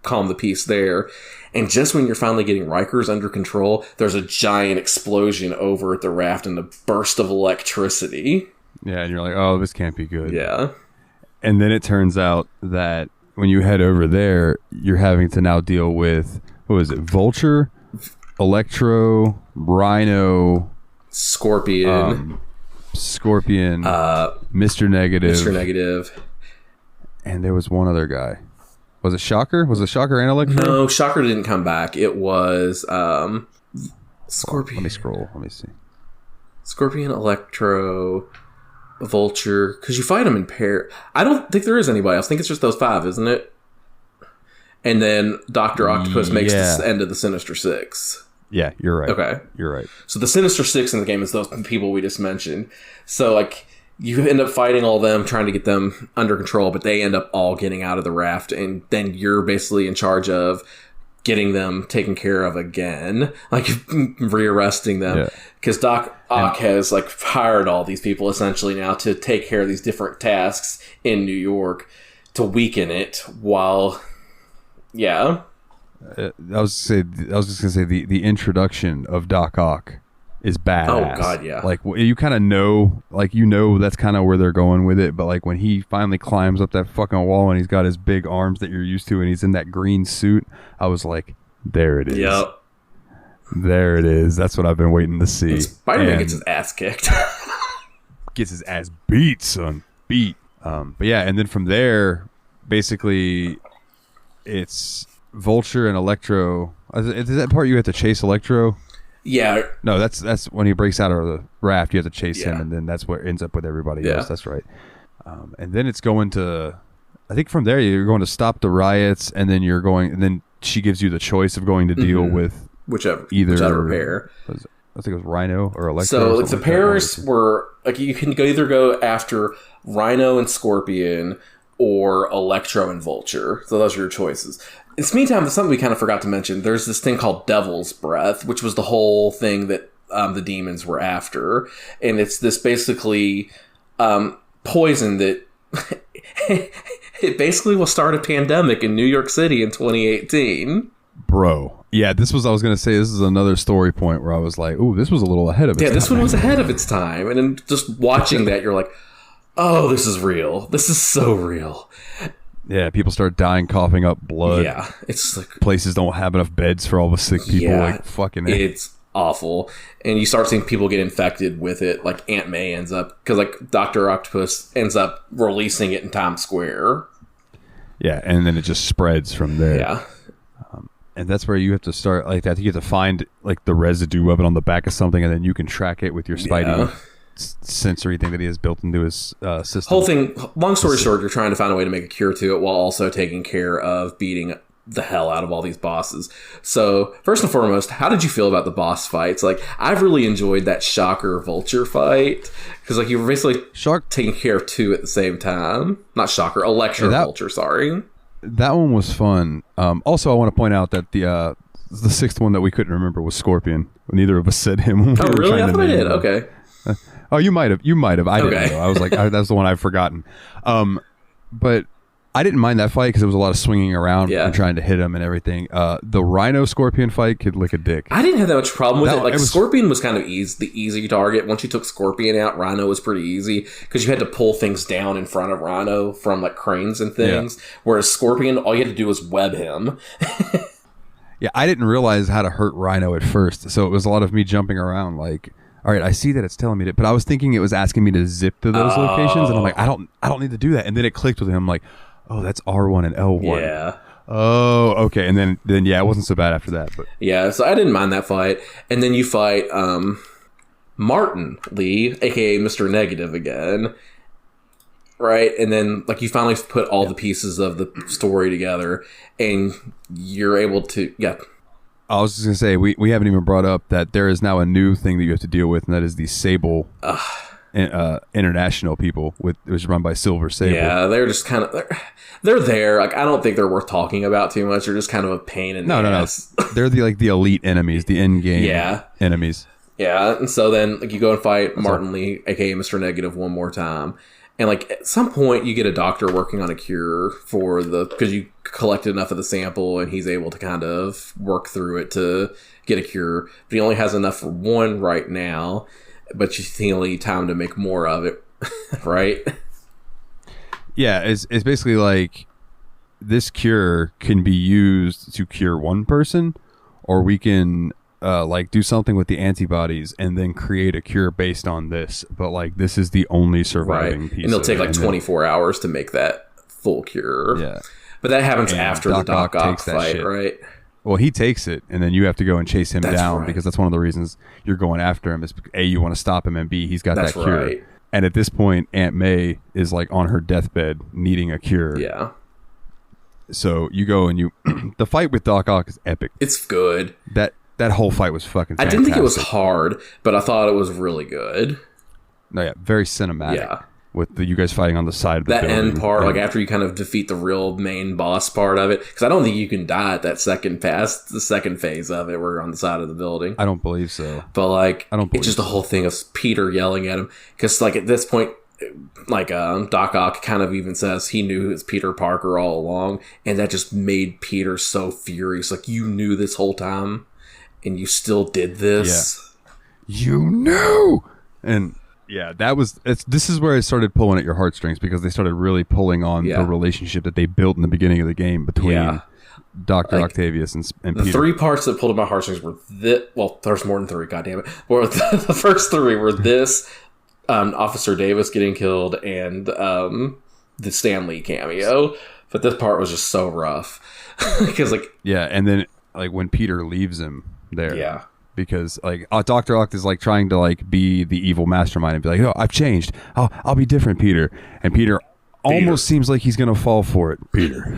calm the peace there. And just when you're finally getting Rikers under control, there's a giant explosion over at the Raft and a burst of electricity. Yeah, and you're like, oh, this can't be good. Yeah. And then it turns out that when you head over there, you're having to now deal with, what was it, Vulture, Electro, Rhino, Scorpion, Mr. Negative, and there was one other guy. Was it Shocker? Was it Shocker and Electro? No, Shocker didn't come back. It was Scorpion. Let me scroll. Let me see. Scorpion, Electro, Vulture. Because you fight them in pair. I don't think there is anybody else. I think it's just those 5, isn't it? And then Dr. Octopus makes the end of the Sinister Six. Yeah, you're right. Okay. You're right. So the Sinister Six in the game is those people we just mentioned. So, like, you end up fighting all of them, trying to get them under control, but they end up all getting out of the raft, and then you're basically in charge of getting them taken care of again, like rearresting them. Because Doc Ock has, like, hired all these people, essentially, now to take care of these different tasks in New York to weaken it while... Yeah. I was just gonna say the introduction of Doc Ock is badass. Oh god, yeah. Like you kind of know, like that's kind of where they're going with it. But like when he finally climbs up that fucking wall and he's got his big arms that you're used to, and he's in that green suit, I was like, there it is. Yep. There it is. That's what I've been waiting to see. And Spider-Man gets his ass kicked. gets his ass beat, son. Beat. But yeah, and then from there, basically, it's Vulture and Electro. Is that part you have to chase Electro? Yeah. No, that's when he breaks out of the raft. You have to chase him, Yeah. and then that's what ends up with everybody Yeah. else. That's right. And then it's going to, I think from there you're going to stop the riots, and then and then she gives you the choice of going to deal with whichever pair. I think it was Rhino or Electro. So or like the something pairs that. were like you can either go after Rhino and Scorpion or Electro and Vulture. So those are your choices. In the meantime, there's something we kind of forgot to mention. There's this thing called Devil's Breath, which was the whole thing that the demons were after, and it's this basically poison that it basically will start a pandemic in New York City in 2018. Bro, yeah, I was gonna say this is another story point where I was like, "Ooh, this was a little ahead of its time." Yeah, this one was ahead of its time, and then just watching that, you're like, "Oh, this is real. This is so real." Yeah, people start dying, coughing up blood. Yeah, it's like Places don't have enough beds for all the sick people. Yeah, Like fucking. it's awful, and you start seeing people get infected with it. Like Aunt May ends up because like Dr. Octopus ends up releasing it in Times Square. Yeah, and then it just spreads from there. Yeah. And that's where you have to start, like, I think you have to find, like, the residue of it on the back of something, and then you can track it with your Spidey sensory thing that he has built into his system. Whole thing, long story short, you're trying to find a way to make a cure to it while also taking care of beating the hell out of all these bosses. So, first and foremost, how did you feel about the boss fights? Like, I've really enjoyed that Shocker Vulture fight, because, like, you were basically taking care of two at the same time. Not Shocker, Electro Vulture, sorry. That one was fun. Also, I want to point out that the sixth one that we couldn't remember was Scorpion. Neither of us said him. Oh, really? I thought I did. Okay. Oh, you might have. I Okay. didn't know. I was like, that's the one I've forgotten. But I didn't mind that fight because there was a lot of swinging around and trying to hit him and everything. The Rhino Scorpion fight could lick a dick. I didn't have that much problem with it. Like, Scorpion was kind of the easy target. Once you took Scorpion out, Rhino was pretty easy because you had to pull things down in front of Rhino from, like, cranes and things. Yeah. Whereas Scorpion, all you had to do was web him. Yeah, I didn't realize how to hurt Rhino at first. So it was a lot of me jumping around like, all right, I see that it's telling me to, but I was thinking it was asking me to zip to those locations. And I'm like, I don't need to do that. And then it clicked with him. I'm like, oh, that's R1 and L1. Yeah. Oh, okay. And then yeah, it wasn't so bad after that. But yeah, so I didn't mind that fight. And then you fight Martin Lee, aka Mr. Negative again. Right? And then like you finally put all the pieces of the story together and you're able to I was just gonna say we haven't even brought up that there is now a new thing that you have to deal with, and that is the Sable International people, which is run by Silver Sable. Yeah, they're just kind of they're there. Like I don't think they're worth talking about too much. They're just kind of a pain in the ass. No. They're the elite enemies, the end game enemies. Yeah, and so then like you go and fight Martin Lee, aka Mr. Negative, one more time. And like at some point you get a doctor working on a cure for because you collected enough of the sample and he's able to kind of work through it to get a cure. But he only has enough for one right now, but you still need time to make more of it, right? Yeah, it's basically like this cure can be used to cure one person, or we can like do something with the antibodies and then create a cure based on this. But like this is the only surviving piece. And it'll take like 24 hours to make that full cure. Yeah. But that happens after the Doc Ock fight, right? Well, he takes it, and then you have to go and chase him down because that's one of the reasons you're going after him is A, you want to stop him, and B, he's got that cure. Right. And at this point, Aunt May is like on her deathbed needing a cure. Yeah. So you go and the fight with Doc Ock is epic. It's good. That whole fight was fucking fantastic. I didn't think it was hard, but I thought it was really good. No, yeah, very cinematic. Yeah. With you guys fighting on the side of the building. That end part, like after you kind of defeat the real main boss part of it, because I don't think you can die at that the second phase of it, where you're on the side of the building. I don't believe so. But like, it's just the whole thing of Peter yelling at him, because like at this point, like Doc Ock kind of even says he knew it's Peter Parker all along, and that just made Peter so furious. Like, you knew this whole time, and you still did this. Yeah. You knew, and. Yeah, this is where I started pulling at your heartstrings because they started really pulling on the relationship that they built in the beginning of the game between Dr. Octavius and Peter. The three parts that pulled at my heartstrings were there's more than three, goddammit. Well, the first three were this, Officer Davis getting killed and the Stan Lee cameo. But this part was just so rough because yeah, and then like when Peter leaves him there, yeah, because like Dr. Oct is like trying to like be the evil mastermind and be like, no, I've changed. I'll be different, Peter. And Peter almost seems like he's gonna fall for it. Peter.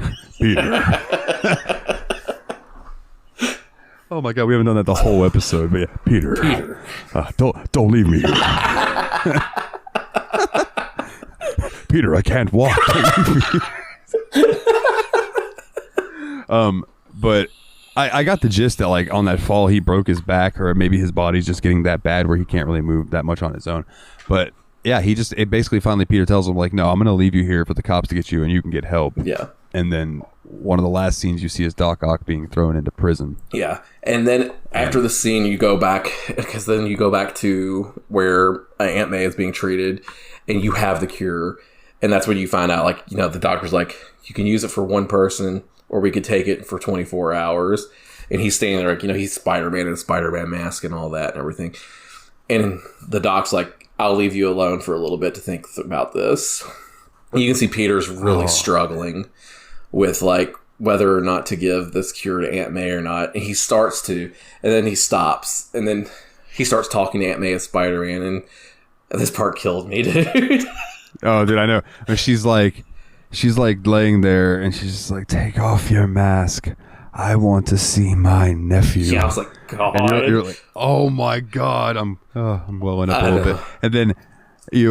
Oh my God, we haven't done that the whole episode, but yeah, Peter. Don't leave me here. Peter, I can't walk. Don't leave me. But I got the gist that like on that fall he broke his back, or maybe his body's just getting that bad where he can't really move that much on his own. But yeah, it basically finally Peter tells him like, no, I'm gonna leave you here for the cops to get you and you can get help. Yeah. And then one of the last scenes you see is Doc Ock being thrown into prison. Yeah. And then after the scene you go back to where Aunt May is being treated and you have the cure. And that's when you find out, like, you know, the doctor's like, you can use it for one person, or we could take it for 24 hours. And he's standing there, like, you know, he's Spider-Man in a Spider-Man mask and all that and everything. And the doc's like, I'll leave you alone for a little bit to think about this. And you can see Peter's really struggling with, like, whether or not to give this cure to Aunt May or not. And he starts to, and then he stops. And then he starts talking to Aunt May as Spider-Man. And this part killed me, dude. Oh, dude, I know. She's like laying there, and she's just like, "Take off your mask. I want to see my nephew." Yeah, I was like, God. And you're like, "Oh my God, I'm welling up a little bit." And then he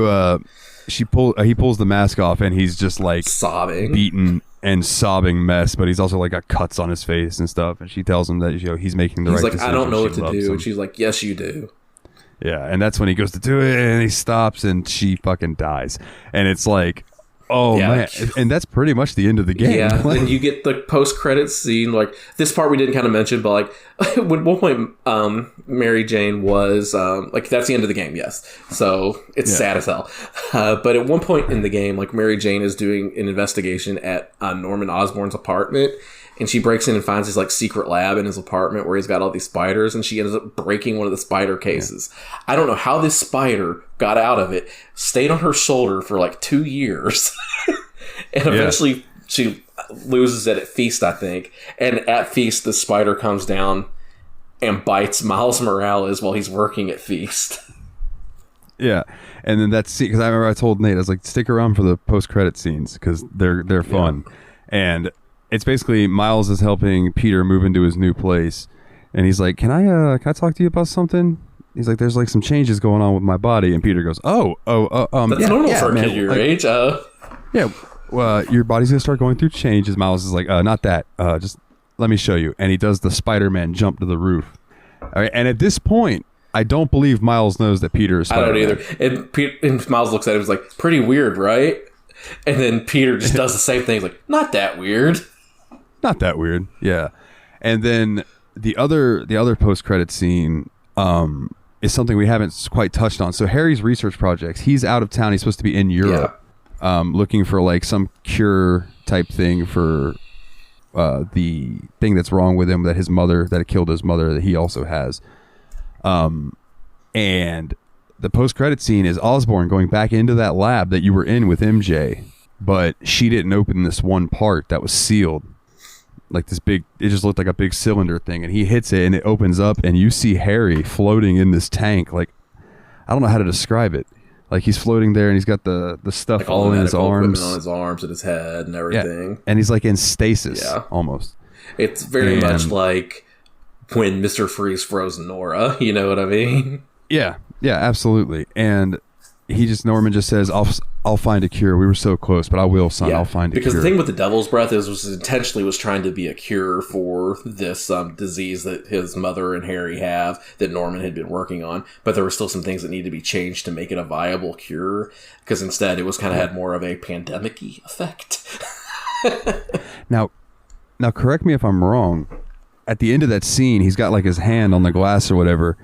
pulls the mask off, and he's just like sobbing, beaten and sobbing mess. But he's also like got cuts on his face and stuff. And she tells him that he's making the right decision. He's like, "I don't know what to do," him. and she's like, "Yes, you do." Yeah, and that's when he goes to do it, and he stops, and she fucking dies. And it's like, oh, man. And that's pretty much the end of the game. Yeah, then you get the post-credits scene. Like, this part we didn't kind of mention, but, like, at one point, Mary Jane was, like, that's the end of the game, yes. So, it's sad as hell. But at one point in the game, like, Mary Jane is doing an investigation at Norman Osborn's apartment, and she breaks in and finds his, like, secret lab in his apartment where he's got all these spiders, and she ends up breaking one of the spider cases. Yeah. I don't know how this spider got out of it, stayed on her shoulder for, like, 2 years, and eventually she loses it at Feast, I think. And at Feast, the spider comes down and bites Miles Morales while he's working at Feast. Yeah, and then that's because I remember I told Nate, I was like, stick around for the post-credit scenes because they're fun. Yeah. And it's basically Miles is helping Peter move into his new place, and he's like, "Can I talk to you about something?" He's like, "There's like some changes going on with my body," and Peter goes, "That's normal for a kid your age." Yeah, well, your body's gonna start going through changes. Miles is like, "Not that. Just let me show you." And he does the Spider-Man jump to the roof. All right, and at this point, I don't believe Miles knows that Peter is Spider-Man. I don't either. And Miles looks at him and is like, "Pretty weird, right?" And then Peter just does the same thing. He's like, "Not that weird." Not that weird, yeah. And then the other post-credit scene is something we haven't quite touched on. So Harry's research projects, he's out of town. He's supposed to be in Europe, looking for like some cure type thing for the thing that's wrong with him that it killed his mother, that he also has. And the post-credit scene is Osborn going back into that lab that you were in with MJ, but she didn't open this one part that was sealed. Like this big, it just looked like a big cylinder thing, and he hits it and it opens up and you see Harry floating in this tank. Like, I don't know how to describe it. Like he's floating there and he's got the stuff like all in his arms. On his arms and his head and everything. Yeah. And he's like in stasis almost. It's very much like when Mr. Freeze froze Nora, you know what I mean? Yeah, absolutely. And Norman just says, I'll find a cure. We were so close, but I will, son. I'll find a cure. Because the thing with the Devil's Breath was intentionally was trying to be a cure for this disease that his mother and Harry have that Norman had been working on. But there were still some things that needed to be changed to make it a viable cure. Because instead, it was kind of had more of a pandemic-y effect. Now, correct me if I'm wrong. At the end of that scene, he's got like his hand on the glass or whatever.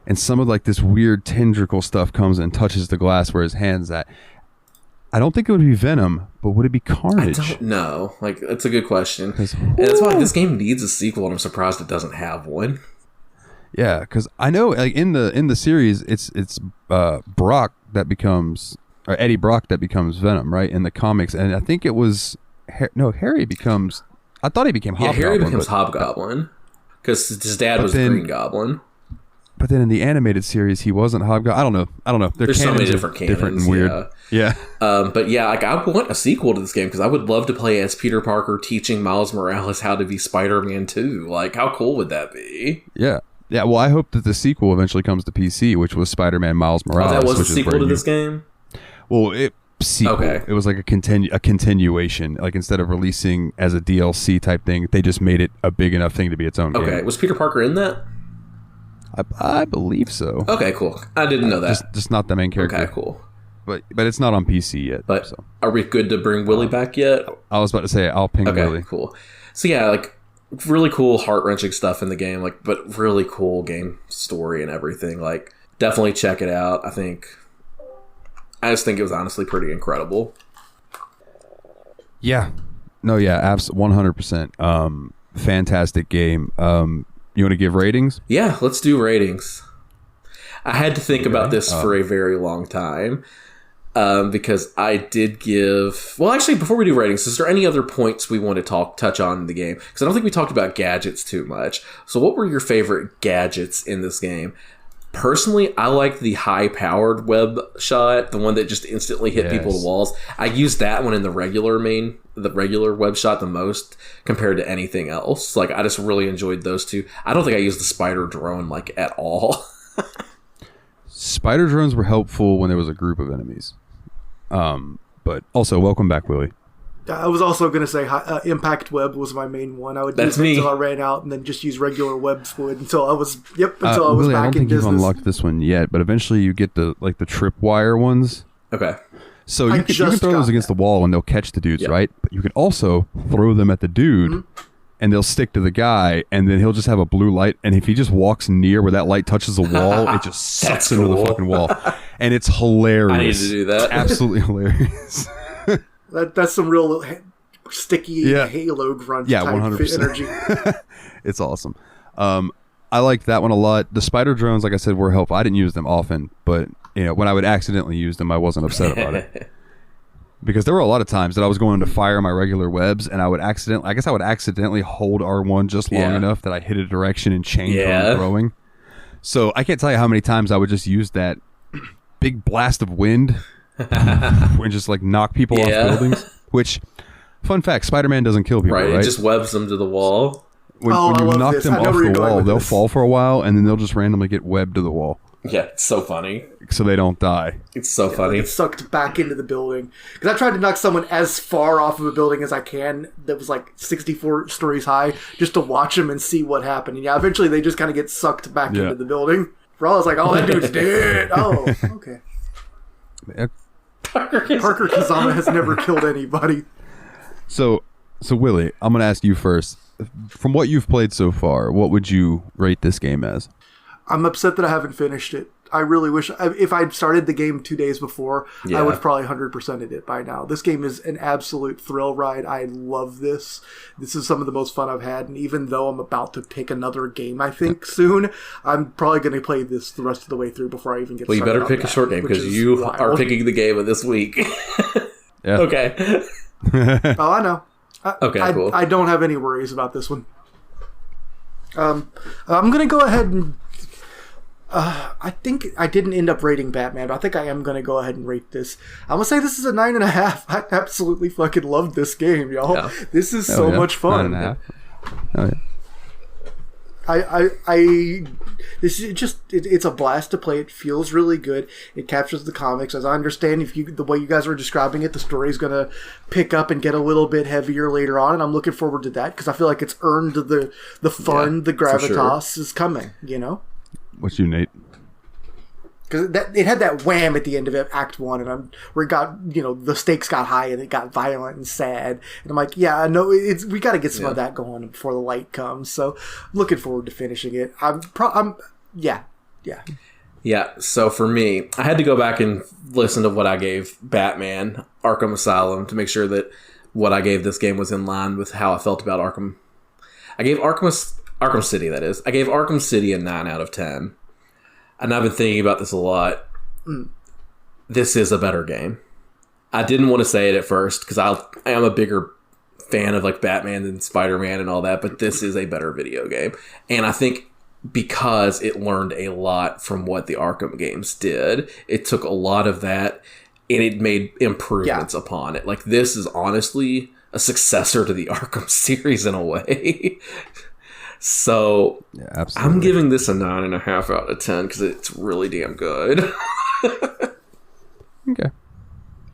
And some of like this weird tendril stuff comes and touches the glass where his hand's at. I don't think it would be Venom, but would it be Carnage? I don't know. Like, that's a good question. And that's why this game needs a sequel, and I'm surprised it doesn't have one. Yeah, because I know like in the series, it's Brock that becomes, or Eddie Brock that becomes Venom, right? In the comics. And I think it was, Harry becomes, I thought he became Hobgoblin. Yeah, Harry becomes Hobgoblin because his dad was Green Goblin. But then in the animated series, he wasn't Hobgoblin. I don't know. There's so many different canons. Different and weird. Yeah. But yeah, like I want a sequel to this game because I would love to play as Peter Parker teaching Miles Morales how to be Spider-Man 2. Like, how cool would that be? Yeah. Yeah, well, I hope that the sequel eventually comes to PC, which was Spider-Man Miles Morales. Oh, that was a sequel to this game? Well, it was like a continuation. Like, instead of releasing as a DLC type thing, they just made it a big enough thing to be its own game. Okay, was Peter Parker in that? I believe so. Okay, cool. I didn't know that. Just not the main character. Okay, cool. But it's not on PC yet. But so. Are we good to bring Willie back yet? I was about to say, I'll ping Willie. Okay, cool. So yeah, like, really cool, heart-wrenching stuff in the game, like, but really cool game story and everything. Like, definitely check it out. I just think it was honestly pretty incredible. Yeah. No, yeah, absolutely, 100%. Fantastic game. You want to give ratings? Yeah, let's do ratings. I had to think about this for a very long time because I did give... Well, actually, before we do ratings, is there any other points we want to touch on in the game? Because I don't think we talked about gadgets too much. So what were your favorite gadgets in this game? Personally, I liked the high-powered web shot, the one that just instantly hit people to walls. I used that one in the regular web shot the most compared to anything else. Like, I just really enjoyed those two. I don't think I used the spider drone, like, at all. Spider drones were helpful when there was a group of enemies. But also, welcome back, Willie. I was also going to say Impact Web was my main one. I would use it until I ran out and then just use regular web fluid until I was Willie, back in business. I don't think you've unlocked this one yet, but eventually you get the tripwire ones. Okay. So you can throw those against the wall and they'll catch the dudes, right? But you can also throw them at the dude and they'll stick to the guy, and then he'll just have a blue light, and if he just walks near where that light touches the wall, it just sucks into the fucking wall. And it's hilarious. I need to do that. Absolutely hilarious. That's some real sticky Halo grunt type 100%. Energy. It's awesome. I liked that one a lot. The spider drones, like I said, were helpful. I didn't use them often, but when I would accidentally use them, I wasn't upset about it. Because there were a lot of times that I was going to fire my regular webs, and I would accidentally hold R1 just long enough that I hit a direction and change where I'm throwing. So I can't tell you how many times I would just use that big blast of wind and just like knock people off buildings. Which, fun fact, Spider-Man doesn't kill people, right? It just webs them to the wall. When you knock them off the wall, they'll fall for a while, and then they'll just randomly get webbed to the wall. Yeah, it's so funny. So they don't die. It's so funny. Like, sucked back into the building. Because I tried to knock someone as far off of a building as I can that was like 64 stories high just to watch them and see what happened. And eventually they just kind of get sucked back into the building. For all I was like, oh, that dude's dead. Oh, okay. Parker Kazama has never killed anybody. So Willie, I'm going to ask you first. From what you've played so far, what would you rate this game as? I'm upset that I haven't finished it. I really wish... If I'd started the game 2 days before, I would have probably 100%ed it by now. This game is an absolute thrill ride. I love this. This is some of the most fun I've had, and even though I'm about to pick another game, I think, soon, I'm probably going to play this the rest of the way through before I even get started. Well, you better pick a short game, because you are picking the game of this week. Yeah. Okay. Oh, I know. Cool. I don't have any worries about this one. I'm going to go ahead and... I think I didn't end up rating Batman, but I think I am going to go ahead and rate this. I'm going to say this is a 9.5. I absolutely fucking loved this game, y'all. Yeah. This is so much fun. 9.5. Oh, yeah. This is just, it's a blast to play. It feels really good. It captures the comics. As I understand, the way you guys were describing it, the story is going to pick up and get a litlittle bit heavier later on, and I'm looking forward to that because I feel like it's earned the fun, the gravitas is coming, What's you, Nate? Because it had that wham at the end of it, Act 1, and where it got, the stakes got high and it got violent and sad. And I'm like, yeah, I know, we got to get some of that going before the light comes. So, looking forward to finishing it. Yeah, so for me, I had to go back and listen to what I gave Batman Arkham Asylum to make sure that what I gave this game was in line with how I felt about Arkham. I gave Arkham City, that is. I gave Arkham City a 9 out of 10. And I've been thinking about this a lot. this is a better game. I didn't want to say it at first because I am a bigger fan of like Batman than Spider-Man and all that, but this is a better video game. And I think because it learned a lot from what the Arkham games did, it took a lot of that and it made improvements upon it. Like, this is honestly a successor to the Arkham series in a way. So I'm giving this a 9.5 out of 10 because it's really damn good. Okay.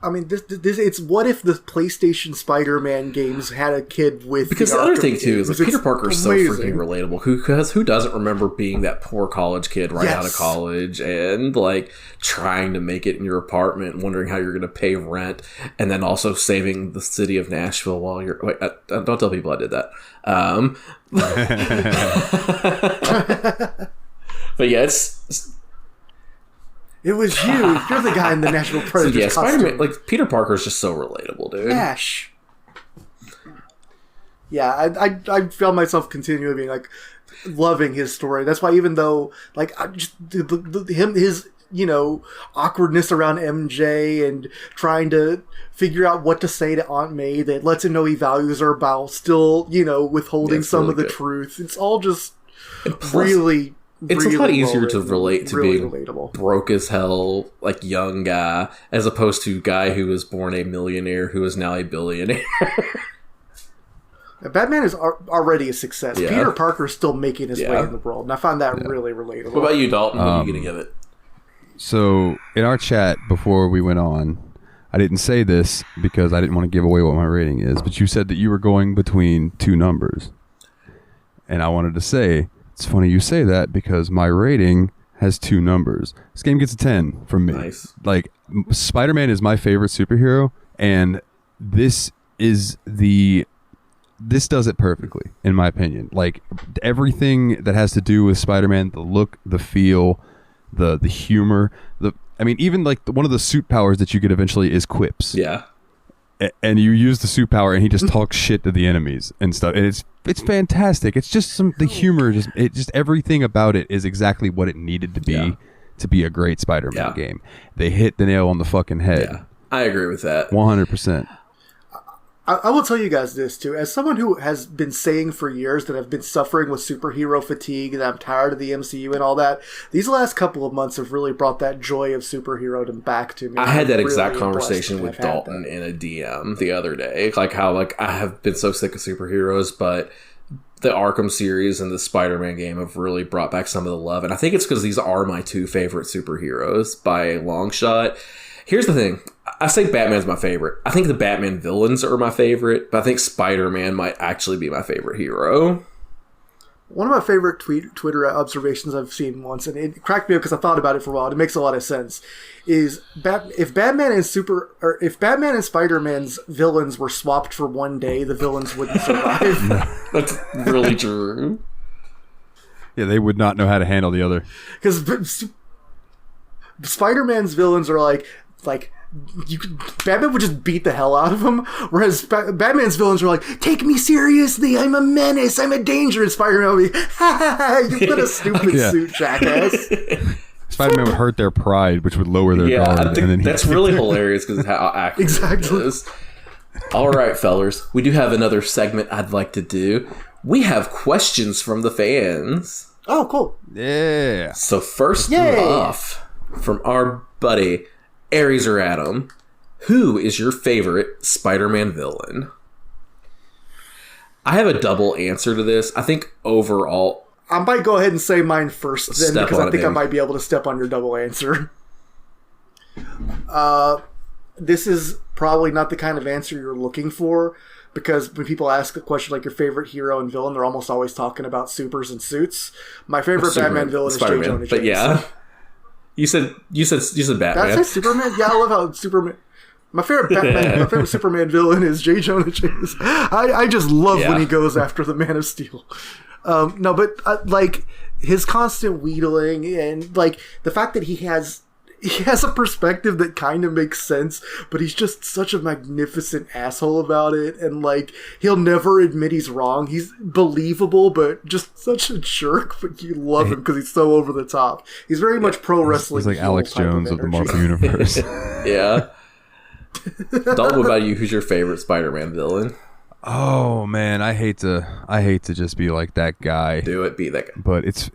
I mean, this it's what if the PlayStation Spider-Man games had a kid with because the other thing too is like Peter Parker is so freaking relatable. Who doesn't remember being that poor college kid right out of college and like trying to make it in your apartment, wondering how you're going to pay rent, and then also saving the city of Nashville while you're don't tell people I did that. But yeah, it was you. You're the guy in the National Predator costume. Spider-Man, like Peter Parker is just so relatable, dude. Ash. Yeah, I found myself continually being like loving his story. That's why even though like I just his awkwardness around MJ and trying to figure out what to say to Aunt May that lets him know he values her while still withholding some really of the truth. It's all just really. It's a lot easier to relate to really being relatable. Broke as hell, like young guy, as opposed to guy who was born a millionaire who is now a billionaire. Batman is already a success. Yeah. Peter Parker is still making his way in the world, and I find that really relatable. What about you, Dalton? What are you going to give it? So, in our chat before we went on, I didn't say this because I didn't want to give away what my rating is, but you said that you were going between two numbers. And I wanted to say, it's funny you say that because my rating has two numbers. This game gets a 10 from me. Nice. Like, Spider-Man is my favorite superhero, and this does it perfectly, in my opinion. Like, everything that has to do with Spider-Man, the look, the feel, the humor, even like one of the suit powers that you get eventually is quips. Yeah. And you use the suit power, and he just talks shit to the enemies and stuff, and it's fantastic. It's just the humor, just everything about it is exactly what it needed to be a great Spider-Man game. They hit the nail on the fucking head. Yeah, I agree with that. 100%. I will tell you guys this too, as someone who has been saying for years that I've been suffering with superhero fatigue and I'm tired of the MCU and all that. These last couple of months have really brought that joy of superherodom back to me. I had that exact conversation with Dalton in a DM the other day, like how I have been so sick of superheroes, but the Arkham series and the Spider-Man game have really brought back some of the love, and I think it's because these are my two favorite superheroes by a long shot. Here's the thing. I say Batman's my favorite. I think the Batman villains are my favorite, but I think Spider-Man might actually be my favorite hero. One of my favorite Twitter observations I've seen once, and it cracked me up because I thought about it for a while, and it makes a lot of sense, is if Batman and Spider-Man's villains were swapped for one day, the villains wouldn't survive. That's really true. Yeah, they would not know how to handle the other. Because Spider-Man's villains are like Batman would just beat the hell out of him, whereas Batman's villains are like, take me seriously, I'm a menace, I'm a danger, and Spider-Man would be, ha ha ha, you put a stupid suit, jackass. Spider-Man would hurt their pride, which would lower their guard. I think that's really hilarious because of how accurate it is. All right, fellers, we do have another segment I'd like to do. We have questions from the fans. Oh, cool. Yeah. So first off, from our buddy Aries or Adam, who is your favorite Spider-Man villain? I have a double answer to this. I think overall, I might go ahead and say mine first then, because I think I might be able to step on your double answer. This is probably not the kind of answer you're looking for, because when people ask a question like your favorite hero and villain, they're almost always talking about supers and suits. My favorite Batman villain is J. Jonah Jameson. But yeah. You said Batman. Did I say Superman? Yeah, I love how Superman. My favorite Superman villain is J. Jonah Jameson. I just love when he goes after the Man of Steel. Like his constant wheedling and like the fact that he has he has a perspective that kind of makes sense, but he's just such a magnificent asshole about it, and like he'll never admit he's wrong. He's believable, but just such a jerk. But you love him because he's so over the top. He's very much pro wrestling. He's like Alex Jones of the Marvel Universe. Yeah. Dalton, what about you? Who's your favorite Spider-Man villain? Oh man, I hate to just be like that guy. Do it, be that guy. But it's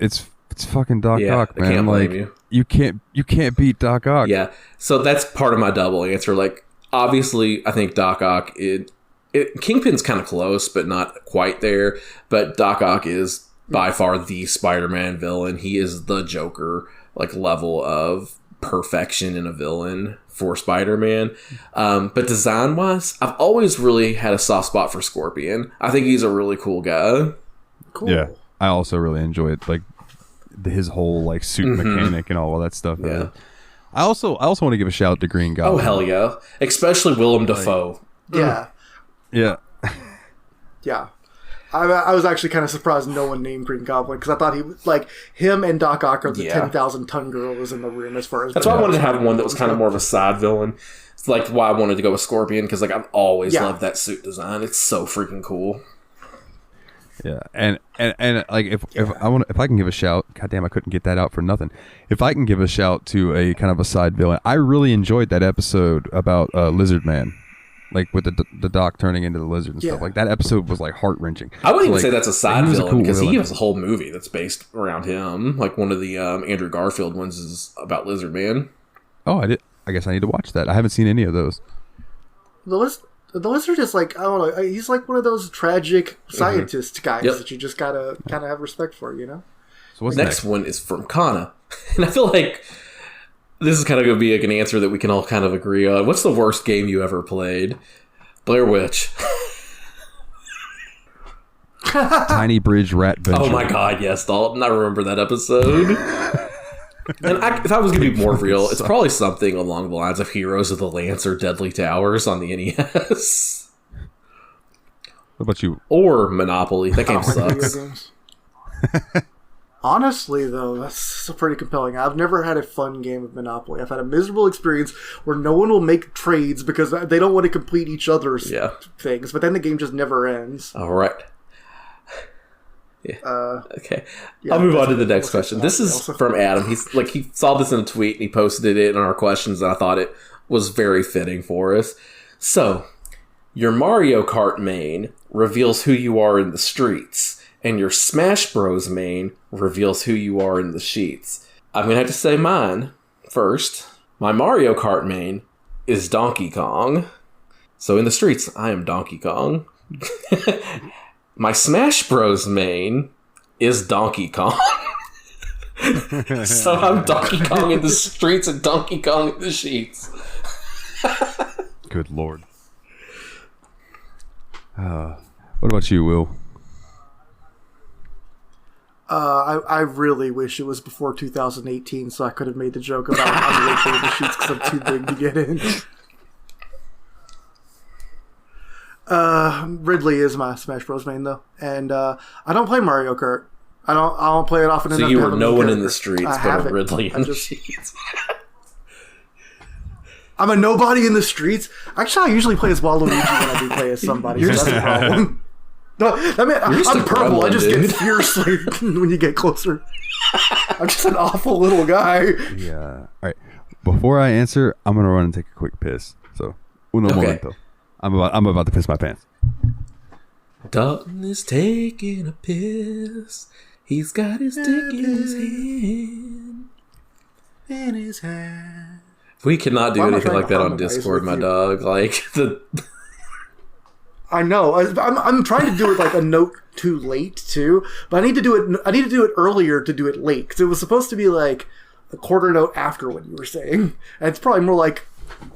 fucking Doc Ock, man. I can't blame like you. you can't beat Doc Ock. Yeah. So that's part of my double answer. Like, obviously, I think Doc Ock Kingpin's kind of close, but not quite there. But Doc Ock is by far the Spider-Man villain. He is the Joker, like, level of perfection in a villain for Spider-Man. But design-wise, I've always really had a soft spot for Scorpion. I think he's a really cool guy. Cool. Yeah. I also really enjoy it. Like, his whole like suit mechanic and all of that stuff. Yeah. I also want to give a shout out to Green Goblin. Oh hell yeah! Especially Willem Dafoe. Yeah. Yeah. Yeah. I was actually kind of surprised no one named Green Goblin because I thought he was like him and Doc Ock are the 10,000 ton gorillas in the room as far as. That's why I wanted to have one that was kind of more of a side villain. It's like why I wanted to go with Scorpion because like I've always loved that suit design. It's so freaking cool. Yeah, and like if I can give a shout, goddamn, I couldn't get that out for nothing. If I can give a shout to a kind of a side villain, I really enjoyed that episode about Lizard Man, like with the Doc turning into the lizard and stuff. Like that episode was like heart wrenching. I wouldn't even like, say that's a side villain because cool he has a whole movie that's based around him. Like one of the Andrew Garfield ones is about Lizard Man. Oh, I guess I need to watch that. I haven't seen any of those. The lizard is like, I don't know, he's like one of those tragic scientist guys that you just gotta kind of have respect for, you know? So what's next one is from Kana. And I feel like this is kind of going to be like an answer that we can all kind of agree on. What's the worst game you ever played? Blair Witch. Tiny Bridge Rat Venture. Oh my god, yes, Dalton. I remember that episode. And if I was going to be more real, it's probably something along the lines of Heroes of the Lance or Deadly Towers on the NES. What about you? Or Monopoly. That game sucks. Honestly, though, that's so pretty compelling. I've never had a fun game of Monopoly. I've had a miserable experience where no one will make trades because they don't want to complete each other's things, but then the game just never ends. All right. Yeah. Okay. I'll move on to the next question. This is from Adam. He saw this in a tweet and he posted it in our questions, and I thought it was very fitting for us. So, your Mario Kart main reveals who you are in the streets, and your Smash Bros main reveals who you are in the sheets. I'm gonna have to say mine first. My Mario Kart main is Donkey Kong. So in the streets, I am Donkey Kong. My Smash Bros main is Donkey Kong. So I'm Donkey Kong in the streets and Donkey Kong in the sheets. Good lord. What about you, Will? I really wish it was before 2018 so I could have made the joke about I'm late for the sheets because I'm too big to get in. Ridley is my Smash Bros main though, and I don't play Mario Kart. I don't play it often enough. So you were no one in the streets, but Ridley in the sheets. I'm a nobody in the streets. Actually, I usually play as Waluigi when I do play as somebody. So that's a problem. No, I mean, I'm purple. I just get fiercely when you get closer. I'm just an awful little guy. Yeah. All right. Before I answer, I'm gonna run and take a quick piss. So, uno momento. I'm about to piss my pants. Dalton is taking a piss. He's got his dick in his hand. In his hand. We cannot do anything like that on Discord, my dog. Like the. I know. I'm trying to do it like a note too late too, but I need to do it earlier to do it late because it was supposed to be like a quarter note after what you were saying, and it's probably more like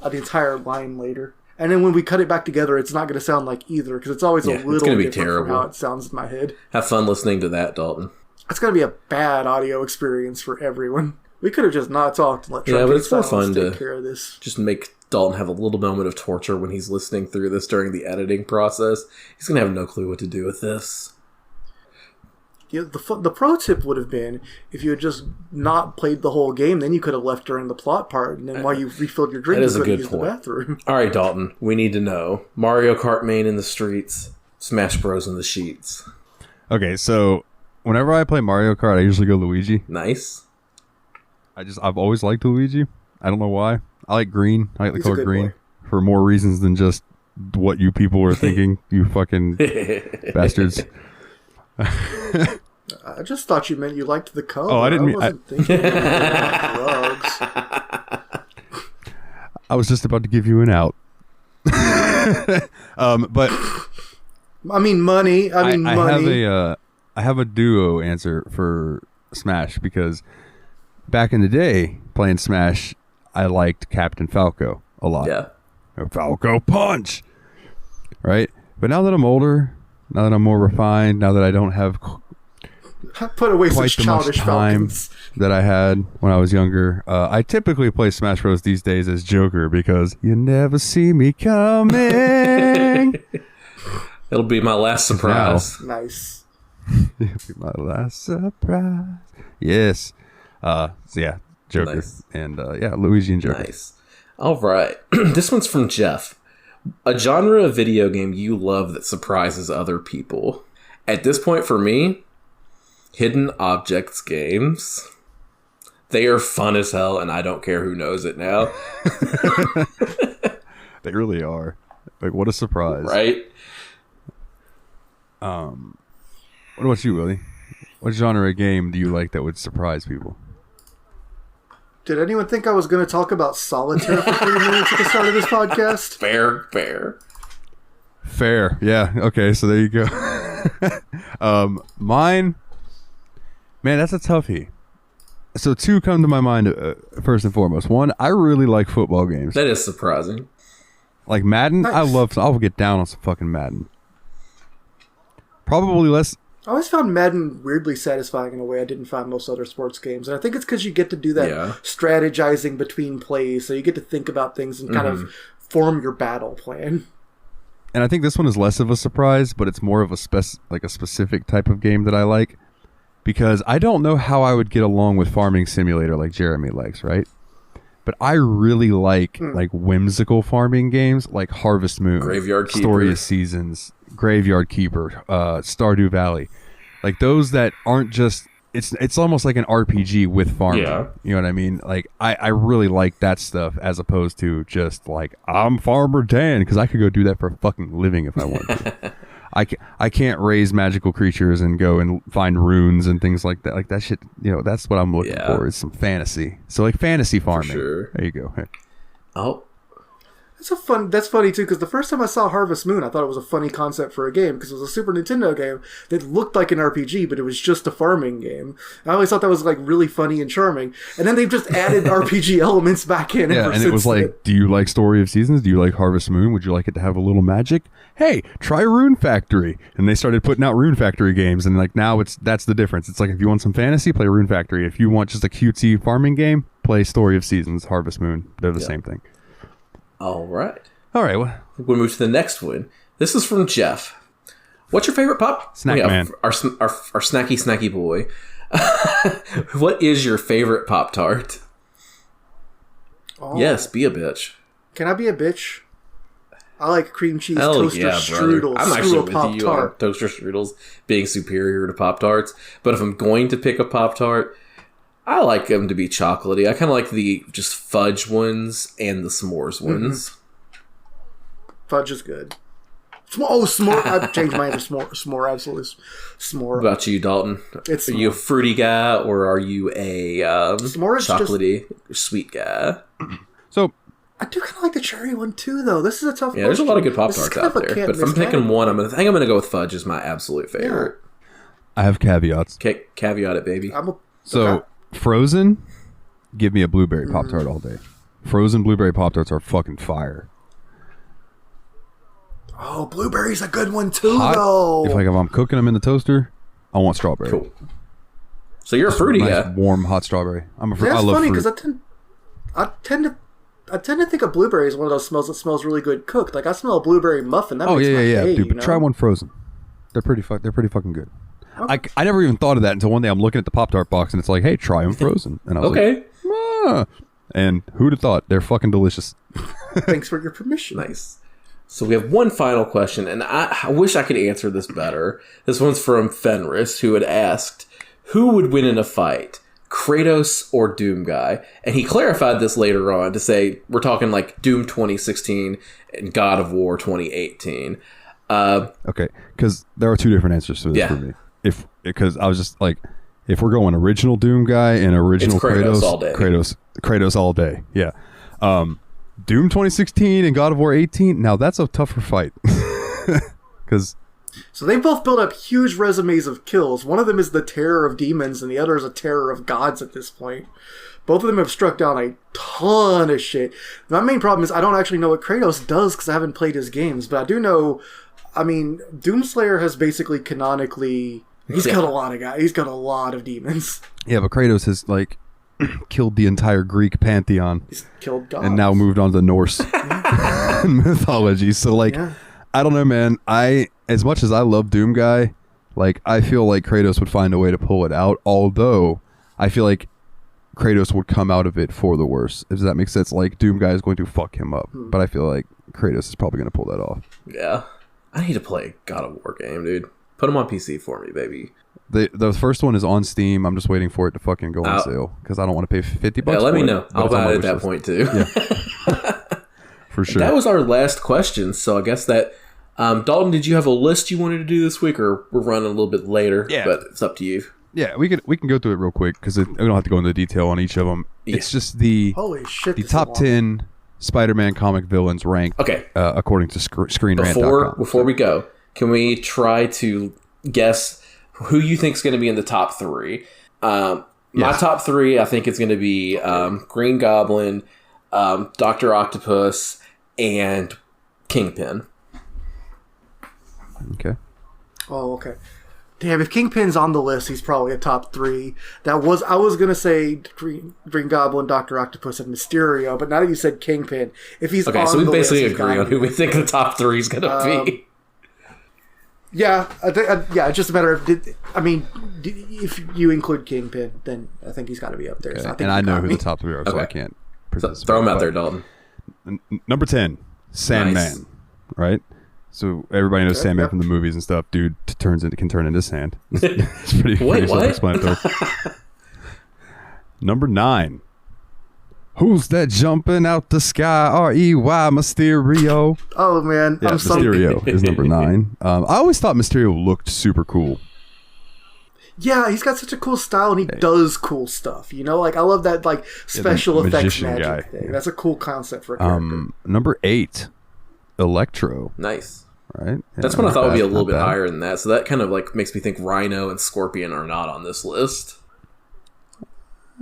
the entire line later. And then when we cut it back together, it's not going to sound like either because it's always a little different from how it sounds in my head. Have fun listening to that, Dalton. It's going to be a bad audio experience for everyone. We could have just not talked and let but it's more fun to take care of this. Just make Dalton have a little moment of torture when he's listening through this during the editing process. He's going to have no clue what to do with this. the pro tip would have been if you had just not played the whole game, then you could have left during the plot part, and then while you refilled your drink, That you is a could good use point. the bathroom. All right, Dalton, we need to know. Mario Kart main in the streets, Smash Bros in the sheets. Okay, so whenever I play Mario Kart, I usually go Luigi. Nice. I've always liked Luigi. I don't know why. I like green. I like the He's a color good green boy. for more reasons than just what you people are thinking. You fucking bastards. I just thought you meant you liked the color. Oh, I didn't mean- wasn't thinking about drugs. I was just about to give you an out. But I mean money. I mean money. I have a duo answer for Smash because back in the day playing Smash, I liked Captain Falco a lot. Yeah. Falco Punch. Right? But now that I'm older, now that I'm more refined, now that I don't have Put away quite such the much childish time Falcons. that I had when I was younger, I typically play Smash Bros. These days as Joker because you never see me coming. It'll be my last surprise. Nice. It'll be my last surprise. Yes. So yeah, Joker. Nice. And yeah, Luigi and Joker. Nice. All right. This one's from Jeff. A genre of video game you love that surprises other people. At this point for me, hidden objects games. They are fun as hell, and I don't care who knows it now. They really are. Like, what a surprise. Right? What about you, Willie? What genre of game do you like that would surprise people? Did anyone think I was going to talk about solitaire for 3 minutes at the start of this podcast? Fair. Fair. Yeah. Okay, so there you go. Mine, man, that's a toughie. So 2 come to my mind first and foremost. 1, I really like football games. That is surprising. Like Madden, Nice. I'll get down on some fucking Madden. Probably less. I always found Madden weirdly satisfying in a way I didn't find most other sports games. And I think it's because you get to do that Yeah. strategizing between plays, so you get to think about things and kind of form your battle plan. And I think this one is less of a surprise, but it's more of a specific type of game that I like. Because I don't know how I would get along with Farming Simulator like Jeremy likes, right? But I really like whimsical farming games like Harvest Moon, Graveyard Keeper. Story of Seasons, Graveyard Keeper, Stardew Valley. Like those that aren't just it's almost like an RPG with farming. Yeah. You know what I mean? Like I really like that stuff as opposed to just like I'm Farmer Dan because I could go do that for a fucking living if I wanted to. I can't raise magical creatures and go and find runes and things like that. Like that shit, you know, that's what I'm looking for is some fantasy. So like fantasy farming. Sure. There you go. Oh, That's funny too, because the first time I saw Harvest Moon, I thought it was a funny concept for a game because it was a Super Nintendo game that looked like an RPG, but it was just a farming game. I always thought that was like really funny and charming, and then they've just added RPG elements back in. Yeah, ever and it was since then. like, do you like Story of Seasons? Do you like Harvest Moon? Would you like it to have a little magic? Hey, try Rune Factory. And they started putting out Rune Factory games, and like now that's the difference. It's like if you want some fantasy, play Rune Factory. If you want just a cutesy farming game, play Story of Seasons, Harvest Moon. They're the same thing. all right. All right, well, We'll move to the next one. This is from Jeff. What's your favorite pop? Snack man. Our snacky boy. What is your favorite Pop-Tart? Oh, Yes, be a bitch. Can I be a bitch? I like cream cheese Hell toaster yeah, brother. strudels. I'm actually with you on Pop-Tart. toaster strudels being superior to Pop-Tarts. But if I'm going to pick a Pop-Tart, I like them to be chocolatey. I kind of like the just fudge ones and the s'mores ones. Fudge is good. S'more. I've changed my answer. S'more, absolutely. S'more. What about you, Dalton? It's Are you a fruity guy or are you a S'more is just- chocolatey sweet guy? so I do kind of like the cherry one too, though. This is a tough. Yeah, there's a lot of good This is Pop-Tarts kind out of a there. can't But if I'm miss picking category. one, I think I'm going to go with fudge as my absolute favorite. I have caveats. Caveat it, baby. So Okay. Frozen, give me a blueberry Pop-Tart all day. Frozen blueberry Pop-Tarts are fucking fire. Oh, blueberry's a good one too, Hot, though. if I'm cooking them in the toaster, I want strawberry. Cool. So you're a fruity Nice, guy. warm, hot strawberry. I That's love funny fruit. because I tend to think of blueberry as one of those smells that smells really good cooked. Like I smell a blueberry muffin. That Oh makes yeah, my yeah, day, dude. you But know? try one frozen. They're pretty fucking good. I never even thought of that until one day I'm looking at the Pop-Tart box and it's like, hey, try them frozen. And I was like, ah. And who'd have thought? They're fucking delicious. Thanks for your permission. Nice. So we have one final question, and I wish I could answer this better. This one's from Fenris, who had asked, who would win in a fight, Kratos or Doom Guy? And he clarified this later on to say, we're talking like Doom 2016 and God of War 2018. Okay, because there are two different answers to this for me. Because I was just like, if we're going original Doom Guy and original it's Kratos all day. Kratos all day. Yeah. Doom 2016 and God of War 18. Now that's a tougher fight. Because so they both built up huge resumes of kills. One of them is the terror of demons, and the other is a terror of gods at this point. Both of them have struck down a ton of shit. My main problem is I don't actually know what Kratos does because I haven't played his games, but I do know. I mean, Doomslayer has basically canonically. He's killed a lot of guys. He's got a lot of demons. Yeah, but Kratos has like killed the entire Greek pantheon. He's killed gods. And now moved on to Norse mythology. So like, I don't know, man. As much as I love Doom Guy, like I feel like Kratos would find a way to pull it out. Although I feel like Kratos would come out of it for the worse. Does that make sense? Like Doom Guy is going to fuck him up, but I feel like Kratos is probably going to pull that off. Yeah, I need to play a God of War game, dude. Put them on PC for me, baby. The first one is on Steam. I'm just waiting for it to fucking go on sale because I don't want to pay $50. Yeah, let me know. I'll buy it at that point too. Yeah. For sure. That was our last question. So I guess that Dalton, did you have a list you wanted to do this week, or we're running a little bit later? Yeah, but it's up to you. Yeah, we can go through it real quick because we don't have to go into detail on each of them. Yeah. It's just the top 10 Spider-Man comic villains ranked. Okay. According to ScreenRant.com. Before we go, can we try to guess who you think is going to be in the top 3? My top 3, I think it's going to be Green Goblin, Dr. Octopus, and Kingpin. Okay. Oh, okay. Damn, if Kingpin's on the list, he's probably a top 3. I was gonna say Green Goblin, Dr. Octopus, and Mysterio, but now that you said Kingpin, if he's okay, on so we the basically list, agree on who we think the top 3 is gonna be. Yeah, it's just a matter of. If you include Kingpin, then I think he's got to be up there. Okay. So I think I know who the top 3 are, so I can't. So throw him out there, Dalton. Number 10, Sandman. Nice. Right. So everybody knows Sandman from the movies and stuff. Dude can turn into sand. It's pretty self-explanatory. Number 9. Who's that jumping out the sky? R-E-Y, Mysterio. Oh, man. Yeah, Mysterio is number 9. I always thought Mysterio looked super cool. Yeah, he's got such a cool style, and he does cool stuff. You know, like I love that, like special effects magic thing. That's a cool concept for a character. Number 8, Electro. Nice. Right. Yeah, that's one I thought would be a little bit higher than that. So that kind of like makes me think Rhino and Scorpion are not on this list.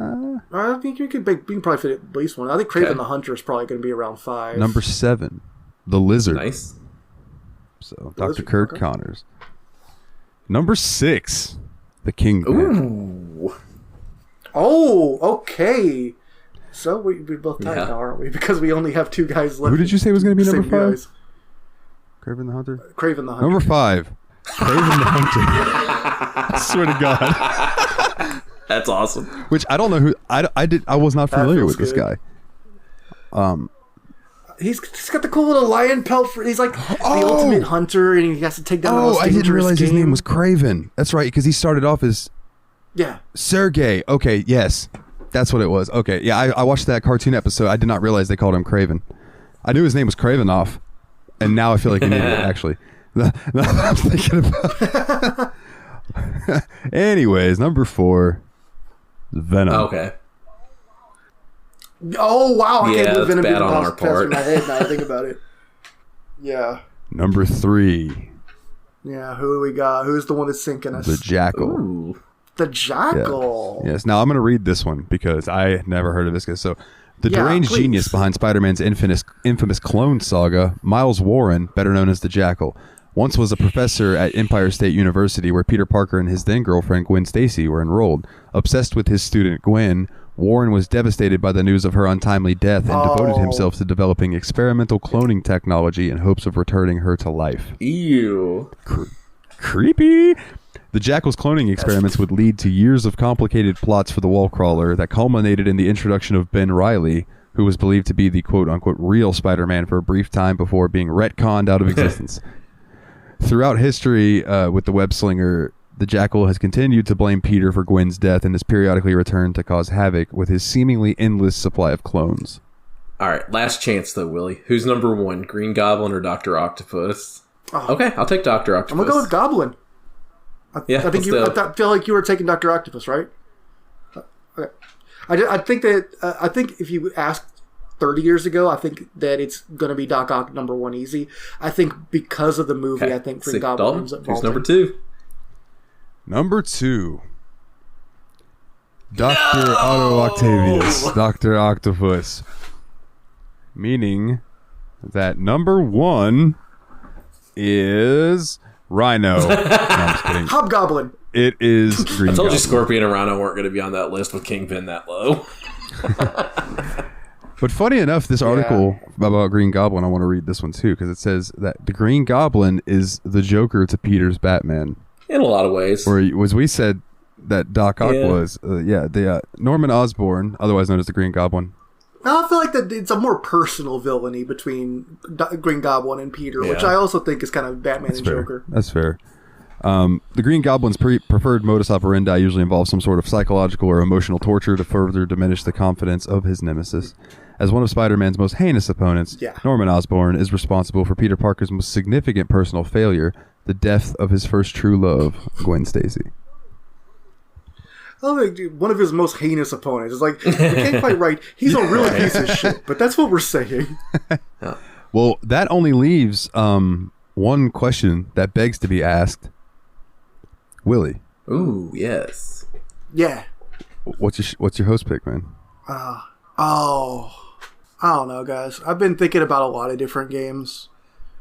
I think you can probably fit at least one. I think Kraven the Hunter is probably going to be around 5. Number 7, the Lizard. Nice. So Dr. Kurt Connors. Number 6, the Kingpin. Ooh. Oh, okay. So we're both tied now, aren't we? Because we only have 2 guys left. Who did you say was going to be number 5? Craven the Hunter? Kraven the Hunter. Number 5, Kraven the Hunter. I swear to God. That's awesome. Which I don't know who I was not familiar with this guy. He's got the cool little lion pelt. He's like the ultimate hunter, and he has to take down the most dangerous I didn't realize his game. name was Kraven. That's right, because he started off as Sergey. Okay, yes, that's what it was. Okay, yeah, I watched that cartoon episode. I did not realize they called him Kraven. I knew his name was Kravinoff, and now I feel like an idiot. Actually, I'm thinking about. Anyways, number 4. Venom. Okay. Oh wow! I can't believe Venom bad didn't on our pass part. through my head now I think about it. Yeah. Number 3. Yeah. Who do we got? Who's the one that's sinking us? The Jackal. Ooh. The Jackal. Yes. Now I'm going to read this one because I never heard of this guy. So, the deranged genius behind Spider-Man's infamous clone saga, Miles Warren, better known as the Jackal, once was a professor at Empire State University where Peter Parker and his then-girlfriend Gwen Stacy were enrolled. Obsessed with his student Gwen, Warren was devastated by the news of her untimely death and devoted himself to developing experimental cloning technology in hopes of returning her to life. Ew. Creepy. The Jackal's cloning experiments would lead to years of complicated plots for the Wallcrawler that culminated in the introduction of Ben Reilly, who was believed to be the quote-unquote real Spider-Man for a brief time before being retconned out of existence. Throughout history with the web-slinger, the Jackal has continued to blame Peter for Gwen's death and has periodically returned to cause havoc with his seemingly endless supply of clones. All right, last chance though, Willie. Who's number one, Green Goblin or Dr. Octopus? Oh. Okay, I'll take Dr. Octopus. I'm going to go with Goblin. I feel like you were taking Dr. Octopus, right? Okay. I think if you asked 30 years ago, I think that it's going to be Doc Ock number one easy. I think because of the movie, okay. I think Green Goblin ends up vaulting. Who's number two? Number two. Dr. Otto Octavius. Dr. Octopus. Meaning that number one is Rhino. No, I'm just kidding. Hobgoblin. It is Green I told Goblin. you Scorpion and Rhino weren't going to be on that list with Kingpin that low. But funny enough, this article about Green Goblin, I want to read this one too, because it says that the Green Goblin is the Joker to Peter's Batman. In a lot of ways. Or as we said that Doc Ock was, Norman Osborn, otherwise known as the Green Goblin. I feel like that it's a more personal villainy between Green Goblin and Peter, which I also think is kind of Batman and Joker. That's fair. The Green Goblin's preferred modus operandi usually involves some sort of psychological or emotional torture to further diminish the confidence of his nemesis. As one of Spider-Man's most heinous opponents, Norman Osborn is responsible for Peter Parker's most significant personal failure, the death of his first true love, Gwen Stacy. I think one of his most heinous opponents. It's like, we can't quite write, he's a real piece of shit, but that's what we're saying. Well, that only leaves one question that begs to be asked. Willie. Ooh, yes. Yeah. What's your host pick, man? I don't know, guys. I've been thinking about a lot of different games.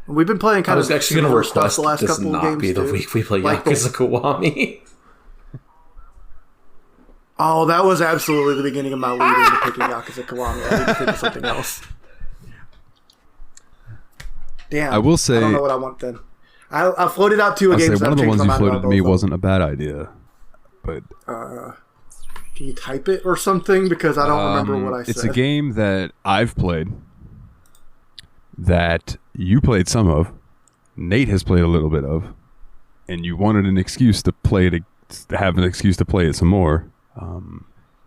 We've been playing kind of actually going to request the last this couple not of games be the too. week we play Yakuza Kiwami. Oh, that was absolutely the beginning of my lead into picking Yakuza Kiwami. I need to think of something else. Damn. I will say, I don't know what I want then. I floated out two games. One of the ones you floated to me wasn't a bad idea, but can you type it or something? Because I don't remember what I said. It's a game that I've played, that you played some of, Nate has played a little bit of, and you wanted an excuse to play it, to have an excuse to play it some more.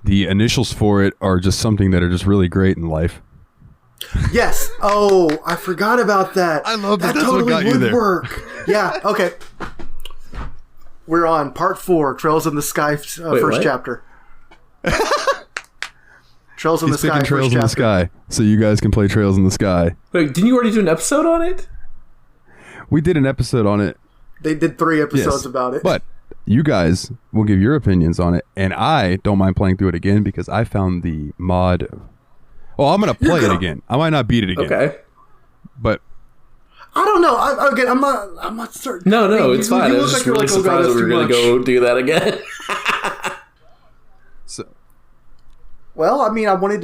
The initials for it are just something that are just really great in life. Yes. Oh, I forgot about that. I love that. That's totally what got you there. Work. Yeah. Okay. We're on part 4, Trails in the Sky, first chapter. Trails in the Sky. Trails in the Sky, so you guys can play Trails in the Sky. Wait, didn't you already do an episode on it? We did an episode on it. They did 3 episodes about it. But you guys will give your opinions on it, and I don't mind playing through it again because I found the mod. Well, I'm going to play it again. I might not beat it again. Okay. But I don't know. I'm not certain. No, it's fine. I was just really surprised that we were going to go do that again. Well, I mean, I wanted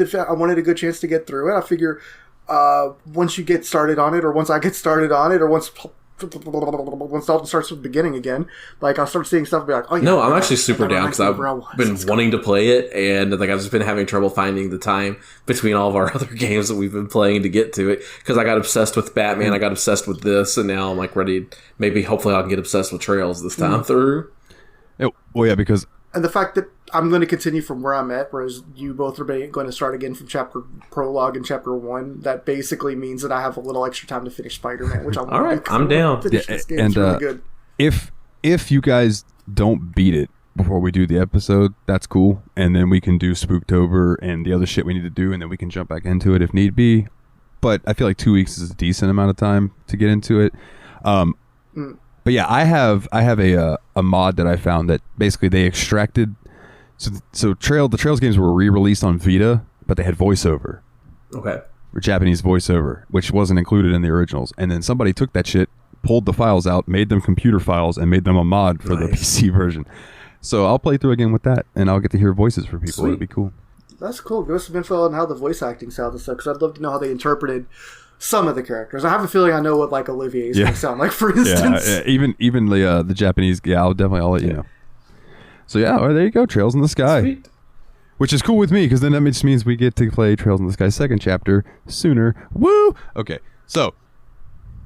a good chance to get through it. I figure once you get started on it, or once I get started on it, or once Dalton starts from the beginning again, like I'll start seeing stuff and be like, oh yeah. No, I'm actually super down because I've been wanting to play it, and like I've just been having trouble finding the time between all of our other games that we've been playing to get to it. Because I got obsessed with Batman, I got obsessed with this, and now I'm like ready. Maybe hopefully I can get obsessed with Trails this time through. Well, yeah, because. And the fact that I'm going to continue from where I'm at, whereas you both are going to start again from chapter prologue and chapter 1, that basically means that I have a little extra time to finish Spider-Man, which I'm all right. I'm down. And really good. If you guys don't beat it before we do the episode, that's cool, and then we can do Spooktober and the other shit we need to do, and then we can jump back into it if need be. But I feel like 2 weeks is a decent amount of time to get into it. But yeah, I have a mod that I found that basically they extracted. So the Trails games were re-released on Vita, but they had voiceover. Okay. Or Japanese voiceover, which wasn't included in the originals. And then somebody took that shit, pulled the files out, made them computer files, and made them a mod for the PC version. So I'll play through again with that, and I'll get to hear voices for people. Sweet. It'd be cool. That's cool. Give us some info on how the voice acting sounded stuff, because I'd love to know how they interpreted some of the characters. I have a feeling I know what like Olivier is going to sound like, for instance. Even the Japanese. Yeah, I'll let you know. So yeah, there you go. Trails in the Sky. Sweet. Which is cool with me, because then that just means we get to play Trails in the Sky second chapter sooner. Woo! Okay, so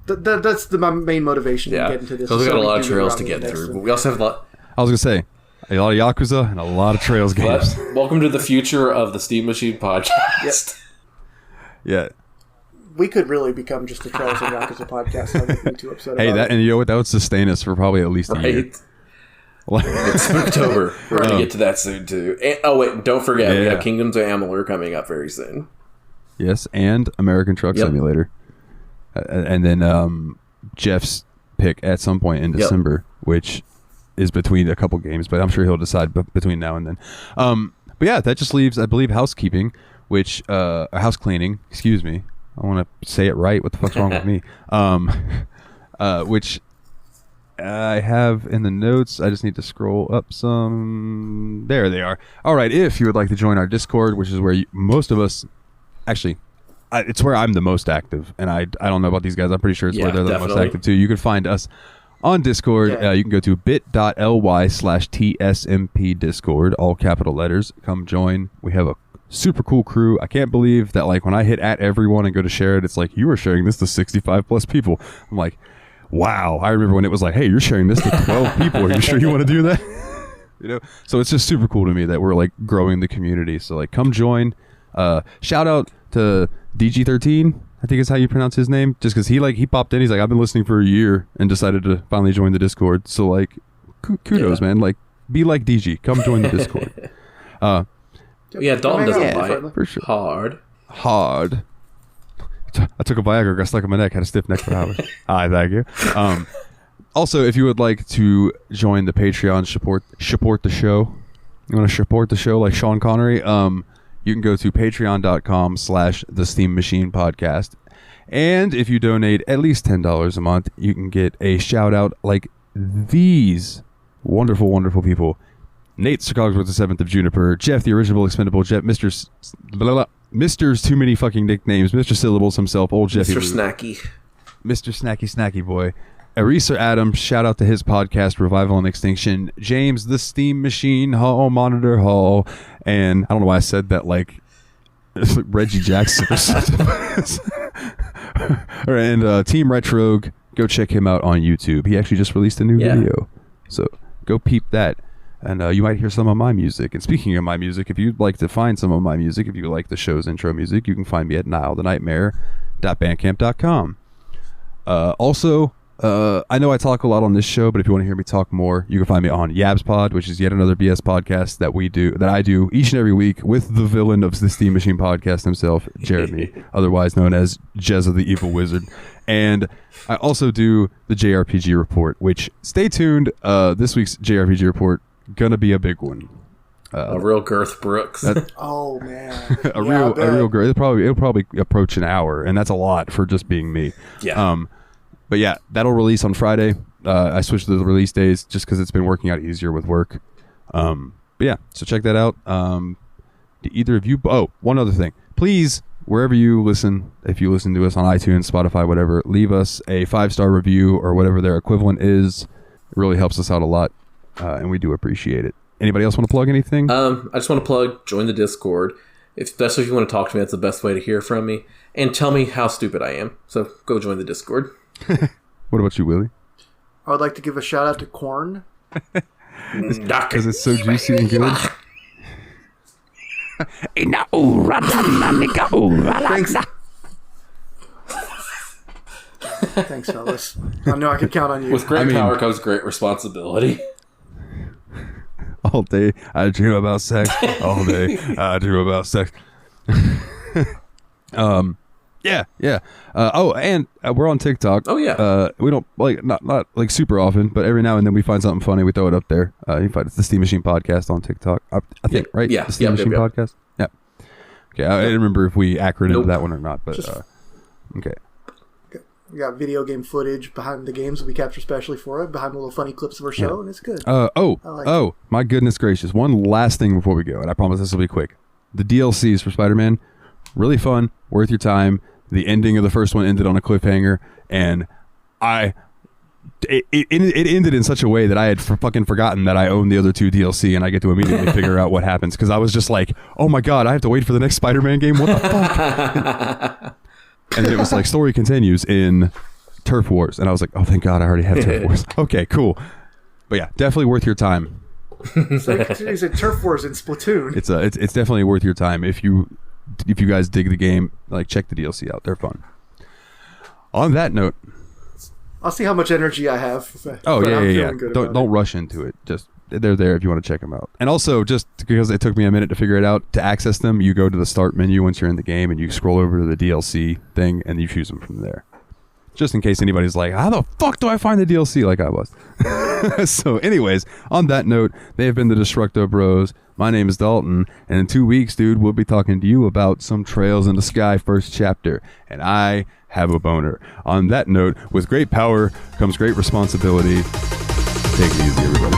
that's my main motivation to get into this. Because we got a lot of Trails to get through, but we also have a lot. I was gonna say a lot of Yakuza and a lot of Trails games. Welcome to the future of the Steam Machine podcast. Yeah. We could really become just a Trails and Yakuza podcast. I'd be too upset Hey, about it. and you know what? That would sustain us for probably at least a year. It's October. We're going to get to that soon, too. And, wait, don't forget, we have Kingdoms of Amalur coming up very soon. Yes, and American Truck Simulator. And then Jeff's pick at some point in December, which is between a couple games, but I'm sure he'll decide between now and then. But yeah, that just leaves, I believe, housekeeping, which, house cleaning, excuse me. I want to say it right. What the fuck's wrong with me? Which I have in the notes. I just need to scroll up some. There they are. All right. If you would like to join our Discord, which is where most of us, actually, it's where I'm the most active. And I don't know about these guys. I'm pretty sure it's where they're the most active too. You can find us on Discord. You can go to bit.ly/TSMP Discord, all capital letters. Come join. We have a super cool crew. I can't believe that, like, when I hit at everyone and go to share it, it's like, you are sharing this to 65 plus people. I'm like, wow. I remember when it was like, hey, you're sharing this to 12 people. Are you sure you want to do that? You know, so it's just super cool to me that we're like growing the community. So like, come join. Shout out to DG13, I think is how you pronounce his name, just because he popped in. He's like, I've been listening for a year and decided to finally join the Discord. So like, kudos, man. Like, be like DG. Come join the Discord. Dalton doesn't bite. For sure. Hard. I took a Viagra, got stuck in my neck, had a stiff neck for hours. Hi, thank you. Also, if you would like to join the Patreon, support the show. You want to support the show like Sean Connery? You can go to patreon.com/the Steam Machine Podcast. And if you donate at least $10 a month, you can get a shout out like these wonderful, wonderful people. Nate Cogsworth the 7th of Juniper, Jeff the Original Expendable Jeff, Mr.'s too many fucking nicknames, Mr. Syllables himself, old Jeffy Mr. Snacky. Mr. Snacky Boy, Erisa Adams, shout out to his podcast Revival and Extinction, James the Steam Machine Hall Monitor Hall, and I don't know why I said that like Reggie Jackson or something. And Team Retrogue, go check him out on YouTube. He actually just released a new video, so go peep that. And you might hear some of my music. And speaking of my music, if you'd like to find some of my music, if you like the show's intro music, you can find me at nilethenightmare.bandcamp.com. Also, I know I talk a lot on this show, but if you want to hear me talk more, you can find me on Yabs Pod, which is yet another BS podcast that I do each and every week with the villain of the Steam Machine podcast himself, Jeremy, otherwise known as Jezza the Evil Wizard. And I also do the JRPG Report, which, stay tuned, this week's JRPG Report gonna be a big one. A real Girth Brooks. Oh man, a real Girth. It'll probably approach an hour, and that's a lot for just being me. Yeah. But yeah, that'll release on Friday. I switched to the release days just because it's been working out easier with work. But yeah, so check that out. Do either of you? Oh, one other thing, please. Wherever you listen, if you listen to us on iTunes, Spotify, whatever, leave us a 5-star review or whatever their equivalent is. It really helps us out a lot. And we do appreciate it. Anybody else want to plug anything? I just want to plug, join the Discord. Especially if you want to talk to me, that's the best way to hear from me. And tell me how stupid I am. So go join the Discord. What about you, Willie? I would like to give a shout out to Corn. Because it's so juicy and good. Thanks. Thanks, fellas. I know I can count on you. With great power comes great responsibility. All day I dream about sex. All day I dream about sex. Yeah. And we're on TikTok. Oh yeah. We don't like not like super often, but every now and then we find something funny, we throw it up there. You can find it's the Steam Machine Podcast on TikTok. I think, right? Yeah. The Steam Machine Podcast. Yeah. Okay. I didn't remember if we acronymed that one or not, but okay. We got video game footage behind the games that we capture specially for it, behind the little funny clips of our show, and it's good. My goodness gracious. One last thing before we go, and I promise this will be quick. the DLCs for Spider-Man, really fun, worth your time. The ending of the first one ended on a cliffhanger, and it ended in such a way that I had fucking forgotten that I own the other 2 DLC, and I get to immediately figure out what happens, because I was just like, oh my god, I have to wait for the next Spider-Man game? What the fuck? And then it was like, story continues in Turf Wars, and I was like, oh, thank god, I already have Turf Wars. Okay, cool. But yeah, definitely worth your time. So you said Turf Wars in Splatoon. It's definitely worth your time. If you guys dig the game, like, check the DLC out. They're fun. On that note, I'll see how much energy I have. Oh, yeah. Don't rush into it. Just, they're there if you want to check them out. And also, just because it took me a minute to figure it out, to access them, you go to the start menu once you're in the game, and you scroll over to the DLC thing, and you choose them from there. Just in case anybody's like, how the fuck do I find the DLC, like I was? So anyways, on that note, they have been the Destructo Bros. My name is Dalton, and in 2 weeks, dude, we'll be talking to you about some Trails in the Sky first chapter, and I have a boner. On that note, with great power comes great responsibility. Take it easy, everybody.